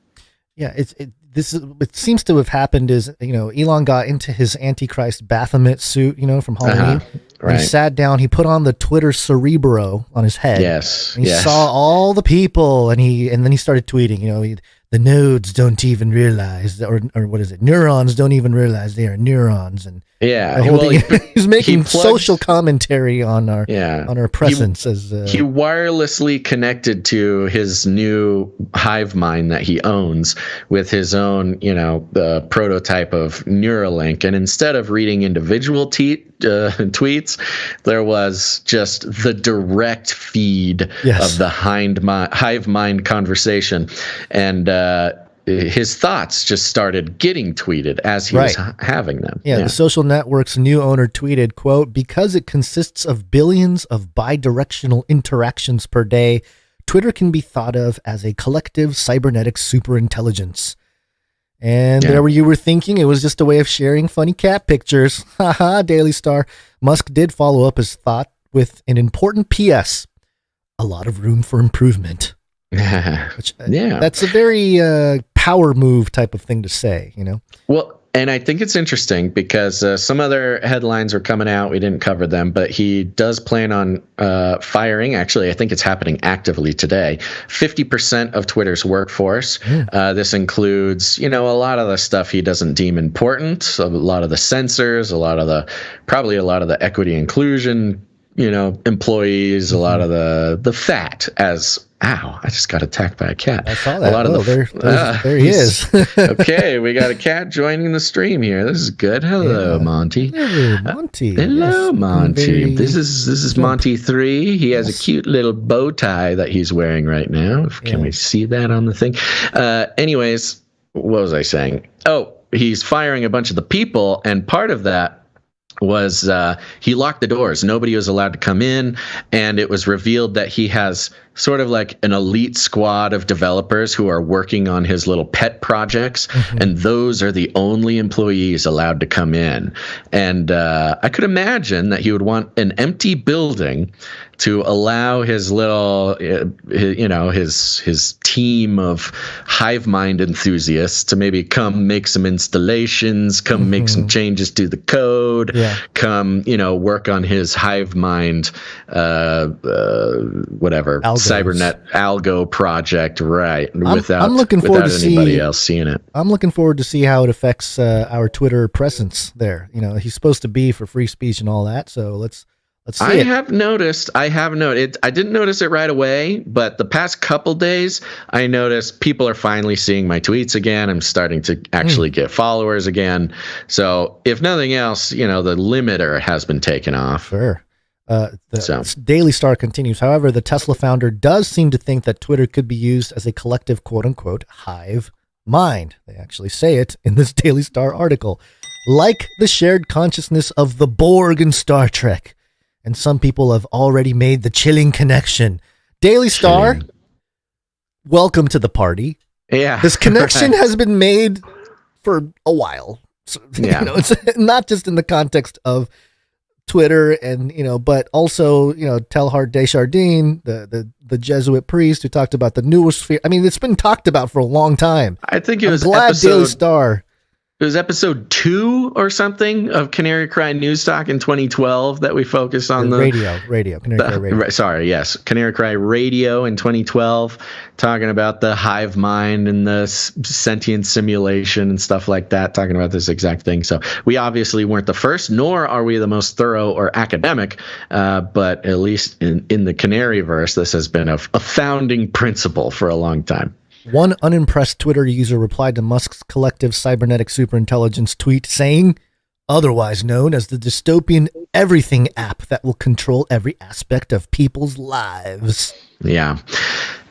Yeah, it seems to have happened is, Elon got into his Antichrist Baphomet suit, from Halloween. Right. He sat down, he put on the Twitter Cerebro on his head. Yes. And he saw all the people and then he started tweeting, the nodes don't even realize, or what is it? Neurons don't even realize they are neurons. And he's making social commentary on our presence. He wirelessly connected to his new hive mind that he owns with his own, prototype of Neuralink. And instead of reading individual tweets, there was just the direct feed of the hive mind conversation. And his thoughts just started getting tweeted as he was having them. The social network's new owner tweeted, quote, "Because it consists of billions of bidirectional interactions per day, Twitter can be thought of as a collective cybernetic superintelligence." And there you were thinking it was just a way of sharing funny cat pictures. Haha, Daily Star. Musk did follow up his thought with an important PS. A lot of room for improvement. Which, that's a very power move type of thing to say, Well, and I think it's interesting because some other headlines are coming out. We didn't cover them, but he does plan on firing. Actually, I think it's happening actively today. 50% of Twitter's workforce. This includes, a lot of the stuff he doesn't deem important. A lot of the censors, probably a lot of the equity inclusion, employees, a lot of the fat as. Ow, I just got attacked by a cat. I saw that. There he is. Okay, we got a cat joining the stream here. This is good. Hello, Monty. Hello, Monty. Hello, Monty. This is Monty 3. He has a cute little bow tie that he's wearing right now. Can we see that on the thing? Anyways, what was I saying? Oh, he's firing a bunch of the people, and part of that was he locked the doors. Nobody was allowed to come in, and it was revealed that he has sort of like an elite squad of developers who are working on his little pet projects, and those are the only employees allowed to come in. And I could imagine that he would want an empty building to allow his little, his team of hive mind enthusiasts to maybe come make some installations, come make some changes to the code, come, work on his hive mind, whatever, cybernet algo project, right? I'm looking forward without to anybody see, else seeing it. I'm looking forward to see how it affects our Twitter presence there. You know, he's supposed to be for free speech and all that. So let's see. I have noticed. I didn't notice it right away, but the past couple days, I noticed people are finally seeing my tweets again. I'm starting to actually get followers again. So if nothing else, the limiter has been taken off. Sure. The Daily Star continues. However, the Tesla founder does seem to think that Twitter could be used as a collective, quote unquote, hive mind. They actually say it in this Daily Star article. Like the shared consciousness of the Borg in Star Trek. And some people have already made the chilling connection. Daily Star, welcome to the party. Yeah. This connection has been made for a while. So, it's not just in the context of Twitter and, but also, Teilhard de Chardin, the Jesuit priest who talked about the noosphere. I mean, it's been talked about for a long time. I think it was Daily Star. It was episode 2 or something of Canary Cry News Talk in 2012 that we focused on Canary Cry Radio. Sorry, yes, Canary Cry Radio in 2012, talking about the hive mind and the sentient simulation and stuff like that, talking about this exact thing. So we obviously weren't the first, nor are we the most thorough or academic, but at least in the Canaryverse, this has been a founding principle for a long time. One unimpressed Twitter user replied to Musk's collective cybernetic superintelligence tweet saying, otherwise known as the dystopian everything app that will control every aspect of people's lives. Yeah.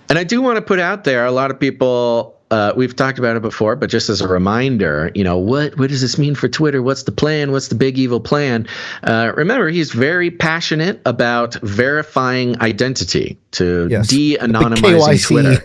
And I do want to put out there, a lot of people, we've talked about it before, but just as a reminder, what does this mean for Twitter? What's the plan? What's the big evil plan? Remember, he's very passionate about verifying identity, to de-anonymizing Twitter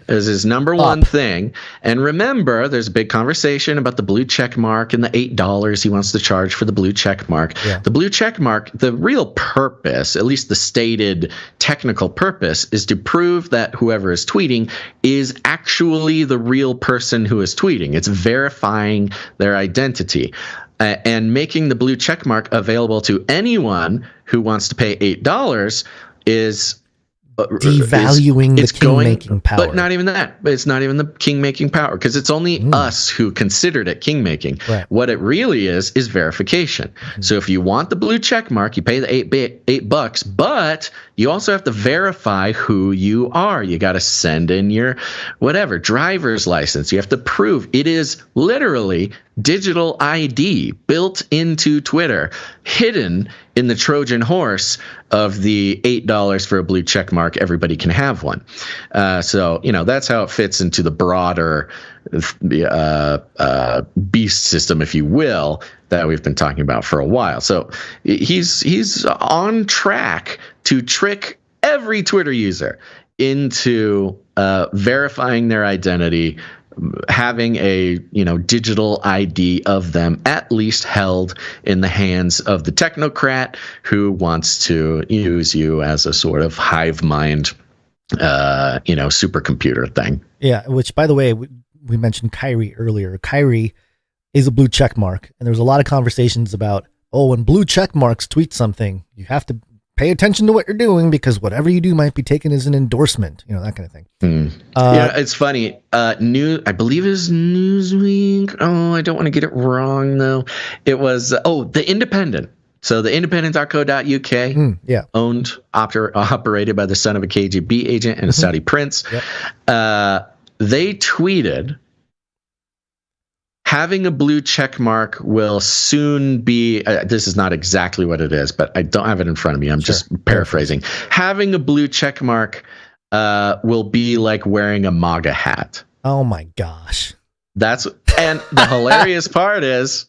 is his number one thing. And remember, there's a big conversation about the blue check mark and the $8 he wants to charge for the blue check mark. Yeah. The blue check mark, the real purpose, at least the stated technical purpose, is to prove that whoever is tweeting is actually the real person who is tweeting. It's verifying their identity. And making the blue check mark available to anyone who wants to pay $8 is devaluing the king-making power. But not even that. It's not even the king-making power, because it's only us who considered it king-making. Right. What it really is verification. So if you want the blue check mark, you pay the $8, but you also have to verify who you are. You got to send in your driver's license. You have to prove it is literally digital ID built into Twitter, hidden in the Trojan horse of the $8 for a blue check mark. Everybody can have one. So that's how it fits into the broader beast system, if you will, that we've been talking about for a while. So he's on track to trick every Twitter user into verifying their identity, having a digital ID of them at least held in the hands of the technocrat who wants to use you as a sort of hive mind, supercomputer thing. Yeah, which, by the way, we mentioned Kyrie earlier. Kyrie is a blue check mark, and there was a lot of conversations about, when blue check marks tweet something, you have to pay attention to what you're doing, because whatever you do might be taken as an endorsement, that kind of thing. It's funny. I believe it was Newsweek. Oh, I don't want to get it wrong, though. It was, The Independent. So the independent.co.uk, owned, operated by the son of a KGB agent and a Saudi prince. Yep. They tweeted, having a blue check mark will soon be, this is not exactly what it is, but I don't have it in front of me. I'm just paraphrasing. Having a blue check mark will be like wearing a MAGA hat. Oh my gosh. And the hilarious part is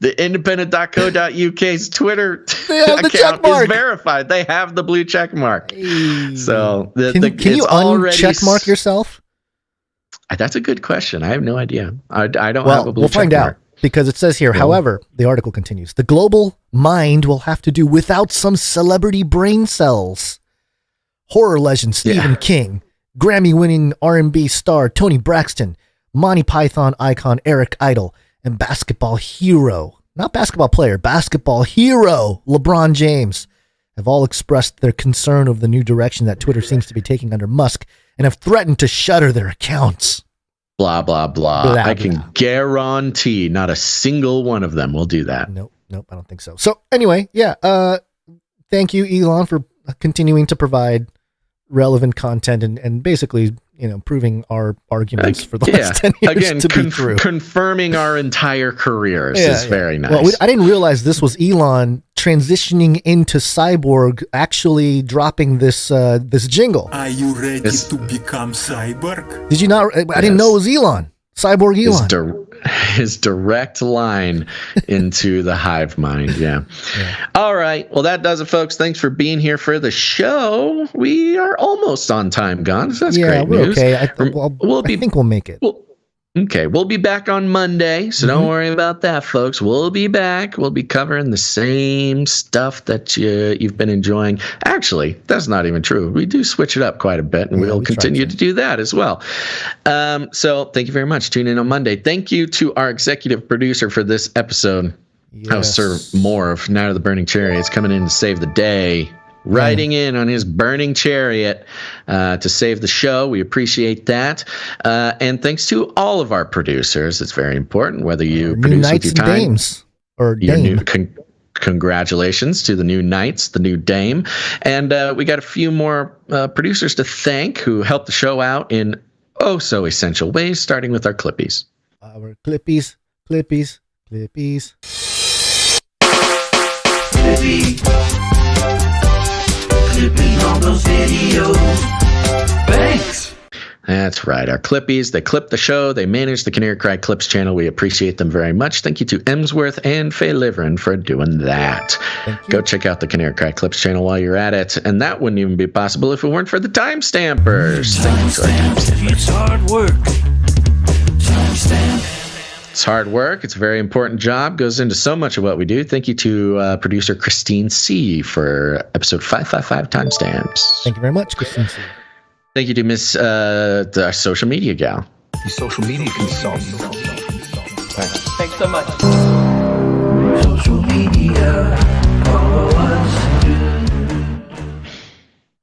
the independent.co.uk's Twitter account is verified. They have the blue check mark. Hey. So can you uncheck mark yourself? That's a good question. I have no idea. I don't have a blue check mark. We'll find out, because it says here, however, the article continues, the global mind will have to do without some celebrity brain cells. Horror legend Stephen King, Grammy-winning R&B star Toni Braxton, Monty Python icon Eric Idle, and basketball hero, not basketball player, basketball hero LeBron James have all expressed their concern over the new direction that Twitter seems to be taking under Musk and have threatened to shutter their accounts. Blah, blah, blah. I can guarantee not a single one of them will do that. Nope, I don't think so. So anyway, thank you, Elon, for continuing to provide relevant content and basically, proving our arguments for the last 10 years again, to be true. Confirming our entire careers is very nice. Well, I didn't realize this was Elon transitioning into cyborg, actually dropping this jingle. Are you ready to become cyborg? Did you not? I didn't know it was Elon. Cyborg Elon. His direct line into the hive mind. Yeah. All right. Well, that does it, folks. Thanks for being here for the show. We are almost on time, Gons. That's great news. Okay. I think we'll make it. We'll be back on Monday, so don't worry about that, folks. We'll be back. We'll be covering the same stuff that you've been enjoying. Actually, that's not even true. We do switch it up quite a bit, and we'll continue to do that as well. So thank you very much. Tune in on Monday. Thank you to our executive producer for this episode. Sir Moore of Night of the Burning Chariots, coming in to save the day. Riding in on his burning chariot to save the show. We appreciate that. And thanks to all of our producers. It's very important, whether you produce with your time. Dames, or Dame. Congratulations to the new Knights, the new Dame. And we got a few more producers to thank who helped the show out in so essential ways, starting with our Clippies. Our Clippies. Clippy. Clipping all those videos. Thanks. That's right. Our Clippies, they clip the show. They manage the Canary Cry Clips channel. We appreciate them very much. Thank you to Emsworth and Faye Liverin for doing that. Go check out the Canary Cry Clips channel while you're at it. And that wouldn't even be possible if it weren't for the timestampers. It's hard work. Timestamp. It's hard work. It's a very important job. Goes into so much of what we do. Thank you to producer Christine C. for episode 555 timestamps. Thank you very much, Christine C. Thank you to Miss the social media gal. The social media consultant. Thanks so much. Social media. Follow us.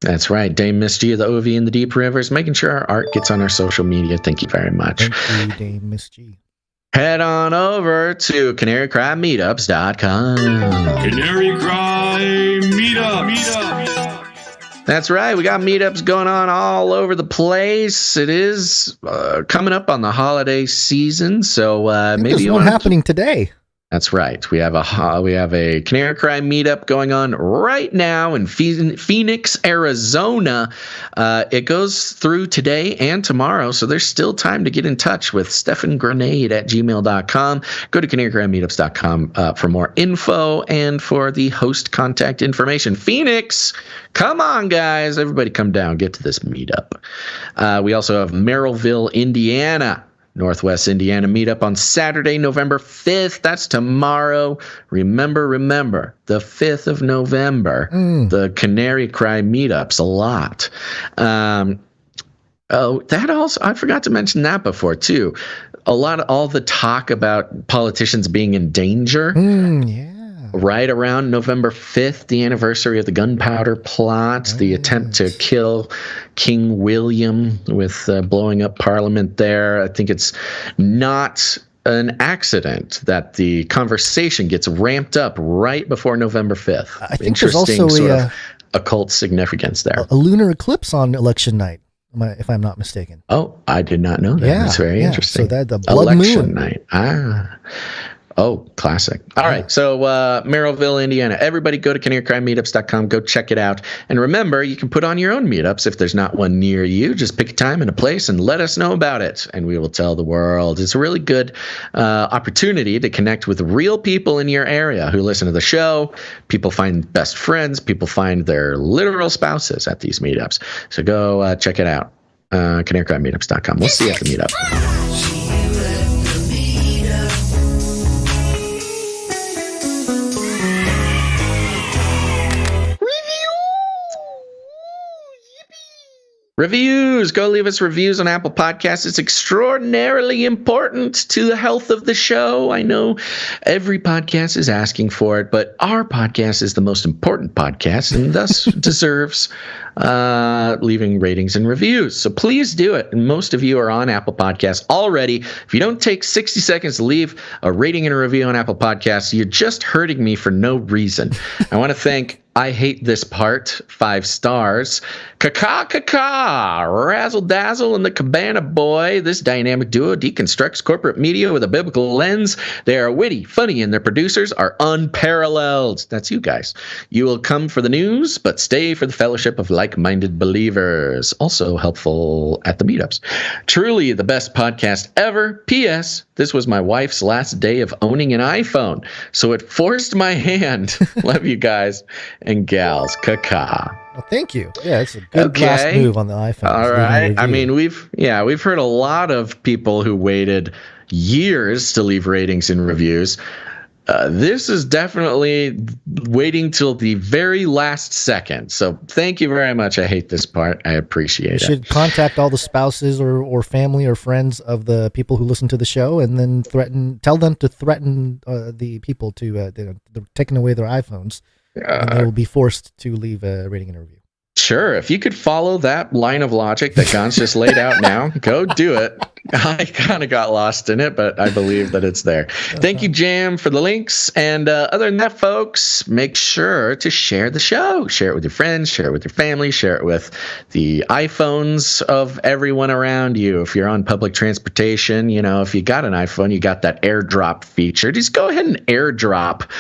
That's right. Dame Miss G of the OV in the Deep Rivers, making sure our art gets on our social media. Thank you very much. Thank you, Dame Miss G. Head on over to canarycrymeetups.com. Canary Cry Meetups. That's right. We got meetups going on all over the place. It is coming up on the holiday season, so maybe there's one happening today. That's right. We have a Canary Cry meetup going on right now in Phoenix, Arizona. It goes through today and tomorrow, so there's still time to get in touch with stephangrenade@gmail.com. Go to canarycrymeetups.com for more info and for the host contact information. Phoenix, come on, guys. Everybody come down. Get to this meetup. We also have Merrillville, Indiana. Northwest Indiana meetup on Saturday, November 5th. That's tomorrow. Remember, the 5th of November, the Canary Cry meetups a lot. That also, I forgot to mention that before too. All the talk about politicians being in danger. Right around November 5th, the anniversary of the gunpowder plot, the attempt to kill King William with blowing up Parliament there. I think it's not an accident that the conversation gets ramped up right before November 5th. I think there's also sort of occult significance there. A lunar eclipse on election night, if I'm not mistaken. Oh, I did not know that. Yeah, that's very interesting. So that the blood election moon night. Oh, classic. All right. So Merrillville, Indiana. Everybody go to canarycrymeetups.com. Go check it out. And remember, you can put on your own meetups if there's not one near you. Just pick a time and a place and let us know about it, and we will tell the world. It's a really good opportunity to connect with real people in your area who listen to the show. People find best friends. People find their literal spouses at these meetups. So go check it out. canarycrymeetups.com. We'll see you at the meetup. Reviews. Go leave us reviews on Apple Podcasts. It's extraordinarily important to the health of the show. I know every podcast is asking for it, but our podcast is the most important podcast and thus deserves leaving ratings and reviews. So please do it. And most of you are on Apple Podcasts already. If you don't take 60 seconds to leave a rating and a review on Apple Podcasts, you're just hurting me for no reason. I want to thank I Hate This Part, 5 stars. Razzle Dazzle and the Cabana Boy. This dynamic duo deconstructs corporate media with a biblical lens. They are witty, funny, and their producers are unparalleled. That's you guys. You will come for the news, but stay for the fellowship of like-minded believers. Also helpful at the meetups. Truly the best podcast ever. P.S. This was my wife's last day of owning an iPhone, so it forced my hand. Love you guys and gals. Caca. Well, thank you. Yeah, it's a good last move on the iPhone. All right. I mean, we've heard a lot of people who waited years to leave ratings and reviews. This is definitely waiting till the very last second. So thank you very much. I hate this part. I appreciate it. You should contact all the spouses or family or friends of the people who listen to the show, and then tell them to threaten the people to they're taking away their iPhones. And they will be forced to leave a rating and a review. Sure. If you could follow that line of logic that Gon's just laid out now, go do it. I kind of got lost in it, but I believe that it's there. Thank you, Jam, for the links. And other than that, folks, make sure to share the show. Share it with your friends. Share it with your family. Share it with the iPhones of everyone around you. If you're on public transportation, if you got an iPhone, you got that AirDrop feature. Just go ahead and AirDrop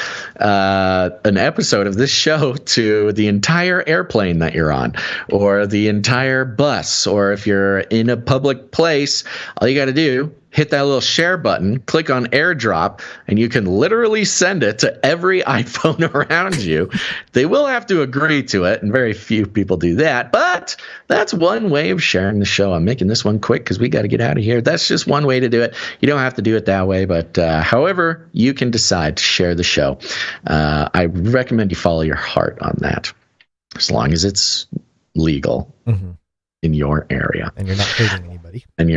an episode of this show to the entire airplane that you're on, or the entire bus, or if you're in a public place, all you got to do, hit that little share button, click on AirDrop, and you can literally send it to every iPhone around you. They will have to agree to it, and very few people do that, but that's one way of sharing the show. I'm making this one quick because we got to get out of here. That's just one way to do it. You don't have to do it that way, but however you can decide to share the show. I recommend you follow your heart on that, as long as it's legal in your area. And you're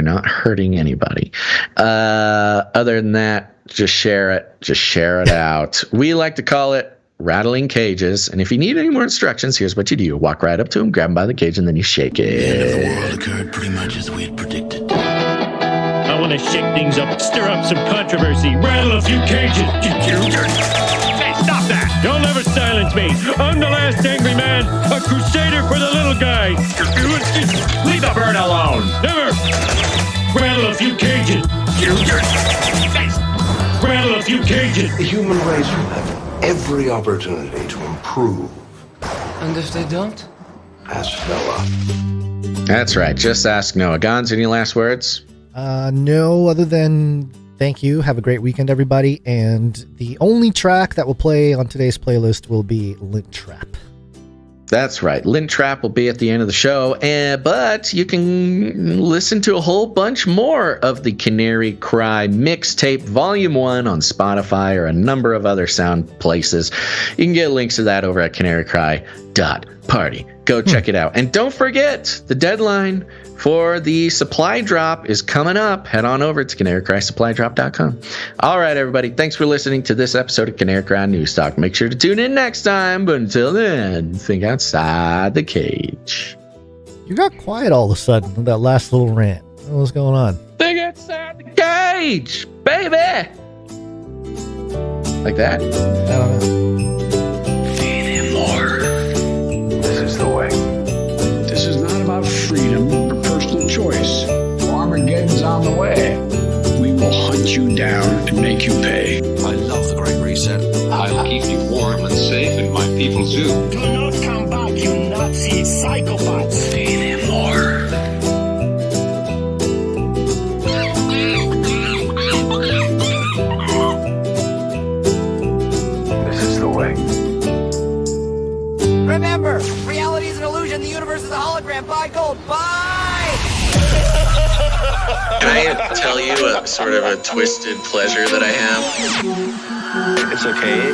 not hurting anybody. Other than that, just share it. Just share it out. We like to call it rattling cages. And if you need any more instructions, here's what you do. You walk right up to him, grab him by the cage, and then you shake it. The end of the world occurred pretty much as we had predicted. I want to shake things up, stir up some controversy, rattle a few cages. Hey, stop that! You'll never silence me. I'm the last angry man, a crusader for the little guy. Leave the bird alone. Never. Rattle a few cages. Rattle a few cages. The human race will have every opportunity to improve. And if they don't? Ask Noah. That's right. Just ask Noah. Gons, any last words? No, other than thank you. Have a great weekend, everybody. And the only track that will play on today's playlist will be Lint Trap. That's right. Lint Trap will be at the end of the show, but you can listen to a whole bunch more of the Canary Cry mixtape Volume 1 on Spotify or a number of other sound places. You can get links to that over at canarycry.party. Go check it out. And don't forget, the deadline for the supply drop is coming up. Head on over to canarycrysupply.com. All right, everybody. Thanks for listening to this episode of Canary Cry News Talk. Make sure to tune in next time. But until then, think outside the cage. You got quiet all of a sudden with that last little rant. What was going on? Think outside the cage, baby. Like that? I don't know. Feed him more. This is the way. This is not about freedom or personal choice. Armageddon's on the way. We will hunt you down and make you pay. I love the Great Reset. I'll keep you warm and safe in my people's zoo. Do not come back, you Nazi psychopaths. Feed him more. This is the way. Remember, reality is an illusion. The universe is a hologram. Buy gold. Buy! Can I tell you a sort of a twisted pleasure that I have? It's okay.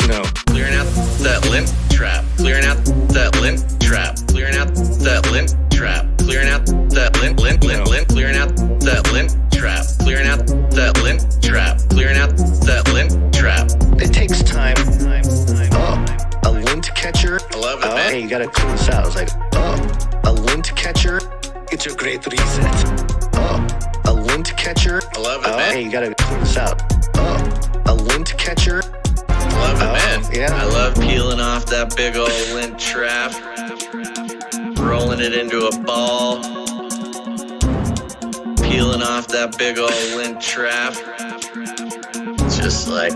No. Clearing out that lint trap. Clearing out that lint trap. Clearing out that lint trap. Clearing out that lint, clearing out that lint trap. Clearing out that lint trap. Clearing out that lint trap. It takes time. A lint catcher. I love it, man. Hey, you gotta clean this out. It's like, a lint catcher. It's a great reset. A lint catcher. I love it, man. Hey, you gotta clean this out. A lint catcher. I love it, man. Yeah. I love peeling off that big old lint trap, rolling it into a ball, peeling off that big old lint trap. Just like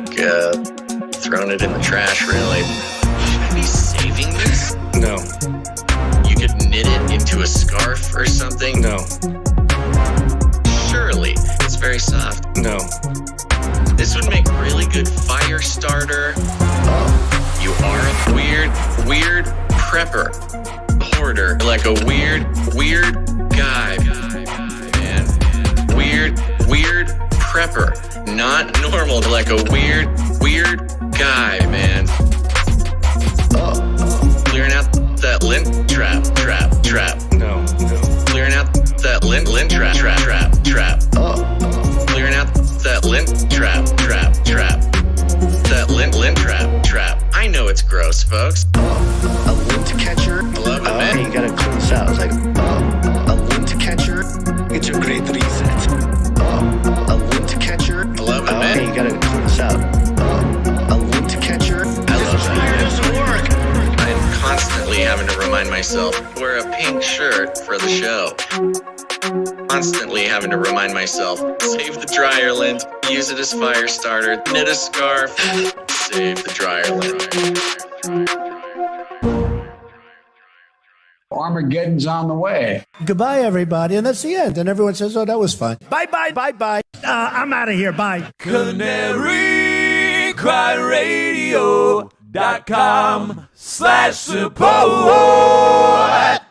throwing it in the trash, really. Should I be saving this? No. You could knit it into a scarf or something? No. Surely. It's very soft. No. This would make really good fire starter. You are a weird prepper. Hoarder. Like a weird guy, man. Weird prepper. Not normal, like a weird guy, man. Clearing out that lint trap. No. Clearing out that lint trap. Clearing out that lint trap. That lint trap. I know it's gross, folks. A lint catcher. I love it, man. Hey, you gotta clean this out. It's like, a lint catcher. It's a great reset. A lint catcher. I love it, man. Hey, you gotta clean this out. A lint catcher. I love that. Doesn't work. I'm constantly having to remind myself, wear a pink shirt for the show. Constantly having to remind myself, save the dryer lint, use it as fire starter, knit a scarf, save the dryer lint. Armageddon's on the way. Goodbye, everybody. And that's the end. And everyone says, oh, that was fun. Bye. I'm out of here. Bye. CanaryCryRadio.com/support